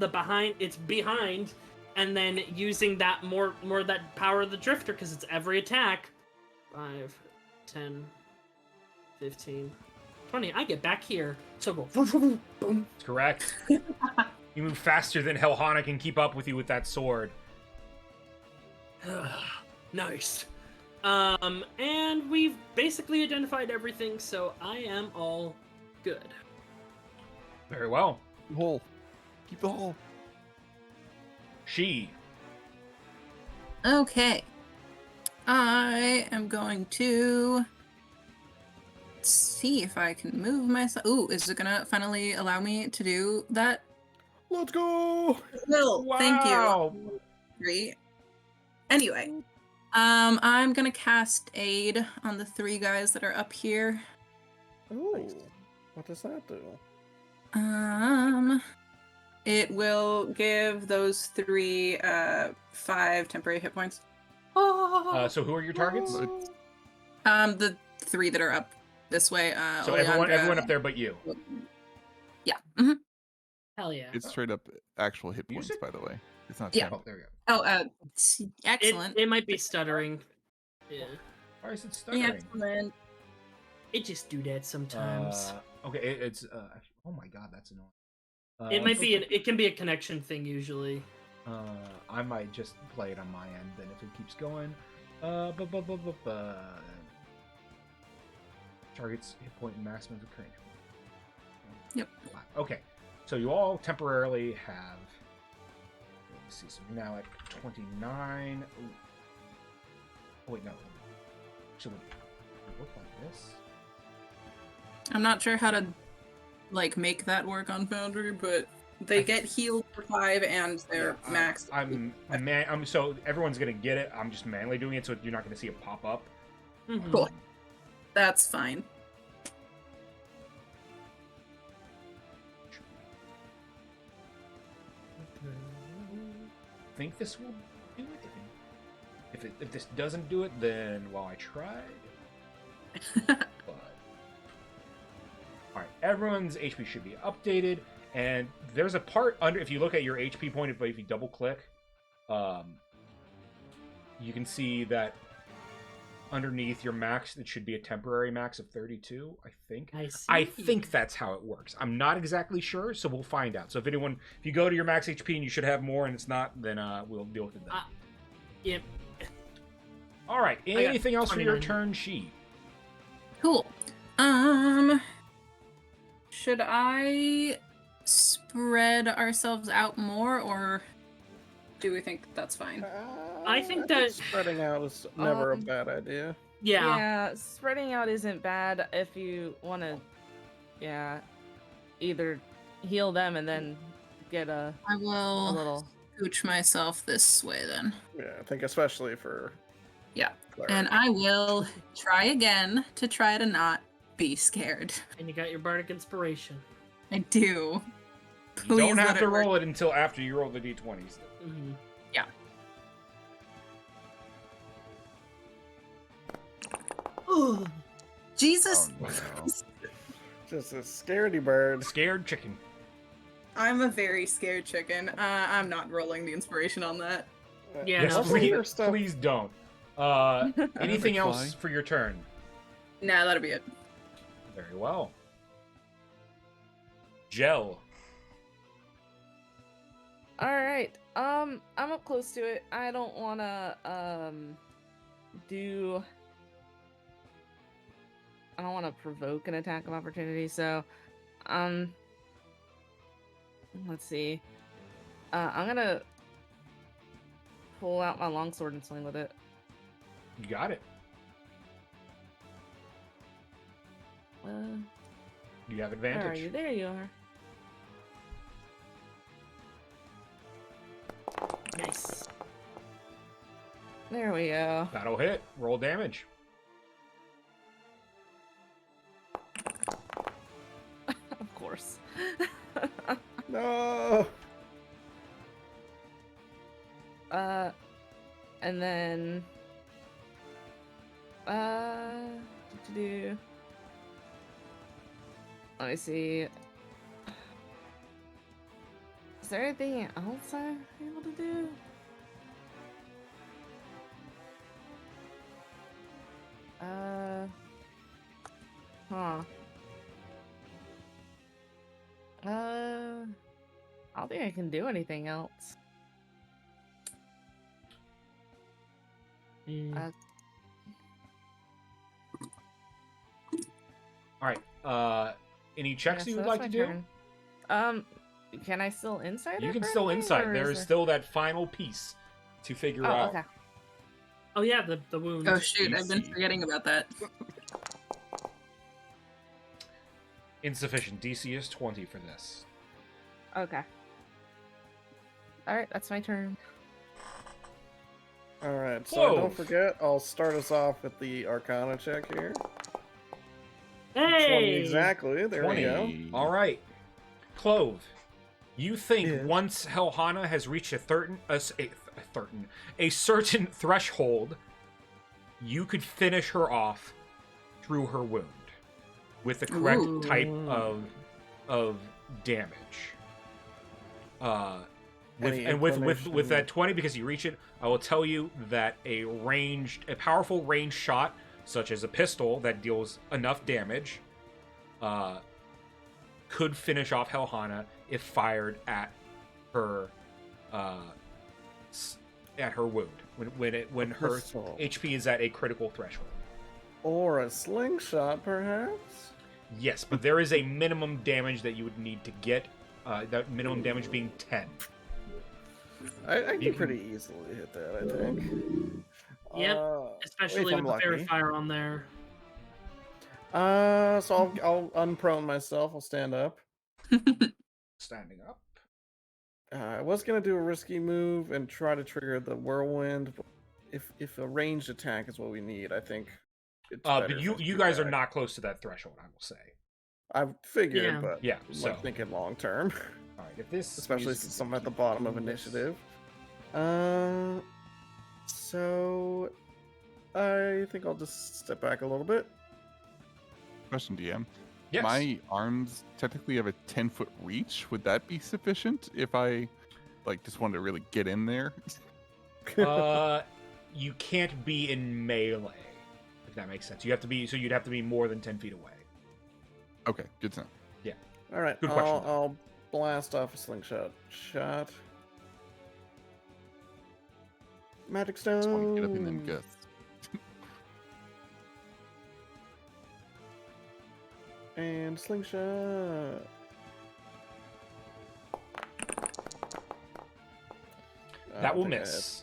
behind, and then using that more that power of the drifter because it's every attack. 5, 10, 15, 20. I get back here. So go boom, boom. That's correct. You move faster than Ohana can keep up with you with that sword. Nice. And we've basically identified everything, so I am all good. Very well. Keep the hole. Keep the hole. She. Okay. I am going to see if I can move myself. Ooh, is it gonna finally allow me to do that? Let's go! Will, thank Wow. you. Great. Anyway, I'm gonna cast Aid on the 3 guys that are up here. Ooh, what does that do? It will give those 3 5 temporary hit points. So who are your targets? The 3 that are up this way. So Oleandra. everyone up there but you. Yeah. Mm-hmm. Hell yeah. It's straight up actual hit points, Music? by the way. It's not Yeah. temp. Oh, there we go. Oh, excellent. It might be stuttering. Yeah. Why is it stuttering? Excellent. It just do that sometimes. Okay, it's oh my god, that's annoying. It might be it can be a connection thing usually. I might just play it on my end then if it keeps going. Targets hit point and maximum of current. Yep. Okay, so you all temporarily have. Let's see. So we're now at 29. Ooh. Oh wait, no. Actually, it look like this. I'm not sure how to make that work on Foundry, but they get healed for 5 and their max. I'm so everyone's gonna get it. I'm just manually doing it, so you're not gonna see it pop up. Mhm. Cool. That's fine. I think this will do it. If this doesn't do it, then well, I tried. But all right, everyone's HP should be updated, and there's a part under. If you look at your HP point, if you double click, you can see that underneath your max, it should be a temporary max of 32. I think. I think that's how it works. I'm not exactly sure, so we'll find out. So if you go to your max HP and you should have more, and it's not, then we'll deal with it then. Yep. All right. Anything else for your 29. turn, She? Cool. Should I spread ourselves out more, or do we think that's fine? I think that- spreading out is never a bad idea. Yeah. Yeah, spreading out isn't bad if you want to, either heal them and then get a I will little. scooch myself this way then. Yeah, I think especially for Yeah. Clara. And I will try again to try to not be scared. And you got your bardic inspiration. I do. You don't have let to it work. roll it until after you roll the d20s. Mm-hmm. Ooh. Jesus. Oh, no. Just a scaredy bird. Scared chicken. I'm a very scared chicken. I'm not rolling the inspiration on that. Yeah, Yes, no, please, stuff. please don't. Anything McFly. else for your turn? Nah, that'll be it. Very well. Gel. All right. I'm up close to it. I don't want to I don't want to provoke an attack of opportunity, so let's see. I'm going to pull out my longsword and swing with it. You got it. You have advantage. Where are you? There you are. Nice. There we go. That'll hit. Roll damage. Of course. No. And then let me see. Is there anything else I'm able to do? I don't think I can do anything else. Mm. All right. Any checks you would like to do? Turn. Can I still insight? You it can for still anything, insight. or There is is still that final piece to figure out. Okay. Oh yeah, the wound. Oh shoot, I've been DC. forgetting about that. Insufficient. DC is 20 for this. Okay. All right, that's my turn. All right, so Whoa. don't forget, I'll start us off with the Arcana check here. 20 Hey! exactly. There 20. we go. All right. Clove, you think Yeah. once Helhana has reached a certain threshold, you could finish her off through her wound with the correct Ooh. type of damage. With that 20, because you reach it, I will tell you that a powerful ranged shot, such as a pistol that deals enough damage, could finish off Helhana if fired at her wound when her Pistol. HP is at a critical threshold. Or a slingshot, perhaps? Yes, but there is a minimum damage that you would need to get. That minimum damage being 10. I You can can- pretty easily hit that, I think. Yep, especially if I'm with the fairy lucky. fire on there. So I'll unprone myself. I'll stand up. Standing up. I was gonna do a risky move and try to trigger the whirlwind. But if a ranged attack is what we need, I think. It's But better if I you do guys are that. not close to that threshold, I will say. I figured, Yeah. but Yeah, I'm so. thinking long term, All right, if this especially is- since I'm at the bottom of initiative. So I think I'll just step back a little bit. Question, DM. Yes. My arms technically have a 10-foot reach. Would that be sufficient if I, just wanted to really get in there? You can't be in melee, if that makes sense. You'd have to be more than 10 feet away. Okay, good to know. All right, Good question, though. I'll blast off a slingshot shot. Magic stone. Just want to get up in them gusts. And slingshot. That will think I miss.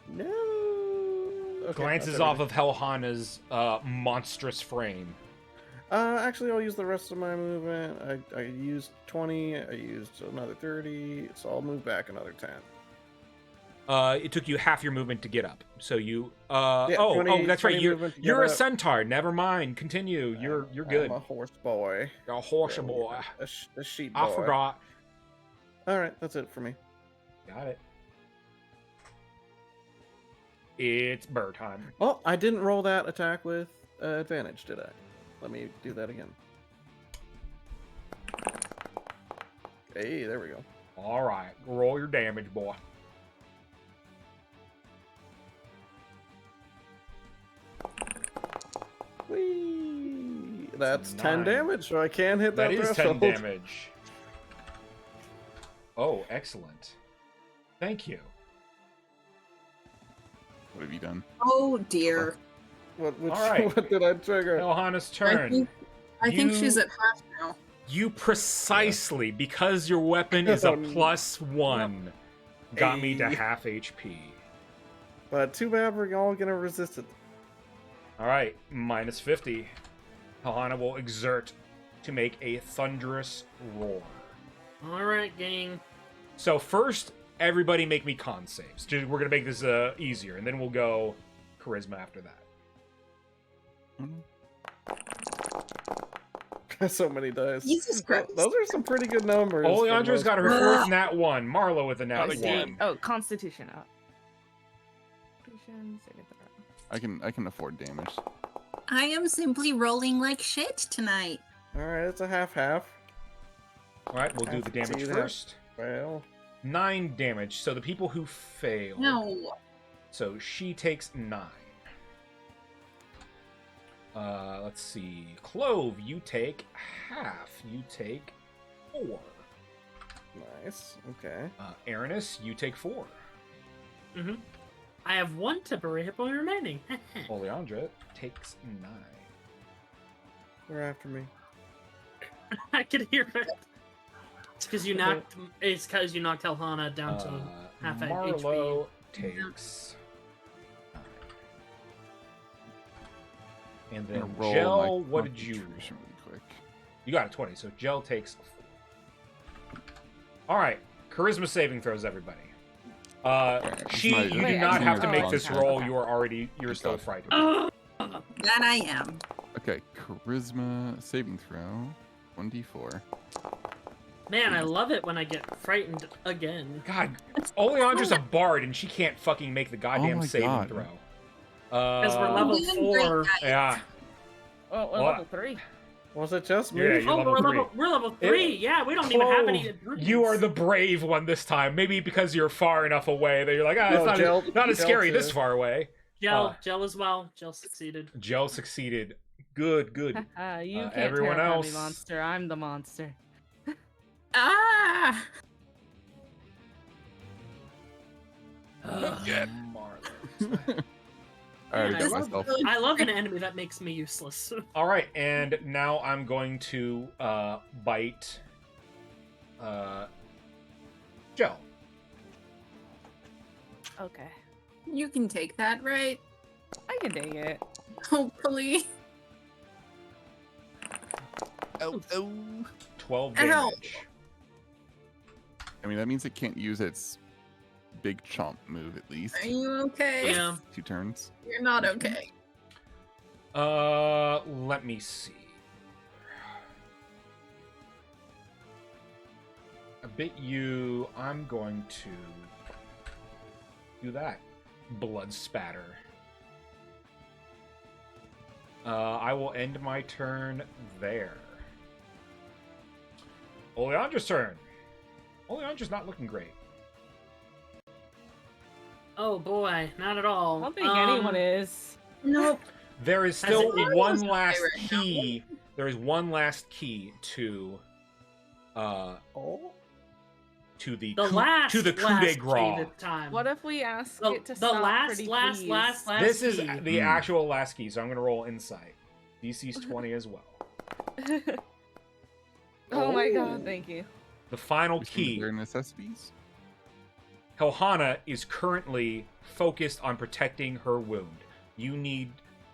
had- No. Okay, Glances that's off of Helhana's monstrous frame. Actually, I'll use the rest of my movement. I used 20. I used another 30, so I'll move back another 10. It took you half your movement to get up. So you. 20 that's right. 20 You're movement to you're get a up. centaur. Never mind. Continue. You're good. I'm a horse boy. You're a horse Yeah, boy. A sheep boy. I forgot. All right, that's it for me. Got it. It's bird time. Oh, I didn't roll that attack with advantage, did I? Let me do that again. Hey, there we go. All right. Roll your damage, boy. Whee! That's 10 9. damage, so I can hit that That is threshold. 10 damage. Oh, excellent. Thank you. What have you done? Oh dear. All right. What did I trigger? Elhana's I turn. think she's at half now. You precisely, because your weapon is a Oh, +1, got me to Hey. half HP. But too bad we're all gonna resist it. All right, -50. Elhana will exert to make a thunderous roar. All right, gang. So first, everybody make me con saves. We're gonna make this easier, and then we'll go charisma after that. So many dice. Jesus Christ. Those are some pretty good numbers. Oleandra's got her part. fourth nat 1. Marlo with a nat Nice. 1. Oh, Constitution up. Constitution, saving throw. I can afford damage. I am simply rolling like shit tonight. Alright, it's a half-half. All right, we'll do the damage See that? first. Well, 9 damage. So the people who fail. No. So she takes 9. Let's see. Clove, you take half. You take 4. nice. Okay. Aranis, you take 4. Mm-hmm. I have 1 temporary hit point remaining. Oleandra takes 9. They're after me. I can hear it. It's because you knocked. It's because you knocked Elhana down to half a Marlo HP. takes 9. And I'm then gonna roll Gel, my what did you? concentration really quick. You got a 20, so Gel takes 4. All right, charisma saving throws, everybody. You do Wait, not I have to can't- make oh, this okay. roll. Okay. You're still frightened. That I am. Okay, charisma saving throw, 1d4. Man, I love it when I get frightened again. God, Oleandra's a bard and she can't fucking make the goddamn my saving God. throw. Because we're Uh, level doing great, 4. guys. yeah. Oh, we're What? level 3. Was it just me? Yeah, you're Oh, level we're 3. level 3. Yeah, we don't even have any. Clove, improvements. you are the brave one this time. Maybe because you're far enough away that you're like, it's No, not, Gel- not as Gel scary too. this far away. Gel as well. Gel succeeded. Gel succeeded. Good. You can't everyone terrify else- me, monster. I'm the monster. Ah! Yeah, Marlo. I already Yeah, got I myself. I love an enemy that makes me useless. All right, and now I'm going to bite Gel. Okay. You can take that, right? I can dig it. Hopefully. Oh. 12 Ow. damage. I mean, that means it can't use its big chomp move at least. Are you okay? Yeah. 2 turns. You're not okay. Let me see. I'm going to do that. Blood spatter. I will end my turn there. Oleandra's turn. Oleandra's not looking great. Oh boy, not at all. I don't think anyone is. Nope. There is Has still it- one Everyone's last okay right now. key. There is one last key to to the The coup, last to the coup last de key grace. this time. What if we ask the, it to the stop, last pretty last please? last This is key. the actual last key, so I'm going to roll insight. DC's 20 as well. Oh my god, thank you. The final Which means key. their necessities. Helhana is currently focused on protecting her wound. You need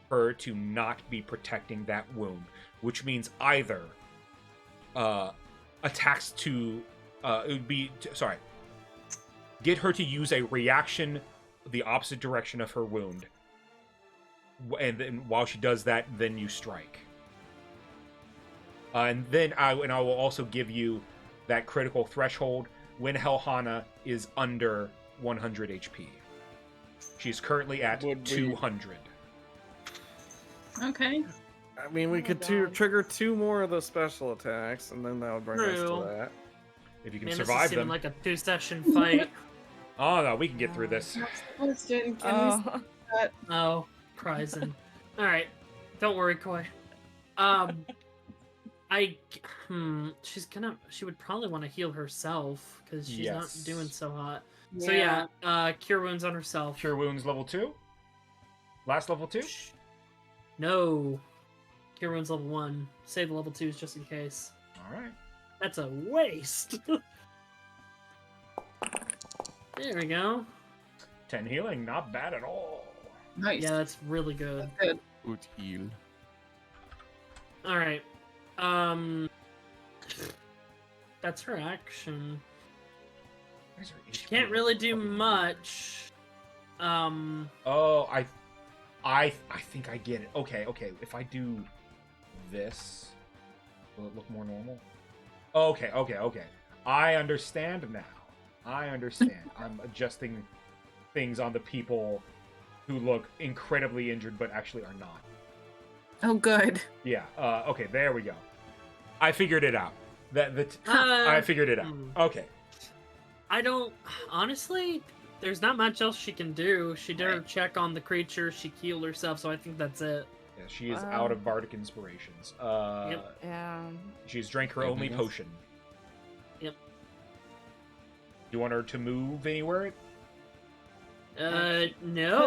her to not be protecting that wound, which means either attacks to it would be sorry. Get her to use a reaction the opposite direction of her wound. And then while she does that, then you strike. And then I will also give you that critical threshold when Helhana is under 100 HP. She's currently at Would we- 200. Okay. I mean, we Oh, could God. trigger 2 more of the special attacks, and then that would bring us True. to that. If you can Man, this is survive seeming them. like a 2-session fight. Oh no, we can get through this. Question, Oh, Oh, Cryzen. Alright. Don't worry, Koi. She would probably want to heal herself because she's not doing Yes. so hot. So yeah, cure wounds on herself. Cure wounds level 2. Last level 2. No, cure wounds level 1. Save the level 2s just in case. All right. That's a waste. There we go. 10 healing, not bad at all. Nice. Yeah, that's really good. Good. Good heal. All right. That's her action. She can't really do much. Oh, I think I get it. Okay. If I do this, will it look more normal? Okay. I understand now. I'm adjusting things on the people who look incredibly injured but actually are not. Oh, good. Yeah. Okay. There we go. I figured it out. I figured it out. Okay. I don't honestly. There's not much else she can do. She did her check on the creature. She healed herself, so I think that's it. Yeah, she is out of bardic inspirations. Yep. Yeah. She's drank her only potion. Yep. You want her to move anywhere? No,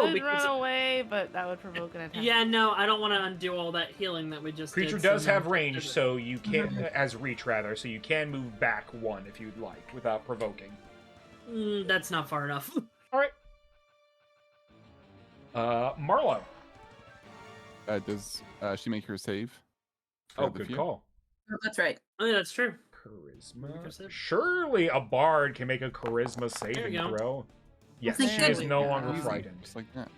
Could because run away, but that would provoke an attack. yeah, no, I don't want to undo all that healing that we just Creature did. does so have no. range, so you can as reach rather, so you can move back 1 if you'd like without provoking. That's not far enough. All right. Marlo. Does she make her save? Oh, good call. Oh, that's right. Oh, yeah, that's true. Charisma. Surely a bard can make a charisma saving go. throw. Yes, thank she is goodness. no longer Easy, frightened. just like that.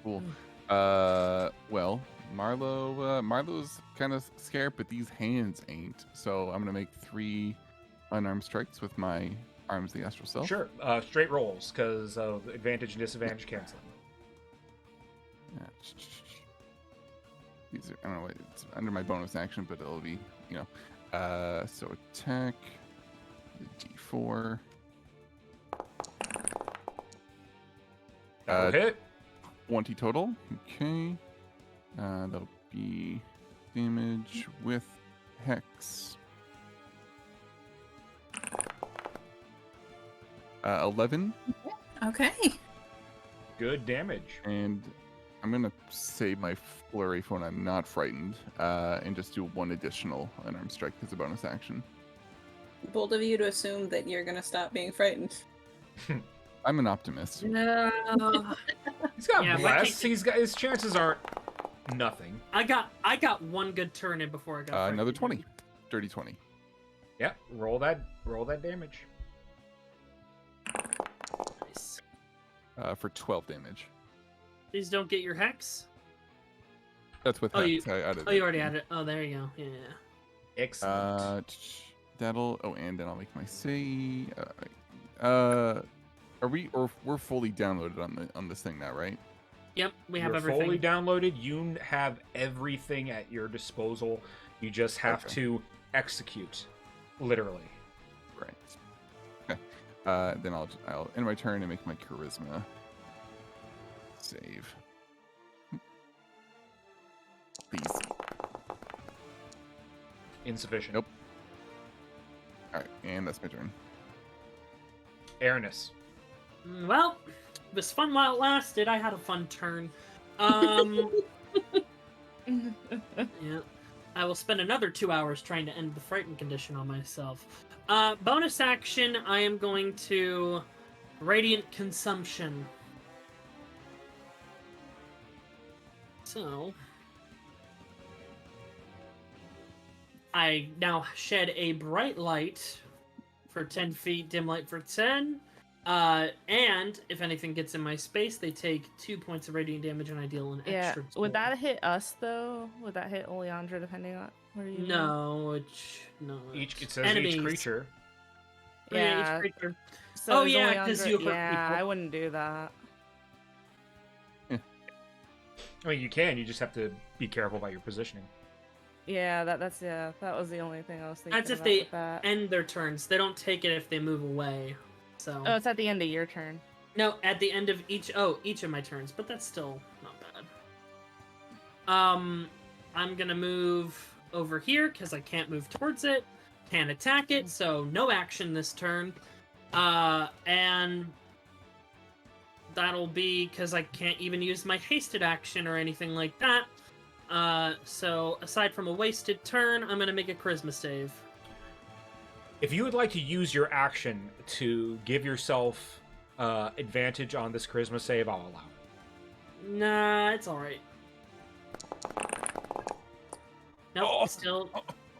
Cool. Well, Marlo's kind of scared, but these hands ain't. So I'm gonna make 3 unarmed strikes with my arms, the astral self. Sure. Straight rolls because of advantage and disadvantage canceling. Yeah. These are, I don't know, it's under my bonus action, but it'll be, so attack, D4. Hit. 20 total. Okay. That'll be damage with Hex. 11. Okay. Good damage. And I'm going to save my flurry for when I'm not frightened and just do 1 additional unarmed strike as a bonus action. Bold of you to assume that you're gonna stop being frightened. I'm an optimist. No. He's got Yeah, bless. His chances aren't nothing. I got 1 good turn in before I got Another frightened. 20. Dirty 20. Yeah, roll that damage. Nice. For 12 damage. Please don't get your hex. That's with Oh, Hex. you already had it. Oh, there you go. Yeah. Excellent. That'll. Oh, and then I'll make my save. We're fully downloaded on this thing now, right? Yep, we have You're everything. fully downloaded. You have everything at your disposal. You just have to execute, literally. Right. Okay. Then I'll end my turn and make my charisma save. Please. Insufficient. Nope. All right, and that's my turn. Airness. Well, it was fun while it lasted. I had a fun turn. Yeah. I will spend another 2 hours trying to end the frightened condition on myself. Bonus action, I am going to Radiant Consumption. So, I now shed a bright light for 10 feet, dim light for 10. And if anything gets in my space, they take 2 points of radiant damage, and I deal an extra. Would that hit us though? Would that hit Oleandra depending on where you? No, it It says enemies. each creature. Yeah, each creature. So Oh, is yeah, 'cause Oleandra- you hurt Yeah, people. I wouldn't do that. I mean, you can. You just have to be careful about your positioning. Yeah, that was the only thing I was thinking. That's if about they with that. end their turns. They don't take it if they move away. So Oh, it's at the end of your turn. no, at the end of each of my turns, but that's still not bad. I'm gonna move over here because I can't move towards it, can't attack it, so no action this turn. And that'll be because I can't even use my hasted action or anything like that. So aside from a wasted turn, I'm gonna make a charisma save. If you would like to use your action to give yourself advantage on this charisma save, I'll allow it. Nah, it's alright. Nope,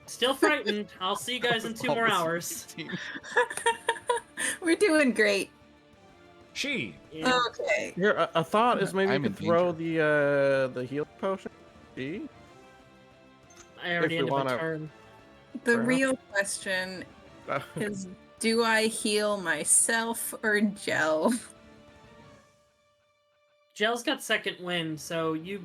still frightened. I'll see you guys in 2 more hours. We're doing great. She. Yeah. Okay. Here, a thought is maybe I'm you in could throw the healing potion. See? I already If we ended my wanna- turn. The Fair enough. real question is, do I heal myself or Gel? Gel's got second wind, so you...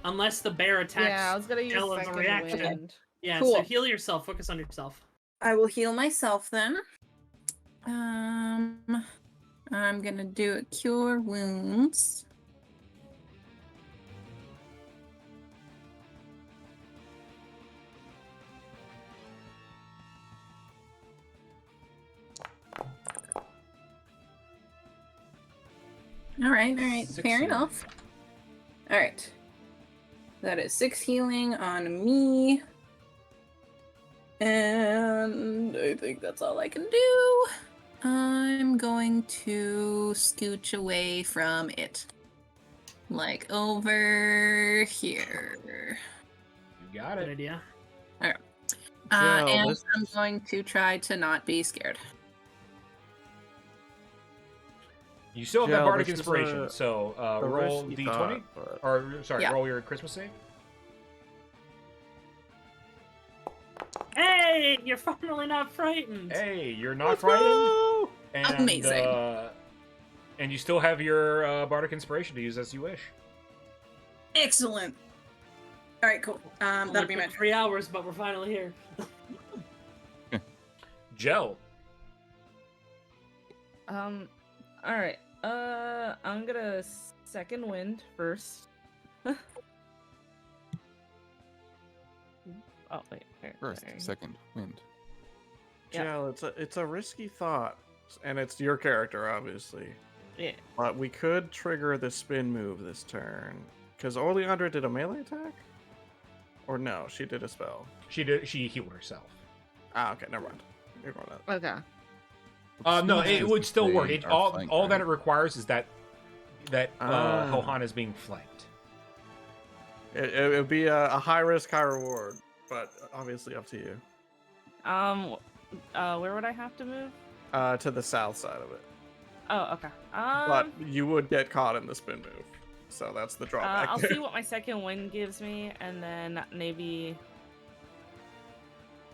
Unless the bear attacks... Yeah, I was gonna use Gel as a second reaction. wind. Yeah, Cool. so heal yourself. Focus on yourself. I will heal myself then. I'm gonna do a cure wounds. All right, 6 fair healing. enough. All right, that is 6 healing on me, and I think that's all I can do. I'm going to scooch away from it, like over here. You got Good it. idea. And this I'm is- going to try to not be scared. You still have that Gel, bardic this is inspiration, a so a roll risky d20. thought, but- Or, sorry, Yeah. roll your Christmas save. Hey, you're finally not frightened. Hey, you're not Let's frightened. go! And, Amazing. And you still have your bardic inspiration to use as you wish. Excellent. All right, cool. Only That'll be took my 3 hours, but we're finally here. Gel. All right. I'm gonna second wind first. Oh wait. Here, First, sorry. second, wind. Yeah. Gel, it's a risky thought, and it's your character, obviously. Yeah. But we could trigger the spin move this turn, because Oleandra did a melee attack, or no, she did a spell. She healed herself. Ah, okay, never mind. Ignore that. Okay. No, Speed it is would still they work. It, are all flanked, all that right? it requires is that Ah. Hohan is being flanked. It would be a high risk, high reward, but obviously up to you. Where would I have to move? To the south side of it. Oh, okay. But you would get caught in the spin move, so that's the drawback. I'll there. see what my second wind gives me, and then maybe.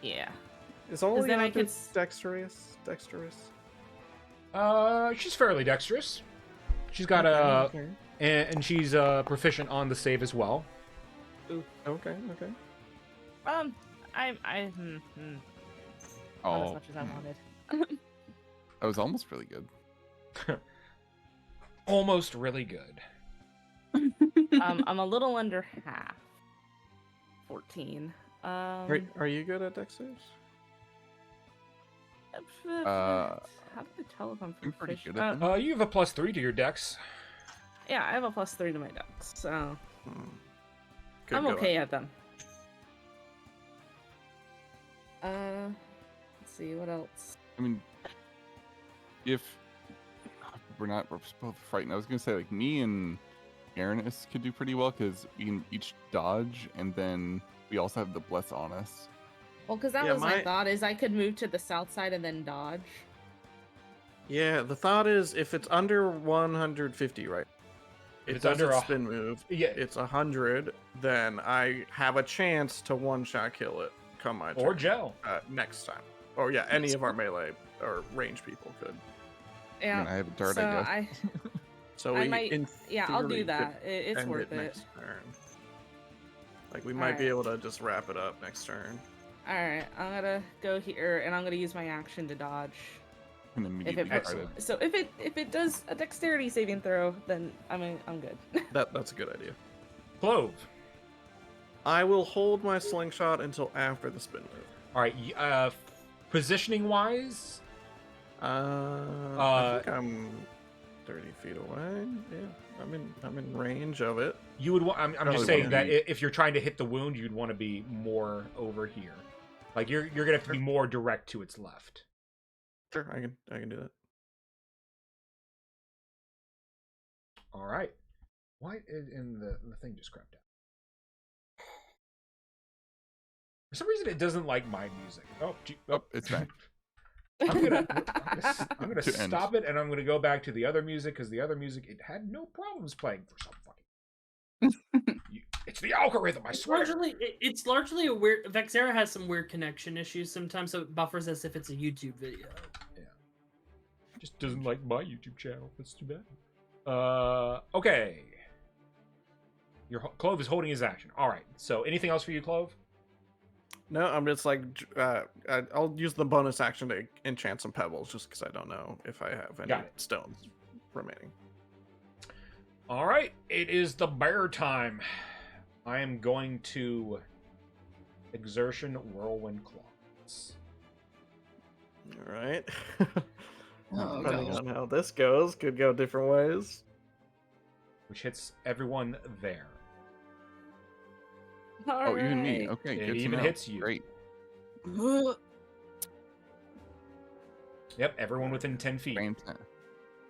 Yeah. Is then I Oleandra could dexterous? She's fairly dexterous. She's got Okay. and she's proficient on the save as well. Okay. Not as Oh, much as I wanted. that was almost really good. Almost really good. I'm a little under half. 14. Are you good at dex saves? How do I tell if I'm I'm pretty proficient? good at them. You have a +3 to your dex. Yeah, I have a +3 to my dex, so Could I'm go okay up. at them. Let's see what else. I mean, if we're both frightened, I was gonna say like me and Aranis could do pretty well because we can each dodge, and then we also have the bless on us. Well, because that Yeah, was my- my thought, is I could move to the south side and then dodge. Yeah, the thought is if it's under 150, right? If It it's does under its a- spin move. Yeah, It's 100, then I have a chance to one-shot kill it. Come my turn. or gel. Next time. Or yeah, any of our melee or range people could. I Yeah. mean, I have a dart, so I guess. So I we, might- in I'll theory, do could that. It's end worth it. next turn. Like we might be able to just wrap it up next turn. All right, I'm gonna go here, and I'm gonna use my action to dodge. And immediately try to. Excellent. So if it does a dexterity saving throw, then I'm good. That's a good idea. Clove. I will hold my slingshot until after the spin move. All right. Positioning wise, I think I'm 30 feet away. Yeah, I'm in range of it. you would. I'm Probably just saying wanna that be- if you're trying to hit the wound, you'd want to be more over here. Like you're gonna have to be more direct to its left. Sure, I can do that. All right. Why in the thing just crapped out? For some reason, it doesn't like my music. Oh, it's back. I'm gonna To end. stop it, and I'm gonna go back to the other music because the other music it had no problems playing for some fucking. It's the algorithm, I swear. It's largely a weird. Vexera has some weird connection issues sometimes, so it buffers as if it's a YouTube video. Yeah, just doesn't like my YouTube channel. That's too bad. Okay. Clove is holding his action. All right. So, anything else for you, Clove? No, I'm just like I'll use the bonus action to enchant some pebbles, just because I don't know if I have any Got it. stones remaining. All right. It is the bear time. I am going to exertion whirlwind claws. All right. Oh, Depending gosh. on how this goes, could go different ways. Which hits everyone there. Oh, even me. Alright. Okay, It good to even know. hits you. Great. Yep, everyone within 10 feet. Fantastic.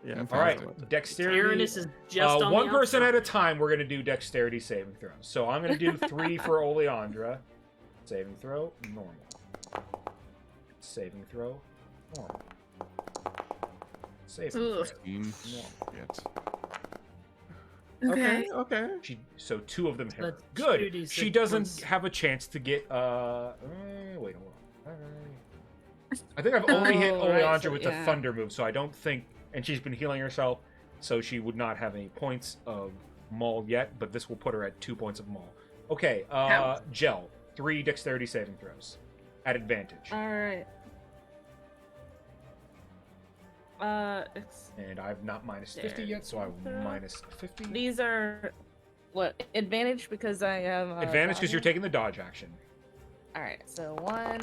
Yeah. All All right, Fantastic. dexterity. Tyrannus is just on one the person outside. at a time. We're gonna do dexterity saving throws. So I'm gonna do 3 for Oleandra. Saving throw, normal. Saving throw, normal. Saving throw, Ugh. normal. Yes. Okay. Okay. So 2 of them hit her. That's Good. 2d6 She doesn't plus- have a chance to get. Wait, hold on. I think I've only hit Oh, right, Oleandra so with the yeah. thunder move, so I don't think. And she's been healing herself, so she would not have any points of maul yet. But this will put her at 2 points of maul. Okay. Ow. Gel. 3 dexterity saving throws at advantage. Alright. It's And I've not minus 50 yet, so I will minus 50. these are what advantage because I have Advantage because you're dodging? taking the dodge action. Alright, so 1.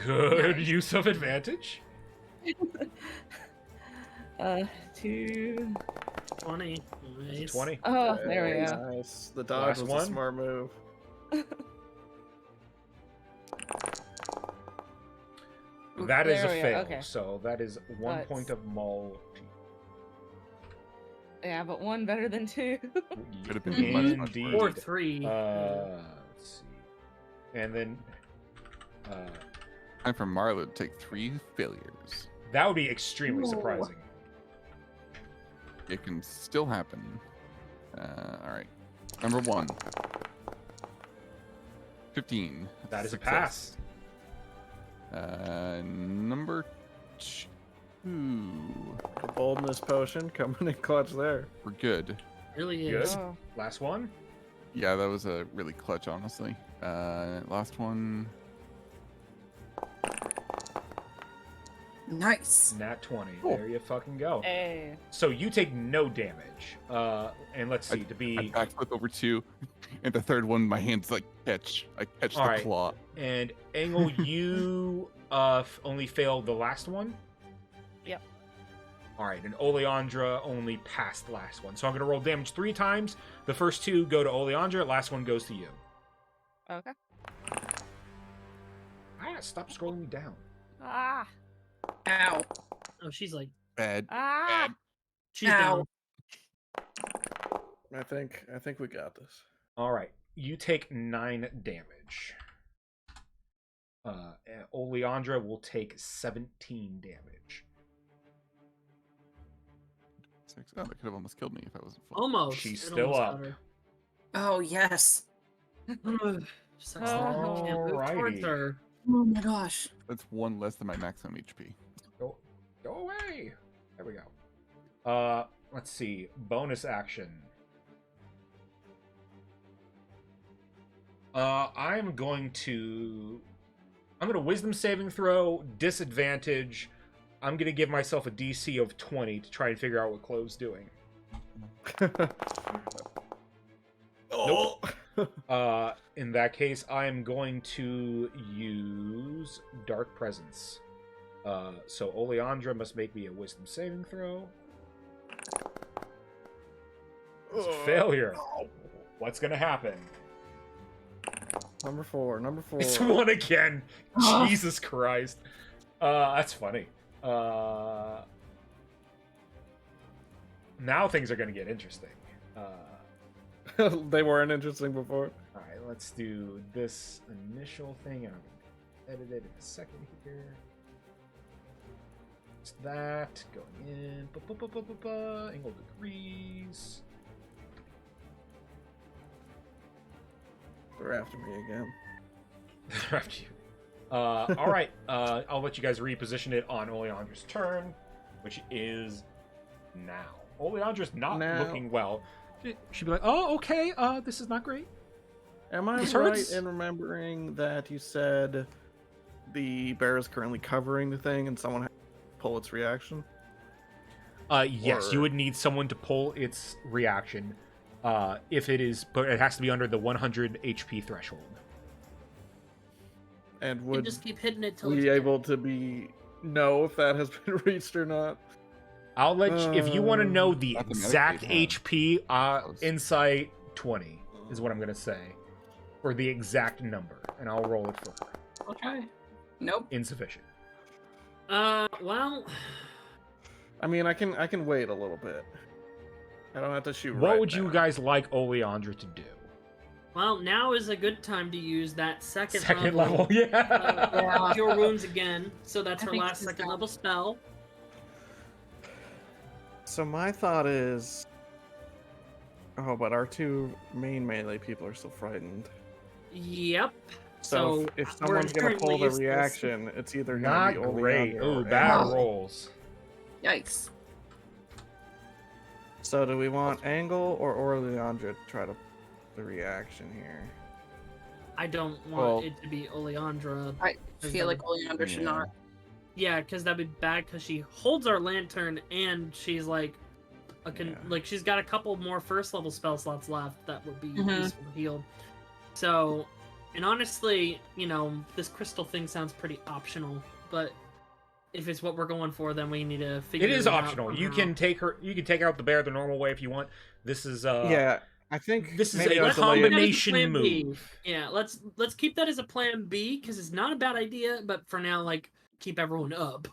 Good Nice. use of advantage. 2. 20. Nice. 20. Oh, there we Very go. Nice. The dodge Last was one. a smart move. That is a There we go, fail. okay. So that is 1 Let's- point of maul. Yeah, but 1 better than 2. Could have been much, much Indeed. worse. Or 3. Let's see. And then Time for Marla to take 3 failures. that would be extremely No. surprising. It can still happen. All right. Number 1. 15. That is a Success. pass. Number 2. The boldness potion coming in clutch there. We're good. Really Good. is. Oh. Last one. Yeah, that was a really clutch, honestly. Last one. Nice. Nat 20. Cool. There you fucking go. Hey. So you take no damage. And let's see, to I be backflip over 2, and the third one, my hands like catch. I catch the All right. claw. and Engel, you only failed the last one. Yep. All right, and Oleandra only passed the last one. So I'm gonna roll damage 3 times. The first 2 go to Oleandra. Last one goes to you. Okay. Stop scrolling me down. Ah. Ow. Oh, she's like, Bad. Ah. she's Ow. down. I think we got this. All right, you take 9 damage. And Oleandra will take 17 damage. 6. Oh, that could have almost killed me if I wasn't full. Almost. She's It still almost up. got her. Oh, yes. Sucks that I can't move towards Alrighty. her. Oh my gosh. That's 1 less than my maximum HP. Go away. There we go. Let's see. Bonus action. I'm going to wisdom saving throw, disadvantage. I'm gonna give myself a DC of 20 to try and figure out what Clove's doing. Nope. In that case, I am going to use Dark Presence. So Oleandra must make me a Wisdom saving throw. It's a failure. What's gonna happen? Number 4. It's 1 again. Jesus Christ. That's funny. Now things are gonna get interesting. They weren't interesting before. Alright, let's do this initial thing. I'm gonna edit it in a second here. It's that. Going in. Angle degrees. They're after me again. They're after you. Alright, I'll let you guys reposition it on Oleandra's turn, which is now. Oleandra's not looking well. She'd be like, oh, okay, this is not great. Am I This right hurts. in remembering that you said the bear is currently covering the thing and someone has to pull its reaction? Yes, you would need someone to pull its reaction. If it is, but it has to be under the 100 HP threshold. And And would just keep hitting it till we it's able to know if that has been reached or not? I'll let you, if you want to know the Not the exact medication, HP, insight 20 is what I'm gonna say, or the exact number, and I'll roll it for her. Okay. Nope. Insufficient. Well, I mean, I can wait a little bit. I don't have to shoot. What right would you now. guys like Oleandra to do? well, now is a good time to use that second Level, yeah. Yeah. Cure Wounds again. So that's I her think last she's second done. level spell. So my thought is, but our 2 main melee people are still frightened. Yep. So So if we're someone's gonna pull currently the useless. reaction, it's either gonna Not be great. Oleandra Ooh, or bad Angle. rolls. Yikes. So do we want Angle or Oleandra to try to the reaction here? I don't want Well- it to be Oleandra. I feel like Oleandra should Yeah. not. Yeah, because that'd be bad because she holds our lantern and she's like, Yeah. like she's got a couple more first level spell slots left that would be Mhm. useful to heal. So, and honestly, this crystal thing sounds pretty optional, but if it's what we're going for, then we need to figure It is out optional. You somehow. can take her. You can take out the bear the normal way if you want. This is Yeah, I think This is maybe a I'll delay it. combination Plan B. move. Yeah, let's keep that as a plan B because it's not a bad idea, but for now, like keep everyone up.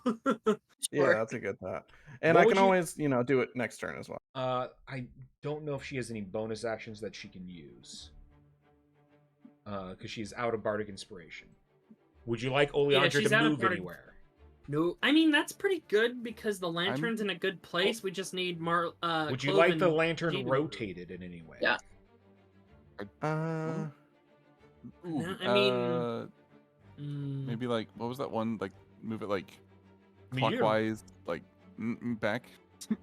Yeah, Sure. that's a good thought. And What I would can you- always, do it next turn as well. I don't know if she has any bonus actions that she can use. Because she's out of Bardic Inspiration. Would you like Oleandra she's to out of move Bardic- anywhere? No, I mean that's pretty good because the lantern's in a good place. We just need more. Would you Clove like and the lantern Jean to- rotated in any way? Yeah. Ooh, No, I mean- maybe like what was that one? Like move it like I mean, you- clockwise, like back,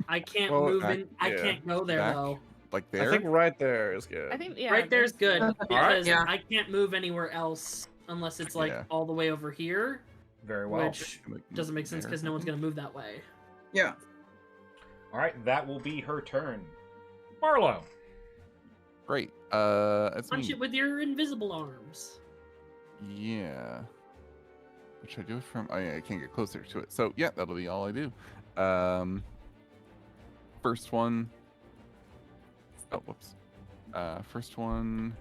I can't Well, move back- in. I yeah, can't go there back. though. like I there. think right there is good. I think yeah. Right there's good All right, because yeah. I can't move anywhere else unless it's like Yeah. all the way over here, Very well. which Like, doesn't make sense there. because no one's gonna move that way. Yeah. All right, that will be her turn. Marlo. Great. It's Punch me. it with your invisible arms. Yeah. What should I do it from? Oh, yeah, I can't get closer to it. So yeah, that'll be all I do. First one. Oh, whoops. First one.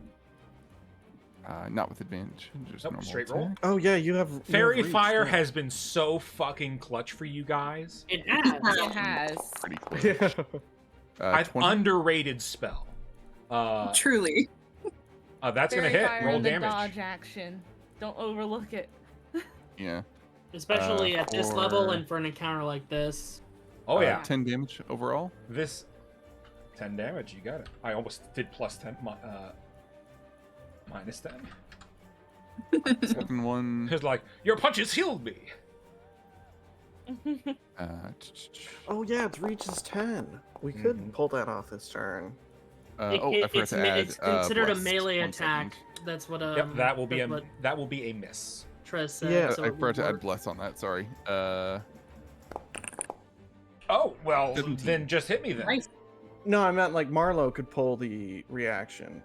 Not with advantage. Just Nope, normal straight attack. roll. Oh yeah, you have Fairy reach, Fire yeah. has been so fucking clutch for you guys. It has. It has. Pretty close. Yeah. I've 20. underrated spell. Truly. That's gonna Fairy hit. Fire Roll and the damage. dodge action. Don't overlook it. Yeah. Especially at this level for- and for an encounter like this. Oh yeah, 10 damage overall. this 10 damage. You got it. I almost did plus 10, minus 10. Second one. It's like your punches healed me. Oh yeah, its reach is 10. We could Mhm. pull that off this turn. I forgot it's, to add. it's considered a bless. melee 1 attack. second. That's what Yep, that will be that's a what that will be a miss. Trez said. Yeah, so I it forgot would to add work. bless on that. Sorry. Oh well, 17. then just hit me then. Nice. No, I meant like Marlo could pull the reaction.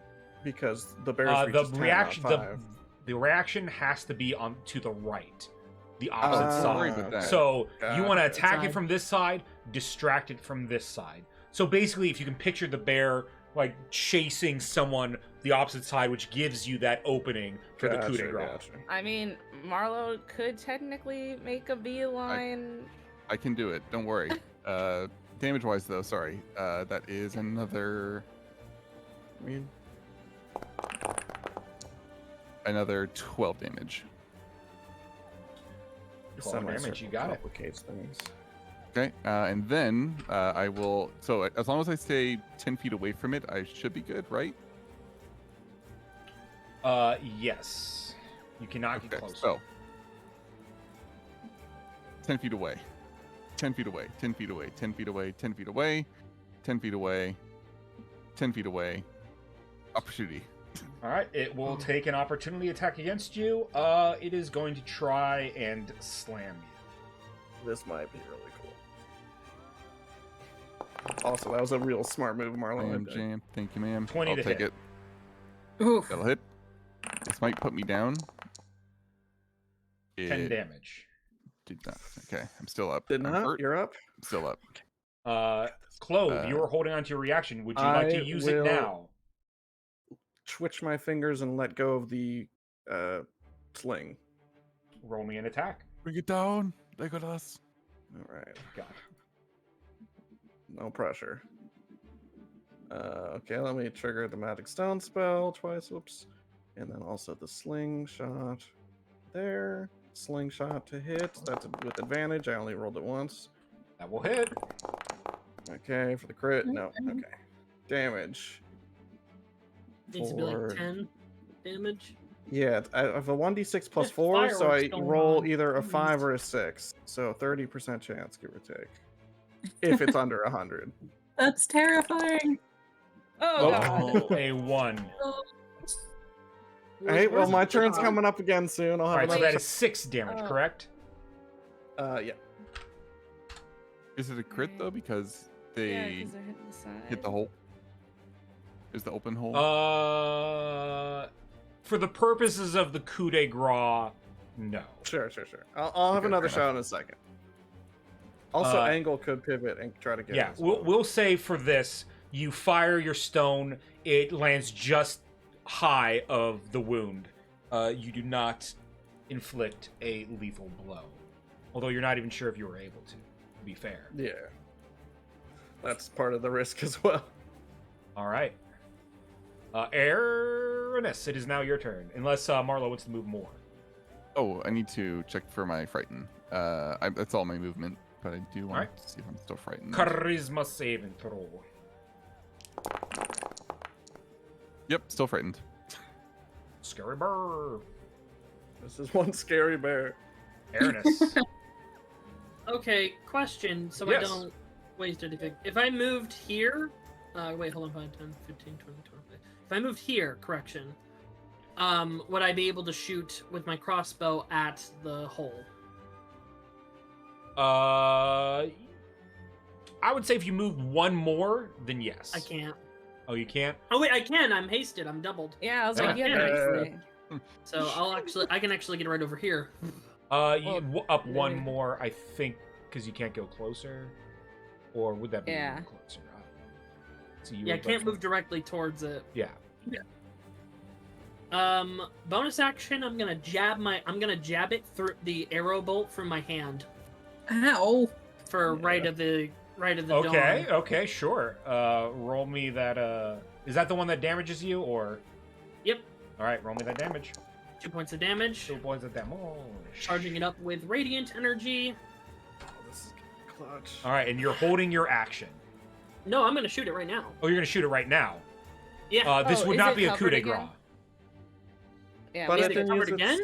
because the bear's The reaches 10, not reaction, 5. the reaction has to be on to the right, the Oh, opposite don't worry side. about that. So you want to Got it. attack it Side. from this side, distract it from this side. So basically, if you can picture the bear like chasing someone the opposite side, which gives you that opening for the coup de grace. Gotcha. I mean, Marlo could technically make a beeline. I can do it. Don't worry. Damage wise though, sorry. That is another I mean, 12 damage. 12 damage, you got it. complicates things. Okay, and then I will. So as long as I stay 10 feet away from it, I should be good, right? Yes. You cannot get closer. So 10 feet away. 10 feet away. 10 feet away. 10 feet away. 10 feet away. 10 feet away. 10 feet away. Opportunity. All right, it will take an opportunity attack against you. It is going to try and slam you. This might be really cool. Also, that was a real smart move, Marlon. Ma'am, Jam. Thank you, ma'am. 20 I'll to take hit. it. Oof. That'll hit. This might put me down. 10 It damage. did not. Okay, I'm still up. Did I'm not? hurt. You're up? I'm still up. Clove, you are holding on to your reaction. Would you like to I use it will- now? Twitch my fingers and let go of the sling. Roll me an attack. Bring it down. Legolas. All right. Got it. No pressure. Okay, let me trigger the magic stone spell twice. Whoops. And then also the slingshot there. Slingshot to hit. That's with advantage. I only rolled it once. That will hit. Okay, for the crit. No. Okay. Damage. Needs to be For- like 10 damage. Yeah, I have a 1d6 plus There's 4, so I fireworks going roll on. either a Jeez. 5 or a 6. So 30% chance, give or take. If it's under 100. That's terrifying. Oh, God. Oh, a 1. Hey, well, my Where's the turn's dog? coming up again soon. I'll All have right, so another that is 6 damage, Oh. correct? Yeah. Is it a crit though? Because Yeah, they 'cause they're hitting the side. hit the hole. Is the open hole? For the purposes of the coup de grace, no. Sure. I'll have Okay, another fair shot in a second. Also, Uh, Angle could pivot and try to get Yeah, it as well. we'll say for this, you fire your stone, it lands just high of the wound. You do not inflict a lethal blow. Although you're not even sure if you were able to be fair. Yeah. That's part of the risk as well. All right. Aranis, it is now your turn. Unless Marlo wants to move more. Oh, I need to check for my frighten. That's all my movement, but I do want Alright. to see if I'm still frightened. Charisma saving throw. Yep, still frightened. Scary burr. This is one scary bear. Aranis. Okay, question, so Yes. I don't waste anything. If I moved here, wait, hold on, 5, 10, 15, 20, 25. If I moved here, correction, would I be able to shoot with my crossbow at the hole? I would say if you moved one more, then yes. I can't. Oh, you can't? Oh wait, I can. I'm hasted. I'm doubled. Yeah, I was Yeah. like, yeah, Yeah. nicely. So I can actually get right over here. Up one maybe. more, I think, because you can't go closer. Or would that be Yeah. closer? So you Yeah, I would, can't like- move directly towards it. Yeah. Bonus action. I'm gonna jab it through the arrow bolt from my hand Ow. for Yeah. right of the Okay. dome. Okay. Sure. Roll me that. Is that the one that damages you, or? Yep. All right. Roll me that damage. 2 points of damage. 2 points of damage. Charging it up with radiant energy. Oh, this is clutch. All right, and you're holding your action. No, I'm gonna shoot it right now. Oh, you're gonna shoot it right now. Yeah. This Oh, would is not it be a coup covered de again? grace. Yeah, But Is it maybe. it covered is- again?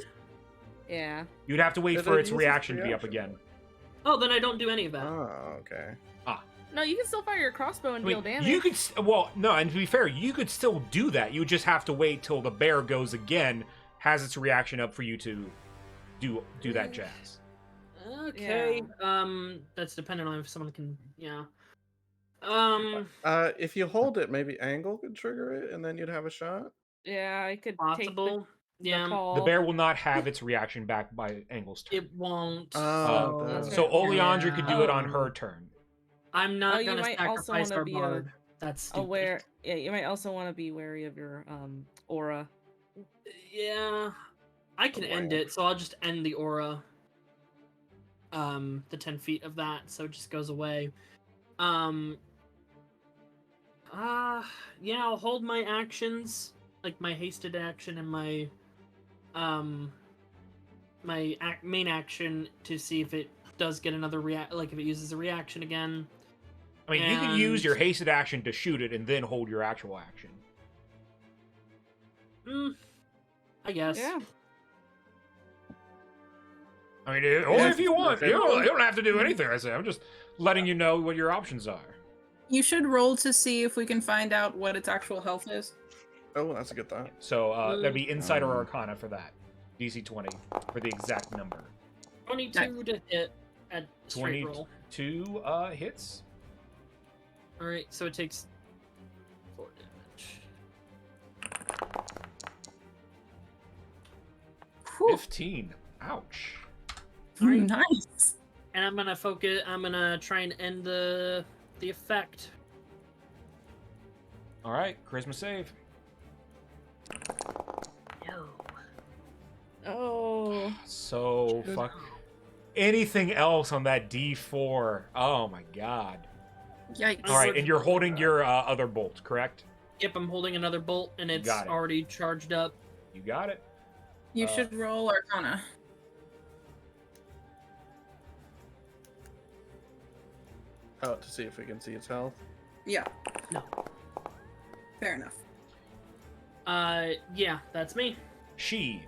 Yeah. You'd have to wait It for its uses reaction to be up reaction. again. Oh, then I don't do any of that. Oh, okay. No, you can still fire your crossbow and I deal mean, damage. you could. Well, no, and to be fair, you could still do that. You would just have to wait till the bear goes again, has its reaction up for you to do that jazz. Okay. That's dependent on if someone can. Yeah. If you hold it, maybe Angle could trigger it, and then you'd have a shot. Yeah, I could possible. take Yeah, the call. The bear will not have its reaction back by Angle's turn. it won't. Oh, that's So right. Oleandra could do it on Yeah. her turn. I'm not you gonna might also sacrifice wanna our be bard. That's stupid. aware. Yeah, you might also want to be wary of your aura. Yeah, I can end it, so I'll just end the aura. The 10 feet of that, so it just goes away. Yeah, I'll hold my actions, like my hasted action and my main action to see if it does get another like if it uses a reaction again. I mean, you could use And- your hasted action to shoot it and then hold your actual action. I guess. Yeah. I mean, only if you want. You don't have to do anything, I say. I'm just letting you know what your options are. You should roll to see if we can find out what its actual health is. Oh, that's a good thought. So that'd be Insight or Arcana for that. DC 20 for the exact number. 22 to hit at straight roll. 22 hits. Alright, so it takes 4 damage. 15. Ouch. Alright. Nice. And I'm gonna try and end the effect. Alright, charisma save. No. Oh. So fuck. Anything else on that D4? Oh my god. Yikes. Alright, and you're holding your other bolt, correct? Yep, I'm holding another bolt and it's Got it. already charged up. You got it. You should roll Arcana. Oh, to see if we can see its health. Yeah. No. Fair enough. Yeah, that's me. She.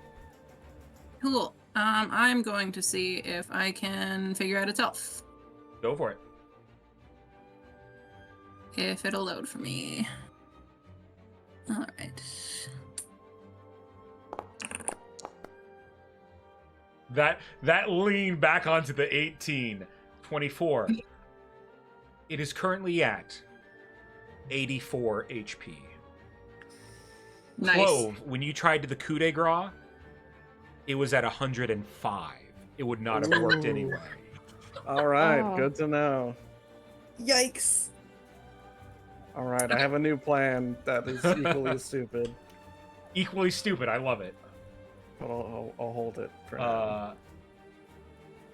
Cool. I'm going to see if I can figure out its health. Go for it. If it'll load for me. Alright. That lean back onto the 18. 24. It is currently at 84 HP. Nice. Clove, when you tried the coup de grace, it was at 105. It would not have worked Ooh. anyway. All right, Oh. good to know. Yikes. All right, I have a new plan that is equally as stupid, Equally stupid. I love it. but I'll hold it for now.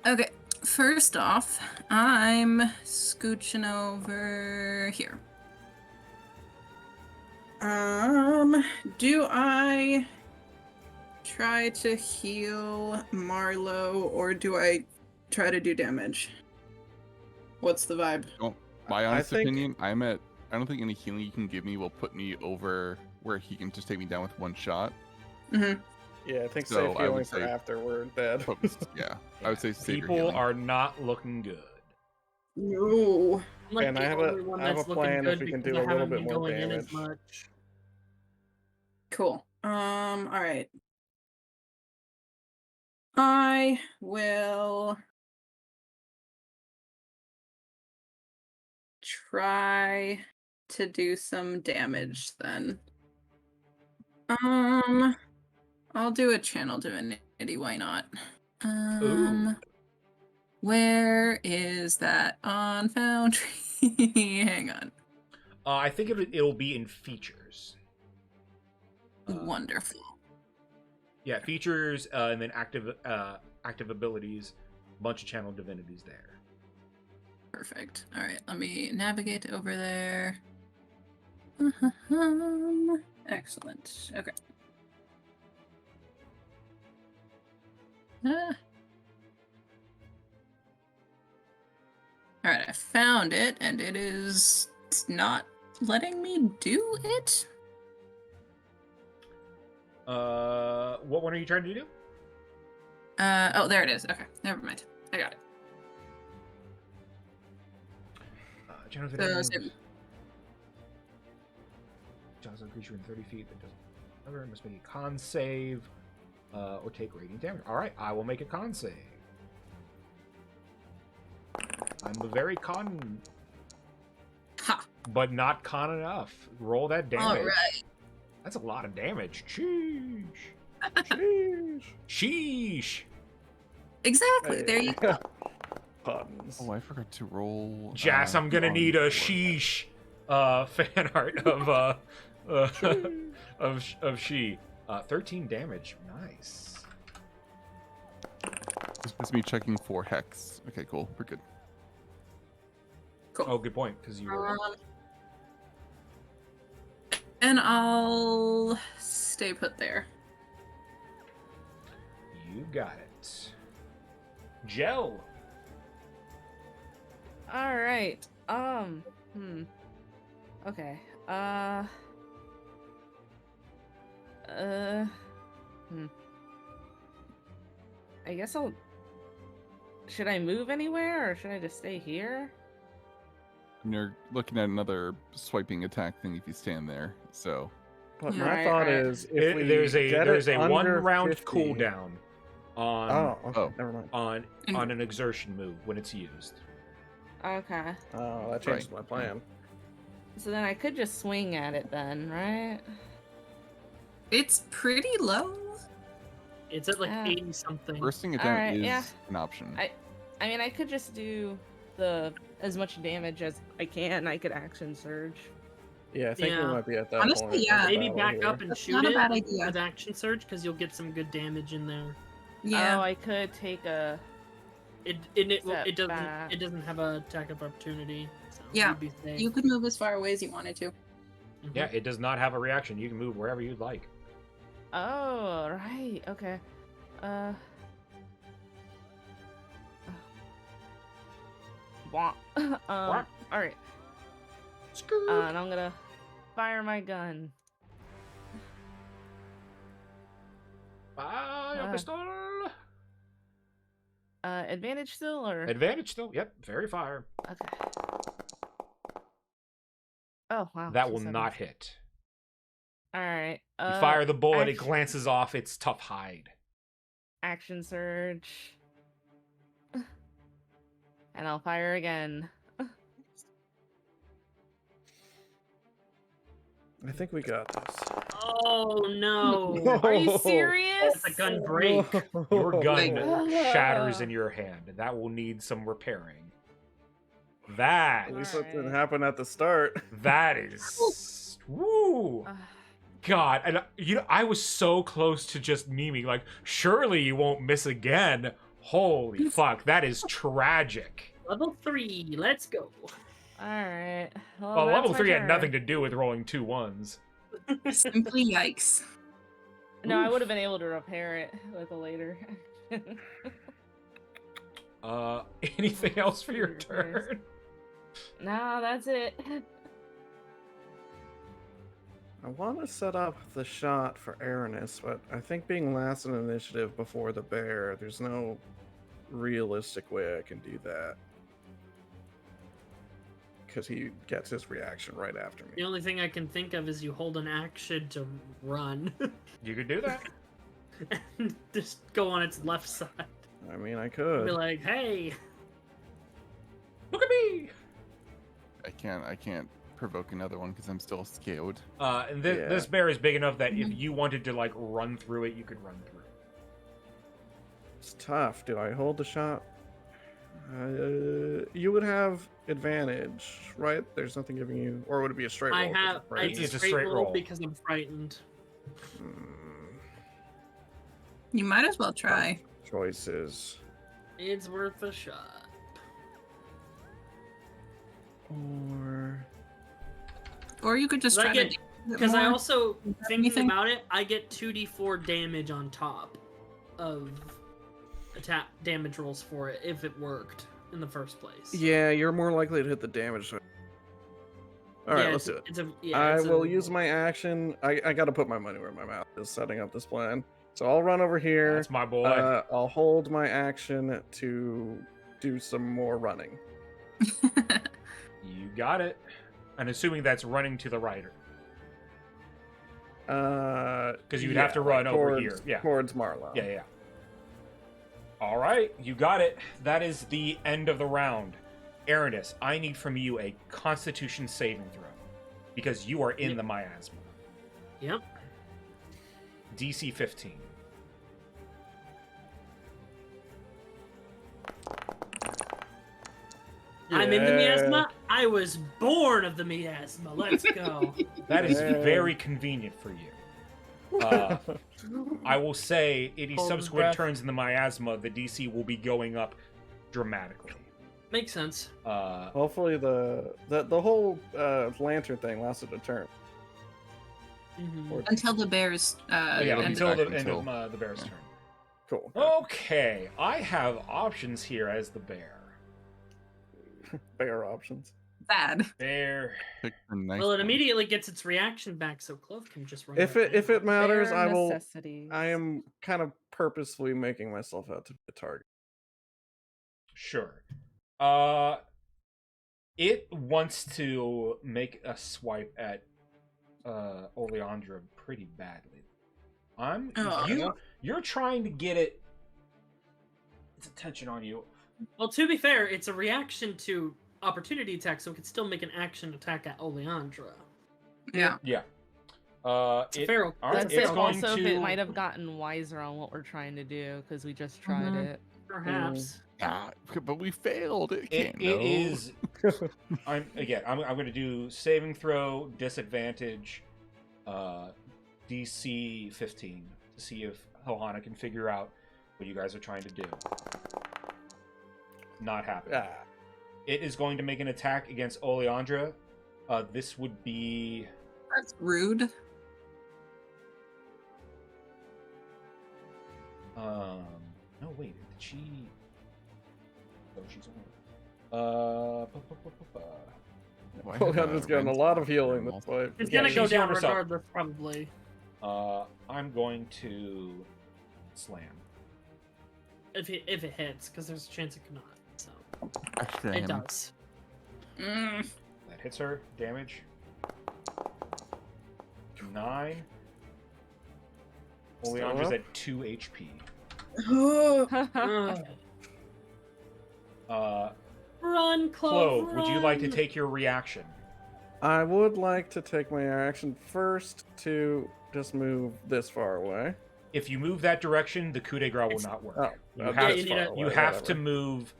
Okay. First off, I'm scooching over here. Do I try to heal Marlowe or do I try to do damage? What's the vibe? My honest think- opinion, I don't think any healing you can give me will put me over where he can just take me down with one shot. Mm-hmm. Yeah, I think So safe I healing would for say- after we're dead. But, yeah, I would say save your People healing. are not looking good. No. I'm like And the I have only one I have that's a looking plan if good we can because do I a little haven't bit been more going in as damage. much. Cool. All right. I will try to do some damage then. I'll do a channel divinity, why not? Where is that on Foundry? Hang on. I think it'll be in features. Wonderful. Yeah, features and then active abilities. A bunch of channel divinities there. Perfect. All right, let me navigate over there. Excellent. Okay. All right, I found it, and it's not letting me do it. What one are you trying to do? Oh, there it is. Okay, never mind. I got it. Channel So, divinity. Jaws on creature in 30 feet that doesn't cover. Must make a con save or take radiant damage. All right, I will make a con save. I'm the very con, Ha! but not con enough. Roll that damage. All right. That's a lot of damage. Sheesh. Sheesh. Sheesh. Exactly. Hey. There you go. Puns. Oh, I forgot to roll. Jas, I'm gonna on need a board. sheesh fan art of of she. 13 damage. Nice. This is me checking for hex. Okay, cool. We're good. Cool. Oh, good point. Because you were. And I'll stay put there. You got it. Gel. All right. Okay. I guess I'll. Should I move anywhere, or should I just stay here? And you're looking at another swiping attack thing if you stand there. So But Yeah. my Right, thought right. is, if we There's get a it one under round 50 cooldown on Oh, okay, Oh. never mind. on an exertion move when it's used. Okay. Oh, that changed my plan. So then I could just swing at it then, right? It's pretty low. It's at like Ah. 80 something. bursting it down Alright, is yeah. an option. I mean, I could just do as much damage as I can. I could action surge. Yeah, I think we Yeah. might be at that Honestly, point. yeah. Maybe Battle back here. up and That's shoot not a it bad idea. with action surge because you'll get some good damage in there. Yeah. Oh, I could take a. It Step doesn't back. it doesn't have a attack of opportunity. So Yeah, you'd be safe. You could move as far away as you wanted to. Mhm. Yeah, it does not have a reaction. You can move wherever you'd like. Oh, right. Okay. Wah. All right. And I'm gonna fire my gun. Fire pistol. Advantage still, or Advantage still. Yep, very fire. okay. Oh wow. That two will sevens. not hit. All right. You fire the bullet, it action- glances off its tough hide. Action surge. And I'll fire again. I think we got this. Oh no! Are you serious? It's a gun break. Your gun Like- shatters in your hand. That will need some repairing. That At least that didn't Alright. happen at the start. that is woo. God, and I was so close to just memeing like, surely you won't miss again. Holy fuck, that is tragic. Level 3. Let's go. All right. Well, level that's my 3 had turn. nothing to do with rolling 2 1s. Simply yikes. No, I would have been able to repair it with a later. Anything else for your Repairs. turn? No, that's it. I want to set up the shot for Aranis, but I think being last in initiative before the bear, there's no realistic way I can do that. Because he gets his reaction right after The me. only thing I can think of is you hold an action to run. You could do that. and just go on its left side. I mean, I Be could. like, hey. Look at me. I can't provoke another one because I'm still scaled. And this bear is big enough that if you wanted to like run through it, you could run through it. It's tough. Do I hold the shot? You would have advantage, right? There's nothing giving you, or would it be a straight roll? I 'cause have you're frightened? it's It's a a straight roll roll. because I'm frightened. You might as well try. Choices. It's worth a shot. Or you could just try to do it Because I more. also, thinking anything? about it, I get 2d4 damage on top of attack damage rolls for it if it worked in the first place. Yeah, you're more likely to hit the damage. All right, Yeah, let's do it. I it's will use my action. I got to put my money where my mouth is setting up this plan. So I'll run over here. That's my boy. I'll hold my action to do some more running. You got it. And assuming that's running to the right. Because you'd have to run over here, yeah. Towards Marlowe. Yeah. All right, you got it. That is the end of the round. Aranis, I need from you a Constitution saving throw because you are in Yep. the miasma. Yep. DC 15. I'm in the miasma. I was born of the miasma. Let's go. That is very convenient for you. I will say, any Hold your subsequent breath. turns in the miasma, the DC will be going up dramatically. Makes sense. Hopefully the whole lantern thing lasted a turn. Mhm. Until the bears. Yeah, end. until the end until- of the bear's turn. Cool. Okay, I have options here as the bear. Bear options. Bad. Bear. Pick the nice Well, it one. immediately gets its reaction back, so Clove can just run. If right it now. matters, Bare I will. necessities. I am kind of purposefully making myself out to be a target. Sure. It wants to make a swipe at Oleandra pretty badly. Oh. You're trying to get its attention on you. Well, to be fair, it's a reaction to opportunity attack, so it could still make an action attack at Oleandra. Yeah. Yeah. It's a feral. all right, That's That's a it's it. feral. going Also, if it to- might have gotten wiser on what we're trying to do because we just tried Mhm. it. Perhaps. Ah, but we failed. It It can't know. is. I'm going to do saving throw disadvantage, DC 15 to see if Ohana can figure out what you guys are trying to do. Not happening. Ah, It is going to make an attack against Oleandra. This would be That's rude. no wait, did she? Oh, she's on. Why Well, have I'm a just getting a red lot of spot healing for this multi- way. It's Yeah, gonna go she's healing down herself. regardless, probably. I'm going to slam. If it hits, because there's a chance it cannot. So Actually, it does. Mm. That hits her. Damage. 9. Oleandra's up? at 2 HP. Ugh. Uh, Run, Clove. Clove, would you like to run! take your reaction? I would like to take my action first to just move this far away. If you move that direction, the coup de grace will not work. Oh, you okay, have, you need a- you have to move.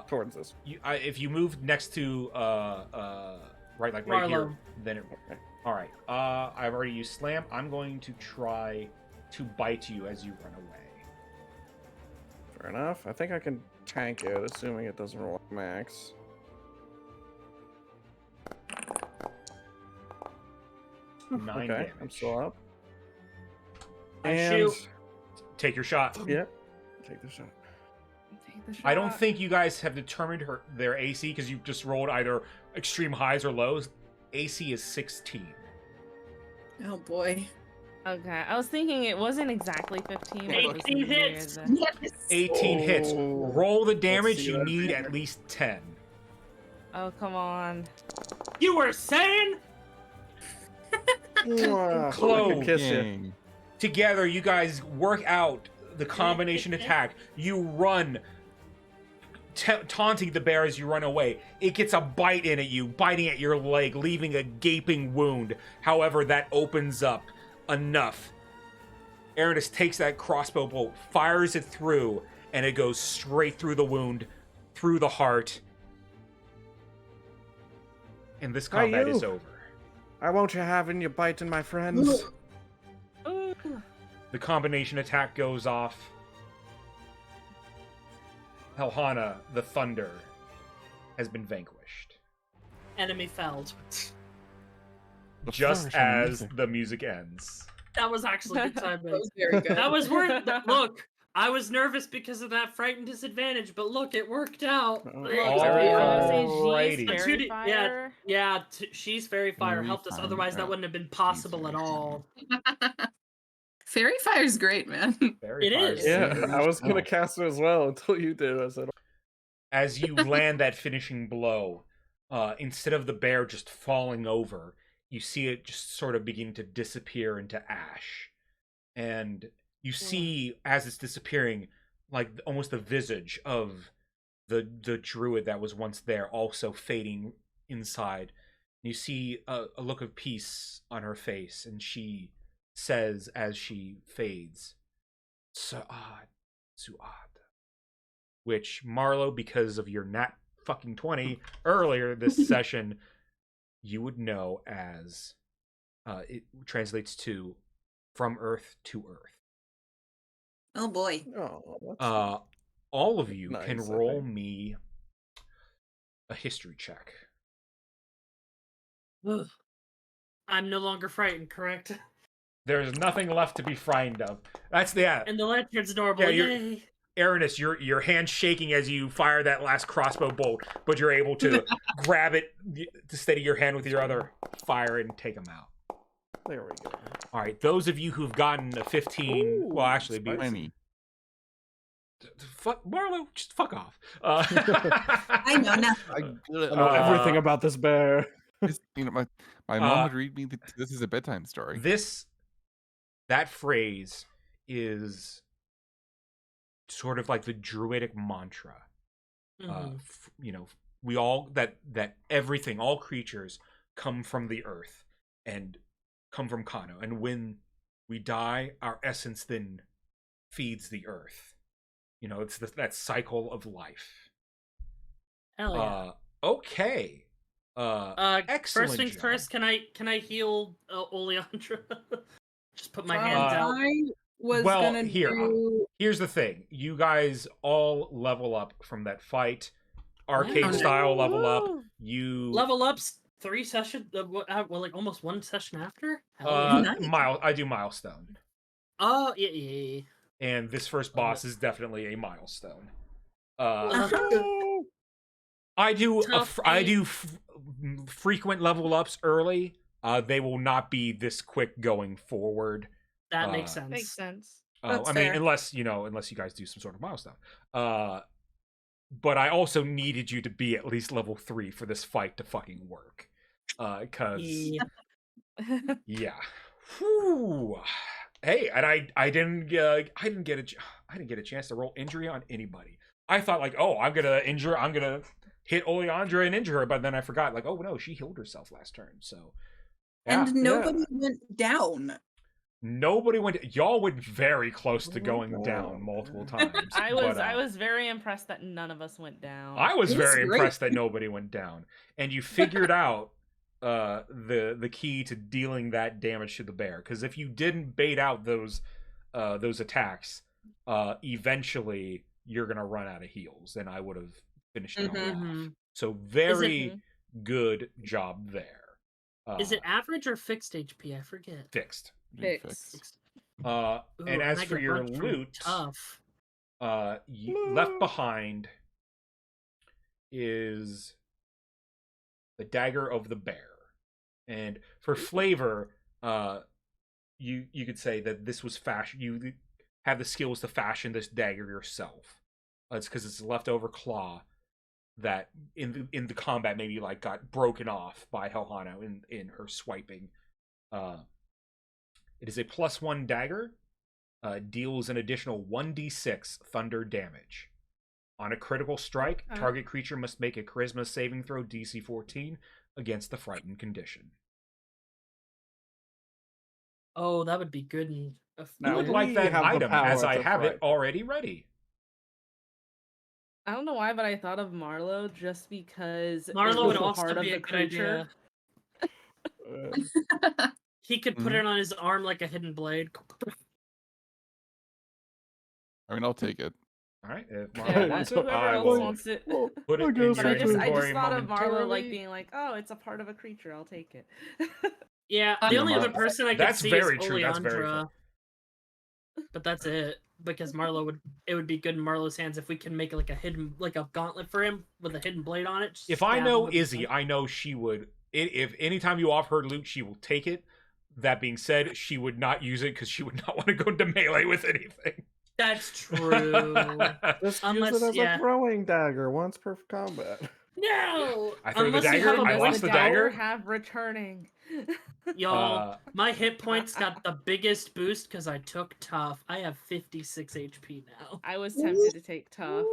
Towards this. If you move next to right here, Marlowe. then it. Okay. All right. I've already used slam. I'm going to try to bite you as you run away. Fair enough. I think I can tank it, assuming it doesn't roll max. Nine Okay, damage. I'm still up. I And shoot. Take your shot. yeah, take the shot. Take the I don't shot. think you guys have determined their AC because you just rolled either extreme highs or lows. AC is 16. Oh boy. Okay, I was thinking it wasn't exactly 15. But it was 18 weird hits. that- Yes. 18 hits. Oh. Roll the damage. see You that need damage. at least 10. Oh, come on. You were saying? Mwah, Clove. I can kiss you. Dang. Together, you guys work out the combination attack. You run, taunting the bear as you run away. It gets a bite in at you, biting at your leg, leaving a gaping wound. However, that opens up enough. Aratus takes that crossbow bolt, fires it through, and it goes straight through the wound, through the heart. And this Hi, combat you. is over. I won't you having you biting my friends. Ooh. The combination attack goes off. Helhana, the Thunder, has been vanquished. Enemy felled. The Just flourish on the as music. the music ends. That was actually good That timing. was very good. That was worth. Look, I was nervous because of that frightened disadvantage, but look, it worked out. Oh, Look, very I fun. was gonna say Alrighty. she's The fairy 2D fire. Yeah, she's fairy fire Very helped us. fine. Otherwise, that Oh, wouldn't have been possible at very fine. all. Fairy fire's great, man. Very It fire is. Yeah, super. I was gonna Oh. cast it as well until you did. I said, As you land that finishing blow, instead of the bear just falling over, you see it just sort of begin to disappear into ash. And you see, as it's disappearing, like almost the visage of the druid that was once there also fading inside. You see a look of peace on her face, and she says as she fades, Suad, Suad. Which, Marlo, because of your nat fucking 20 earlier this session, you would know as it translates to from Earth to Earth. Oh boy. Oh, All of you nice, can I roll think. me a history check. Ugh. I'm no longer frightened, correct? There's nothing left to be frightened of. That's the And the lantern's adorable. Yeah, you're- Yay! Aranis, your hand shaking as you fire that last crossbow bolt, but you're able to grab it to steady your hand with your other fire and take them out. There we go. All right, those of you who've gotten a 15, Ooh, well, actually, it'd be, Tiny. fuck Marlo, just fuck off. I know now. I know everything about this bear. My mom would read me this is a bedtime story. That phrase is sort of like the druidic mantra. We all that everything, all creatures come from the earth and come from Kano, and when we die, our essence then feeds the earth. It's that cycle of life. Hell yeah. Okay. Excellent. First things job. first. Can I heal Oleandra? Just put my hands out. I was gonna do. Here's the thing. You guys all level up from that fight. Arcade Wow. style level up. You Level ups 3 sessions. Like almost 1 session after. Nice. I do milestone. Oh yeah. And this first boss is definitely a milestone. I do frequent level ups early. They will not be this quick going forward. That makes sense. Makes sense. That's I mean, fair. unless you guys do some sort of milestone. But I also needed you to be at least level 3 for this fight to fucking work. Cause yeah. Whew. Hey, and I didn't get a chance to roll injury on anybody. I thought like, oh, I'm gonna hit Oleandra and injure her, but then I forgot, like, oh no, she healed herself last turn. So yeah. And nobody went down. Nobody went. Y'all went very close to going down multiple times. I was very impressed that none of us went down. I was It was very great. impressed that nobody went down, and you figured out the key to dealing that damage to the bear. Because if you didn't bait out those attacks, eventually you're gonna run out of heals, and I would have finished it all off. So very good job there. Is it average or fixed HP? I forget. Fixed? Fixed. Ooh, And as I for got your bugged from loot, tough. left behind is the dagger of the bear, and for flavor, you could say that this was fashion. You have the skills to fashion this dagger yourself. It's because it's a leftover claw that in the combat maybe like got broken off by Helhano in her swiping. It is a +1 dagger. Deals an additional 1d6 thunder damage. On a critical strike, target creature must make a charisma saving throw DC 14 against the frightened condition. Oh, that would be good. I would like that have the item power as I to have it frighten. already ready. I don't know why, but I thought of Marlo just because Marlo it would was a also part of be the a good idea. creature. He could put it on his arm like a hidden blade. I mean, I'll take it. All right, if Yeah, Marlo wants it, whoever I else will wants it. put it I in guess your But I just inventory thought of Marlo like momentarily. being like, oh, it's a part of a creature. I'll take it. Yeah, the only other person I could That's see very is true, that's very Oleandra. But that's it. Because it would be good in Marlo's hands if we can make like a gauntlet for him with a hidden blade on it. Just If I stab know him with Izzy, it. I know she would. If anytime you offer her loot, she will take it. That being said, she would not use it because she would not want to go into melee with anything. That's true. Just Unless- use it as yeah. a throwing dagger once per combat. No! I throw the Unless you dagger, have a I Does lost the the dagger. have returning? Y'all, my hit points got the biggest boost because I took tough. I have 56 HP now. I was tempted to take tough.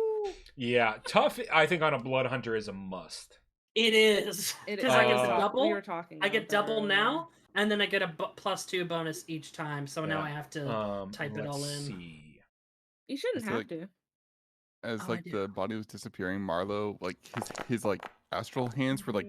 Yeah, tough. I think on a blood hunter is a must. It is It because I get the is. double. We were talking. I get about that double earlier. now, And then I get a +2 bonus each time, so now I have to type it all in. See. You shouldn't So, have like, to. As Oh, I like do. the body was disappearing, Marlowe, like his like astral hands were like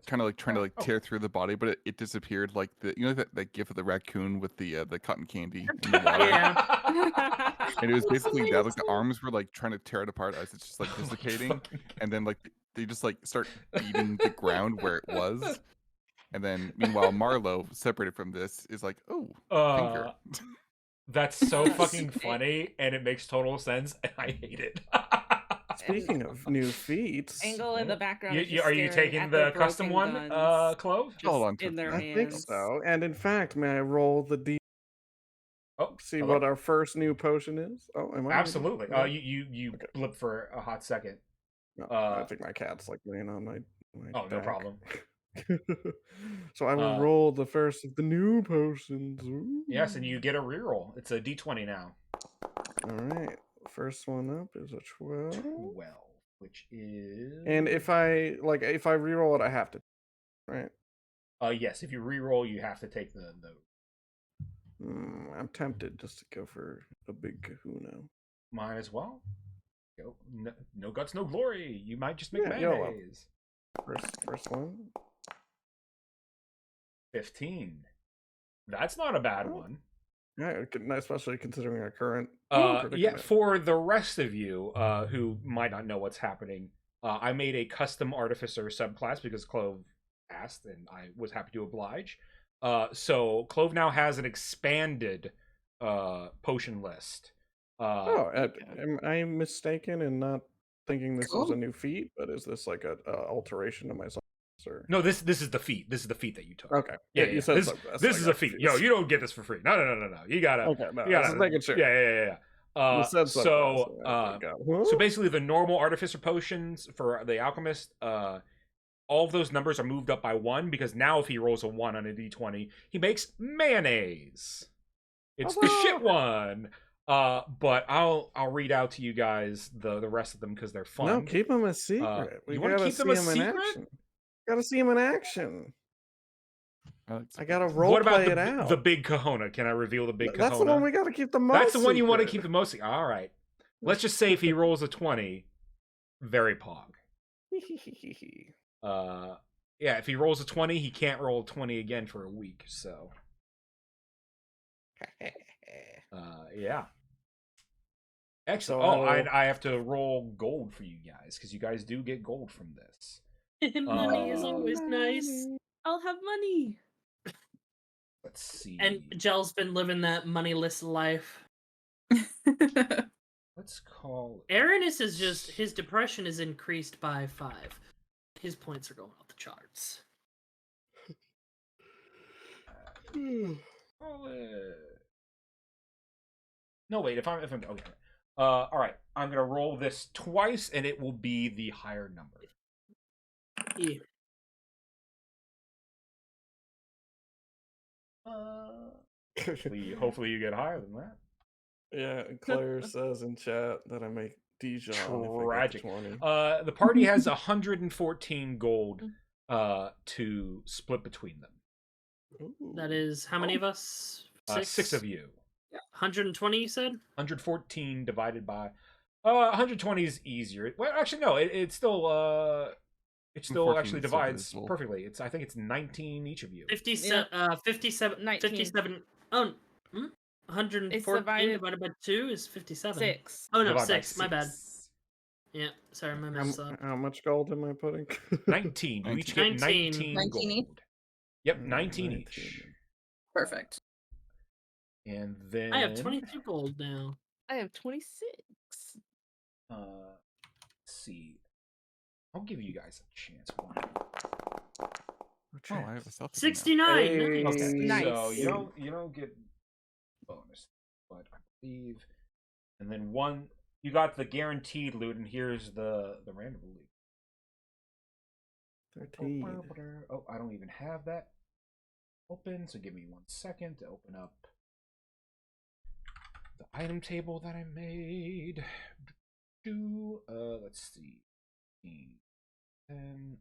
kind of like trying to like tear through the body, but it disappeared like the that gif of the raccoon with the cotton candy in the water. Yeah. And it was basically that, like the arms were like trying to tear it apart as it's just like Oh my dissipating, fucking and then like they just like start beating the ground where it was, and then meanwhile Marlowe, separated from this, is like, oh, finger. That's so Yes. fucking funny, and it makes total sense, and I hate it. Speaking of new feats, Angle in the background. Is just Are you staring taking at the their custom broken one, guns Clove? just Hold on in their I think hands. so. And in fact, may I roll the D? Oh, See hello? what our first new potion is? Oh, am I? Absolutely. Ready? You Okay. blip for a hot second. No, I think my cat's like laying on my Oh, no back. problem. So I will roll the first of the new potions. Ooh. Yes, and you get a reroll. It's a D20 now. All right. First one up is a 12. 12, which is. And if I reroll it, I have to, right? Yes, if you reroll, you have to take the. I'm tempted just to go for a big kahuna. Mine as well. Go. No guts, no glory. You might just make YOLO. mayonnaise. First one. 15. That's not a bad one. Yeah, especially considering our current. Yeah, predicament. for the rest of you who might not know what's happening, I made a custom artificer subclass because Clove asked, and I was happy to oblige. So Clove now has an expanded potion list. Am I mistaken in not thinking this was a new feat? But is this like a alteration to myself? Or... No, this is the feat. This is the feat that you took. Okay. Yeah, you said this is a feat. Yo, you don't get this for free. No. You gotta. Okay, no, you gotta, just making sure. Yeah. You said so so basically, the normal artificer potions for the alchemist, all of those numbers are moved up by 1 because now if he rolls a 1 on a d20, he makes mayonnaise. It's the shit one. But I'll read out to you guys the rest of them because they're fun. No, keep them a secret. You want to keep them a secret? Gotta see him in action. I gotta What about play it out. The big kahuna? Can I reveal the big kahuna? That's the one we gotta keep the most. That's the one you want to secret. keep the most. All right. Let's just say if he rolls a 20, very pog. Yeah, if he rolls a 20, he can't roll a 20 again for a week. So, yeah. Excellent. So I have to roll gold for you guys because you guys do get gold from this. Money is always nice. I'll have money. Let's see. And Gel's been living that moneyless life. Let's call Aranis is just, his depression is increased by 5. His points are going off the charts. No, wait. If I'm okay. All right. I'm gonna roll this twice, and it will be the higher number. Yeah. Hopefully you get higher than that. Yeah, Claire says in chat that I make Dijon. Tragic. If I get 20. The party has 114 gold to split between them. Ooh. That is, how many of us? 6 of you. 120, you said? 114 divided by 120 is easier. Well, actually, no. It still actually divides perfectly. I think it's 19 each of you. 57. 57. Oh, 114 divided by 2 is 57. 6. Oh no, Divided by 6. My bad. Yeah, sorry, my mess up. How much gold am I putting? 19. You each get 19 19 each? gold. Yep, 19 each. Perfect. And then I have 22 gold now. I have 26. Let's see. I'll give you guys a chance. Oh, I have a self 69. Hey. Nice. Okay, Nice. so you don't get bonus, but I believe, and then you got the guaranteed loot, and here's the random loot. 13. Oh, I don't even have that open, so give me 1 second to open up the item table that I made. Let's see. 10.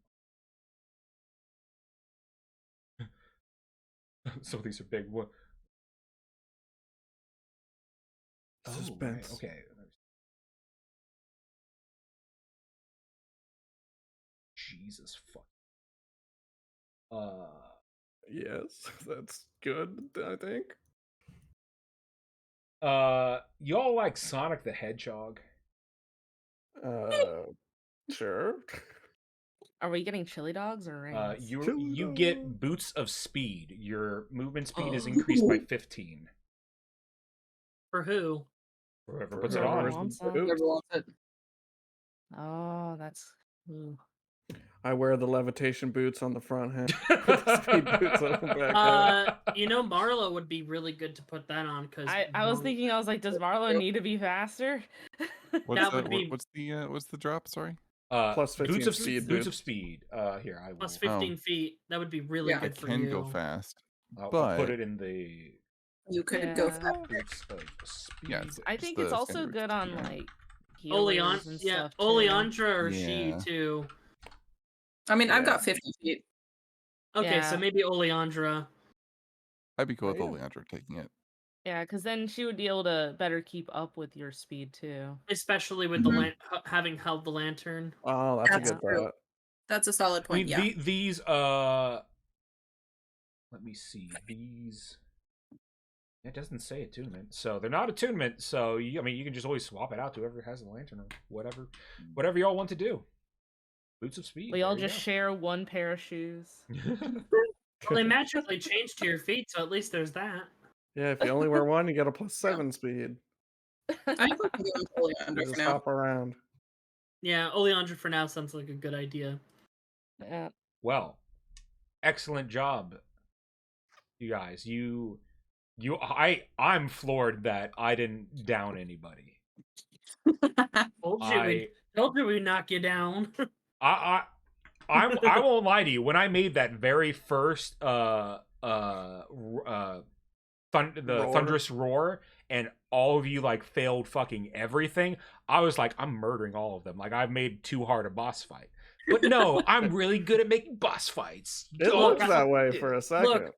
Some of these are big. What? Oh, right. Suspense. Okay. Jesus fuck. Yes, that's good, I think. Y'all like Sonic the Hedgehog? Sure. Are we getting chili dogs or rings? You get boots of speed. Your movement speed is increased by 15. For who? Whoever puts it Whoever on. wants them. Whoever wants it. Oh, that's. Ooh. I wear the levitation boots on the front hand. With the speed boots on the back end. Marlo would be really good to put that on because I was thinking, I was like, does Marlo need to be faster? What's the drop? Sorry. Plus 15 boots of speed. Here, I will. Plus 15 feet. That would be really good for you. I can go fast. I'll but put it in the. You could go fast. Boots of speed. Yeah, I think it's also good on like Oleandra, and stuff. Oleandra or she too. I mean, I've got 50 feet. Okay, so maybe Oleandra. I'd be cool with Oleandra taking it. Yeah, because then she would be able to better keep up with your speed too. Especially with the having held the lantern. Oh, that's a good thought. That's a solid point. I mean, these let me see these. It doesn't say attunement, so they're not attunement. So I mean, you can just always swap it out to whoever has the lantern or whatever y'all want to do. Boots of speed. We all just share one pair of shoes. Well, they magically change to your feet, so at least there's that. Yeah, if you only wear one, you get a plus 7 speed. I think we can go with Oleandra for now. Hop around. Yeah, Oleandra for now sounds like a good idea. Yeah. Well, excellent job, you guys. I'm floored that I didn't down anybody. Told you we'd knock you down. I won't lie to you. When I made that very first thunderous roar, and all of you like failed fucking everything, I was like, I'm murdering all of them. Like I've made too hard a boss fight. But no, I'm really good at making boss fights. It looks that way for a second. Look,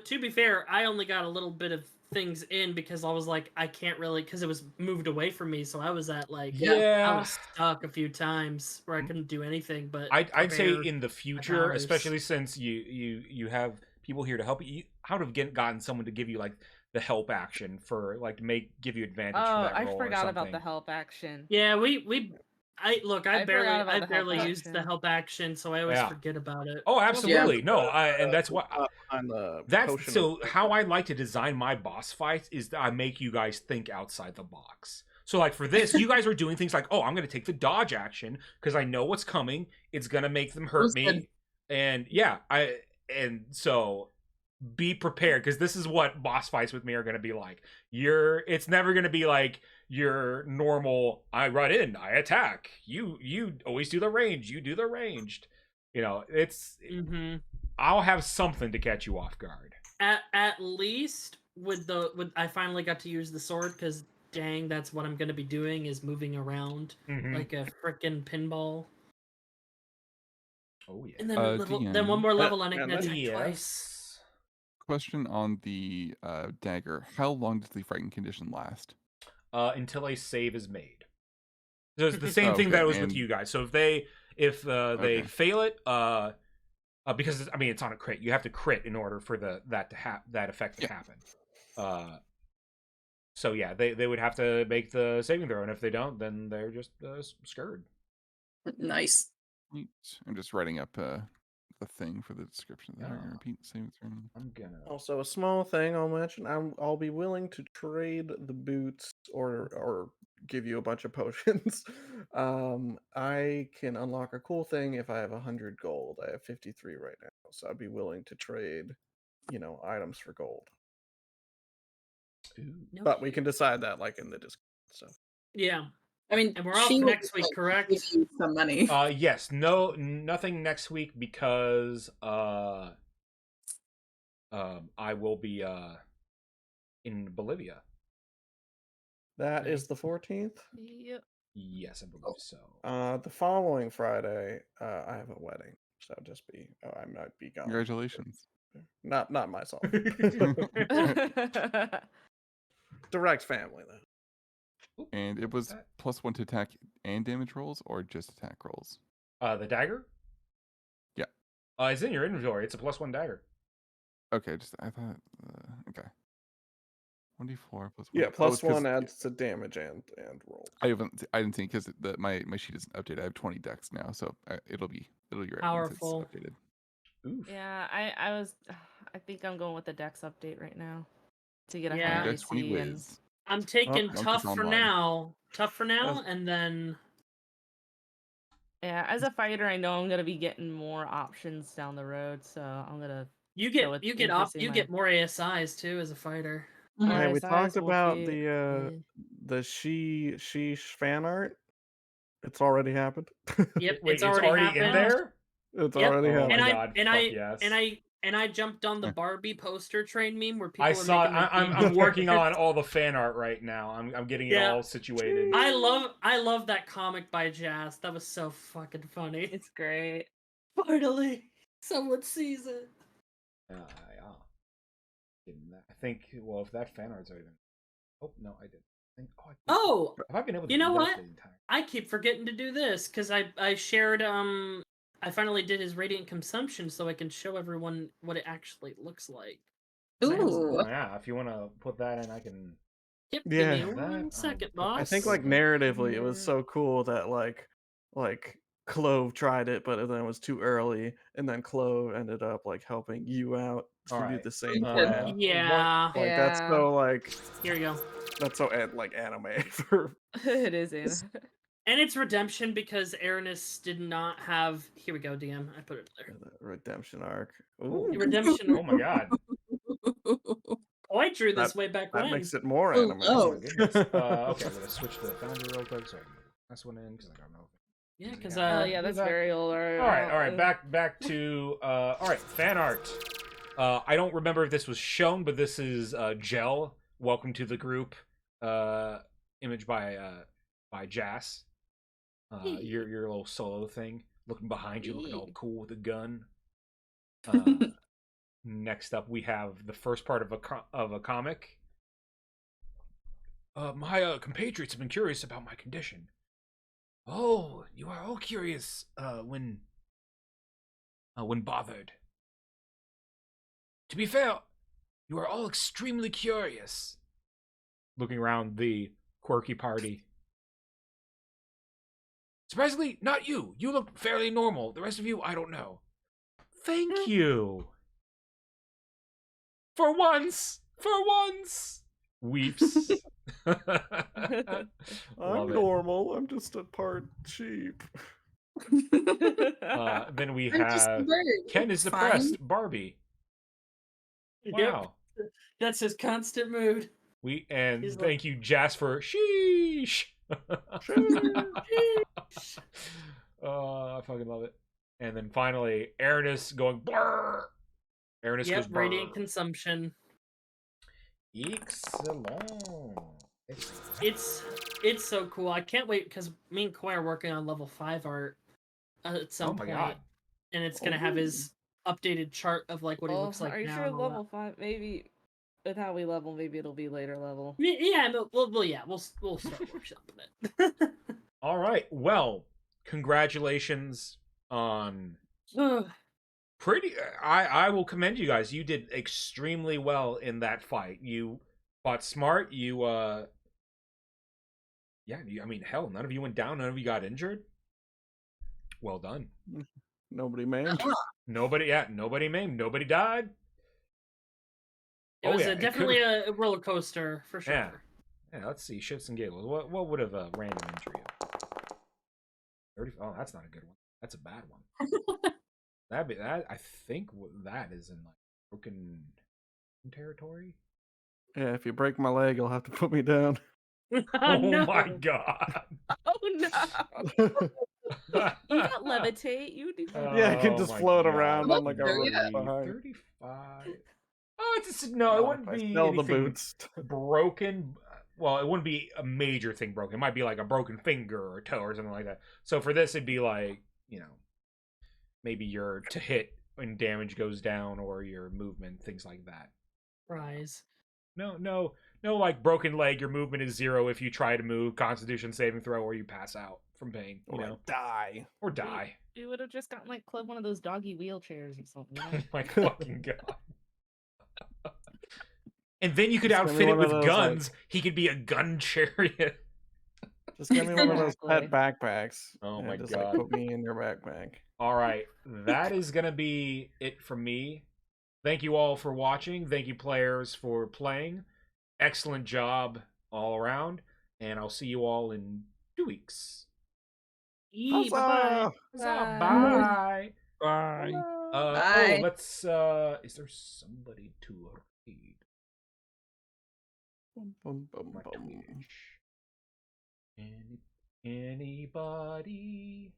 to be fair, I only got a little bit of things in because I was like, I can't really, because it was moved away from me, so I was at like, I was stuck a few times where I couldn't do anything. But I'd say in the future, especially since you have people here to help you, I would have gotten someone to give you like the help action for like to give you advantage for that roll. I forgot about the help action. Yeah, I barely used the help action, so I always forget about it. Oh, absolutely. No, and that's what how I like to design my boss fights is that I make you guys think outside the box. So like for this, you guys are doing things like, oh, I'm going to take the dodge action because I know what's coming. It's going to make them hurt me. And so be prepared because this is what boss fights with me are going to be like. It's never going to be like your normal, I run in, I attack. You always do the range. You do the ranged. You know, I'll have something to catch you off guard. At least with I finally got to use the sword because dang, that's what I'm going to be doing is moving around like a frickin' pinball. Oh yeah. And then one more level and I can attack twice. Question on the dagger: how long does the frightened condition last? Until a save is made. So it's the same thing that was with you guys. So if they fail it, because I mean it's on a crit, you have to crit in order for that effect to happen. So yeah, they would have to make the saving throw, and if they don't, then they're just scurred. Nice. I'm just writing up the thing for the description. Repeat saving throw. I'm gonna. Also, a small thing I'll mention: I'll be willing to trade the boots or give you a bunch of potions. I can unlock a cool thing if I have 100 gold. I have 53 right now, so I'd be willing to trade, items for gold. But we can decide that like in the Discord stuff. Yeah. I mean, and we're off next week, correct? Give you some money. Yes. Nothing next week because I will be in Bolivia. That is the 14th? Yep. Yes, I believe so. The following Friday, I have a wedding, so I might be gone. Congratulations. Not myself. Direct family though. And it was +1 to attack and damage rolls, or just attack rolls? The dagger? Yeah. It's in your inventory. It's a +1 dagger. Okay, I thought. Okay. 1d4 +1. Yeah, Oh, plus it's 'cause one adds to damage and roll. I didn't think because my sheet isn't updated. I have 20 decks now, so it'll be your Powerful. It's updated. Oof. Yeah, I think I'm going with the Dex update right now to get a Yeah. high Dex 20 AC and whiz. I'm taking Monk is tough for online. now. Tough for now, Yes. and then yeah. As a fighter, I know I'm gonna be getting more options down the road, so I'm gonna. you So get it's you increasing get more ASIs too as a fighter. Mhm. Yeah, we RSIs talked will about be- the she fan art. It's already happened. Yep, Wait, it's already in happened. there? It's Yep. already Oh happened. my God, fuck yes. And I jumped on the Barbie poster train meme where people I are saw. making the I'm Barbie working on posters. all the fan art right now. I'm getting it Yeah. all situated. I love that comic by Jazz. That was so fucking funny. It's great. Finally, someone sees it. Yeah. I think. Well, if that fan art's already been. Oh no, I did. Oh, have I been able to you know do that what? for the entire... I keep forgetting to do this because I shared I finally did his radiant consumption so I can show everyone what it actually looks like. Ooh. Oh, yeah, if you want to put that in, I can. Yep, Yeah. give me That, one second, put boss. I think like narratively, it was so cool that like Clove tried it, but then it was too early, and then Clove ended up like helping you out to do Alright, the same Uh, plan. Yeah. Like that's so like Here we go. that's so like anime for It is, Anna. And it's redemption because Aranis did not have. Here we go, DM. I put it there. the redemption arc. Ooh, The redemption. Oh my God. Oh, I drew this way back that when. makes it more Oh, anime. oh. Oh my goodness. Okay, I'm gonna switch to the Foundry real quick so I can put this one in because I don't know. Yeah, because Oh yeah, that's very old. All right. Back to all right, fan art. I don't remember if this was shown, but this is Gel. Welcome to the group. Image by Jas. Your little solo thing. Looking behind you, looking all cool with a gun. Next up, we have the first part of a comic. My compatriots have been curious about my condition. Oh, you are all curious when bothered. To be fair, you are all extremely curious. Looking around the quirky party. Surprisingly, not you. You look fairly normal. The rest of you, I don't know. Thank you. For once. Weeps. I'm Love it. normal. I'm just a part sheep. Then we I'm just a have bird. Ken is It's depressed. fine. Barbie. Yep. Wow. That's his constant mood. He's Thank you, Jasper. Sheesh. Oh, I fucking love it. And then finally, Aranis going blur. Aranis goes blur. Radiant consumption. Excellent. It's so cool. I can't wait because me and Koi are working on level 5 art at some point. God. And it's gonna have his updated chart of like what he looks like Are you now. sure and all level 5? Maybe with how we level, maybe it'll be later level. Yeah, we'll start workshopping it. All right. Well, congratulations on pretty. I will commend you guys. You did extremely well in that fight. You fought smart. I mean, hell, none of you went down. None of you got injured. Well done. Nobody maimed. Nobody maimed. Nobody died. It was definitely a roller coaster for sure. Yeah. Let's see. Shits and giggles. What would have a random injury? 30. Oh, that's not a good one. That's a bad one. That. I think that is in like broken territory. Yeah, if you break my leg, you'll have to put me down. Oh No. my god. Oh no! You got levitate. You do. Yeah, I can just my float God. around on like a There, rope yeah. behind. 35. Oh, it's no. It wouldn't If I be sell the anything boots. broken. Well, it wouldn't be a major thing broken. It might be like a broken finger or toe or something like that. So for this, it'd be like, maybe your to hit when damage goes down or your movement, things like that. Rise. No, like broken leg, your movement is 0 if you try to move, Constitution saving throw, or you pass out from pain. You know? Die. Or die. You would have just gotten like one of those doggy wheelchairs or something. You know? Oh my fucking god. And then you could Just give me outfit it one of with those, guns. He could be a gun chariot. Just give me one of those pet Exactly. backpacks. Oh and my just, god. Like, put me in your backpack. All right, that is gonna be it from me. Thank you all for watching. Thank you, players, for playing. Excellent job all around. And I'll see you all in 2 weeks. Bye bye. Huzzah! Bye. Bye. Bye. Oh, let's is there somebody to read? Bum, bum, bum, My bum. Twitch. Anybody?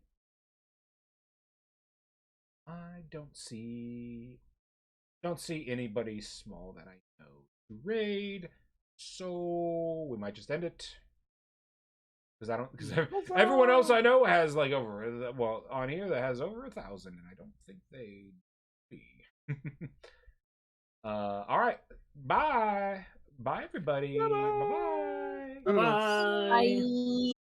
I don't see anybody small that I know to raid, so we might just end it. Because everyone else I know has like over, well, on here that has over 1,000, and I don't think they'd be. All right, bye everybody. Bye. Bye bye. Bye.